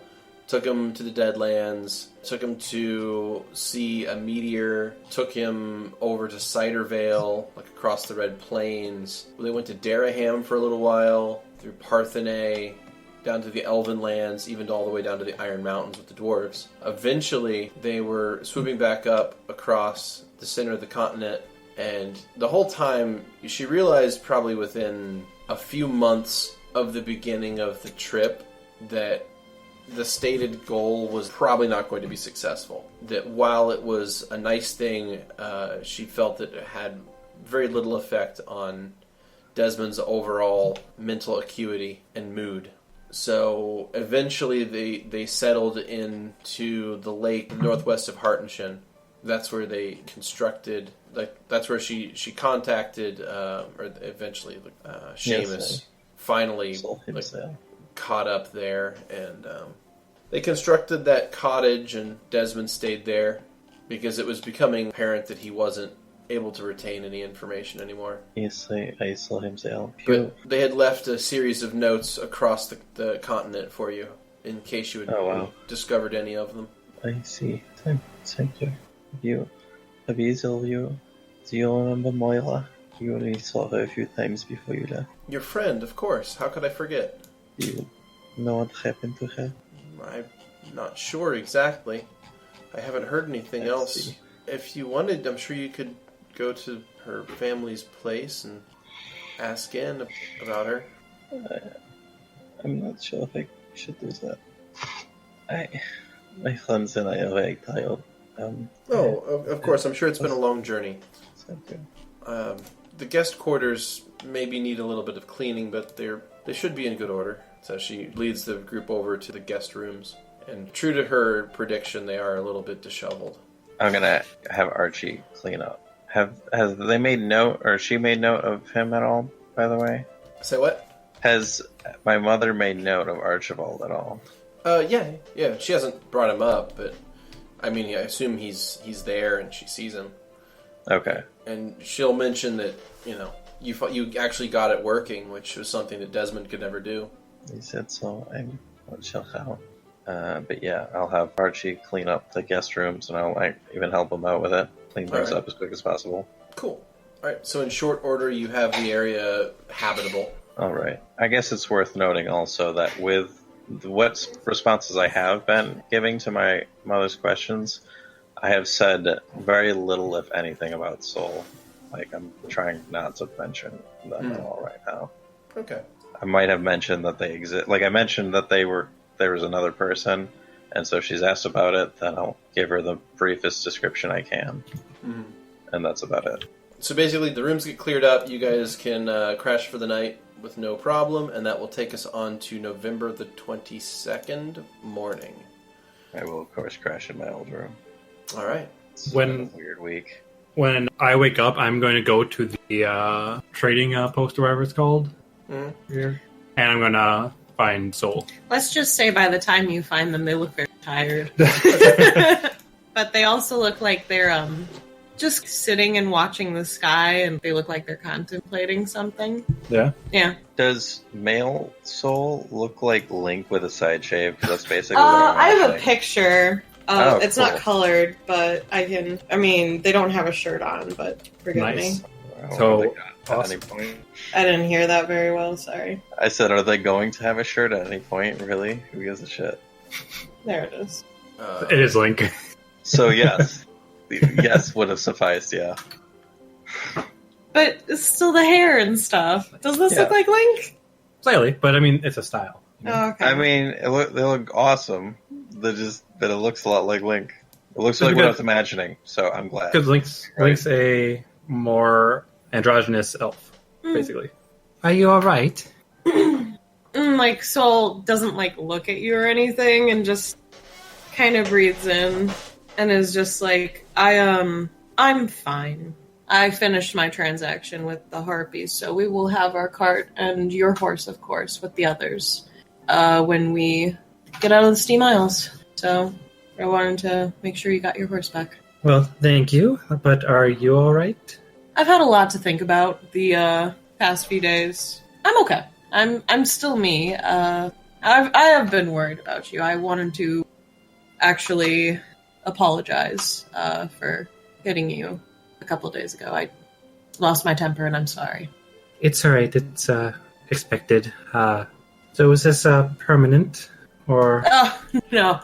took him to the Deadlands, took him to see a meteor, took him over to Cidervale, like across the Red Plains. They went to Daraham for a little while, through Parthenay, down to the Elven Lands, even all the way down to the Iron Mountains with the dwarves. Eventually, they were swooping back up across the center of the continent, and the whole time, she realized probably within a few months of the beginning of the trip that the stated goal was probably not going to be successful. That while it was a nice thing, she felt that it had very little effect on Desmond's overall mental acuity and mood. So eventually they settled into the lake northwest of Hartenshin. That's where they constructed, that's where she contacted, or eventually Seamus finally caught up there, and they constructed that cottage, and Desmond stayed there because it was becoming apparent that he wasn't able to retain any information anymore. Yes, I saw himself. But they had left a series of notes across the continent for you in case you had discovered any of them. I see. Thank you. Do you remember Moira? You only saw her a few times before you left. Your friend, of course. How could I forget? Do you know what happened to her? I'm not sure exactly. I haven't heard anything else. See. If you wanted, I'm sure you could go to her family's place and ask in about her. I'm not sure if I should do that. My friends and I are very tired. Of course. I'm sure it's been a long journey. Thank you. The guest quarters maybe need a little bit of cleaning, but they should be in good order. So she leads the group over to the guest rooms. And true to her prediction, they are a little bit disheveled. I'm gonna have Archie clean up. Has they made note, or she made note of him at all, by the way? Say what? Has my mother made note of Archibald at all? Yeah. She hasn't brought him up, but I mean, I assume he's there and she sees him. Okay. And she'll mention that, you actually got it working, which was something that Desmond could never do. He said so. I'm not sure how. But yeah, I'll have Archie clean up the guest rooms, and I'll even help him out with it. Clean things up as quick as possible. Cool. Alright, so in short order, you have the area habitable. Alright. I guess it's worth noting also that with what responses I have been giving to my mother's questions, I have said very little, if anything, about Soul. I'm trying not to mention them at all right now. Okay. I might have mentioned that they exist. I mentioned that there was another person, and so she's asked about it, then I'll give her the briefest description I can. Mm-hmm. And that's about it. So basically, the rooms get cleared up, you guys can crash for the night with no problem, and that will take us on to November the 22nd morning. I will, of course, crash in my old room. Alright. It's been a weird week. When I wake up, I'm going to go to the trading post, or whatever it's called. Mm-hmm. Here. And I'm going to find Soul. Let's just say by the time you find them, they look very tired. But they also look like they're just sitting and watching the sky, and they look like they're contemplating something. Yeah? Yeah. Does male Soul look like Link with a side shave? That's basically what I'm I have a imagining. picture. It's cool. not colored, but they don't have a shirt on, but forgive me. So, at any point. I didn't hear that very well, sorry. I said, are they going to have a shirt at any point? Really? Who gives a shit? There it is. It is Link. So, yes. Yes would have sufficed, yeah. But it's still the hair and stuff. Does this look like Link? Slightly, but it's a style. Oh, okay. I mean, they look awesome. But it looks a lot like Link. It looks like what I was imagining, so I'm glad. Because Link's a more androgynous elf, basically. Are you alright? Soul doesn't look at you or anything, and just kind of breathes in, and is just like, I'm fine. I finished my transaction with the harpies, so we will have our cart and your horse, of course, with the others when we get out of the Steam Isles. So I wanted to make sure you got your horse back. Well, thank you, but are you alright? I've had a lot to think about the past few days. I'm okay. I'm still me. I have been worried about you. I wanted to actually apologize for hitting you a couple of days ago. I lost my temper, and I'm sorry. It's alright. It's expected. So is this permanent, or? Oh no,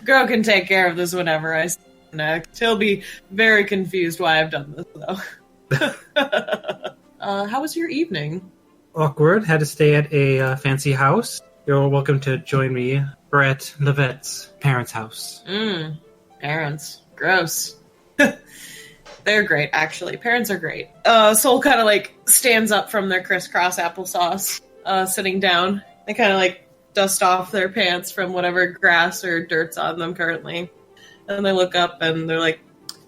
Girl can take care of this whenever I see him next. He'll be very confused why I've done this, though. How was your evening? awkward. Had to stay at a fancy house. You're welcome to join me. We're at Lovette's parents' house. Parents. Gross. They're great, actually. Parents are great. Soul kind of like stands up from their crisscross applesauce, sitting down. They kind of like dust off their pants from whatever grass or dirt's on them currently. And they look up and they're like,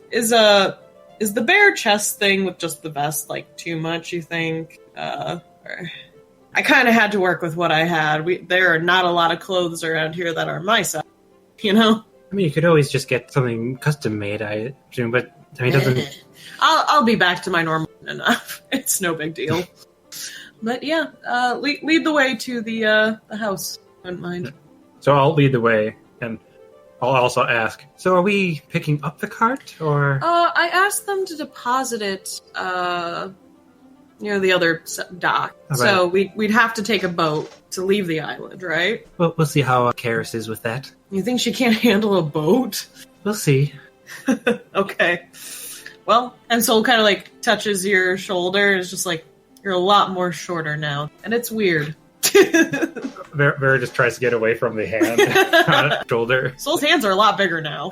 is the bare chest thing with just the vest like too much, you think? I kind of had to work with what I had. There are not a lot of clothes around here that are my size, you know? I mean, you could always just get something custom made, I presume, but I mean, it doesn't... I'll be back to my normal enough. It's no big deal. But yeah, lead the way to the house. I wouldn't mind. So I'll lead the way, and I'll also ask, so are we picking up the cart, or...? I asked them to deposit it, near the other dock. Right. So we'd have to take a boat to leave the island, right? Well, we'll see how Karis is with that. You think she can't handle a boat? We'll see. Okay. Well, and Soul kind of like touches your shoulder and is just like, you're a lot more shorter now. And it's weird. Vera just tries to get away from the hand on his shoulder. Soul's hands are a lot bigger now.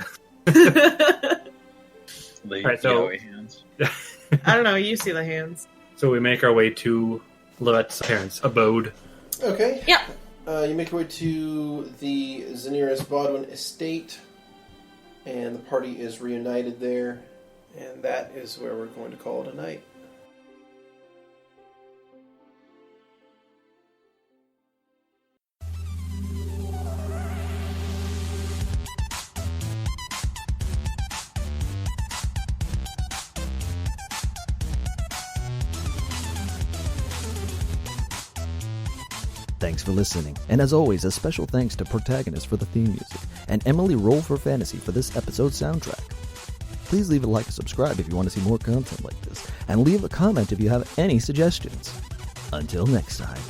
Right, so- hands. I don't know, you see the hands. So we make our way to Lovette's parents' abode. Okay. Yeah. You make your way to the Xeniris Bodwin estate, and the party is reunited there, and that is where we're going to call it a night. Thanks for listening, and as always, a special thanks to Protagonist for the theme music, and Emily Roll for Fantasy for this episode's soundtrack. Please leave a like and subscribe if you want to see more content like this, and leave a comment if you have any suggestions. Until next time.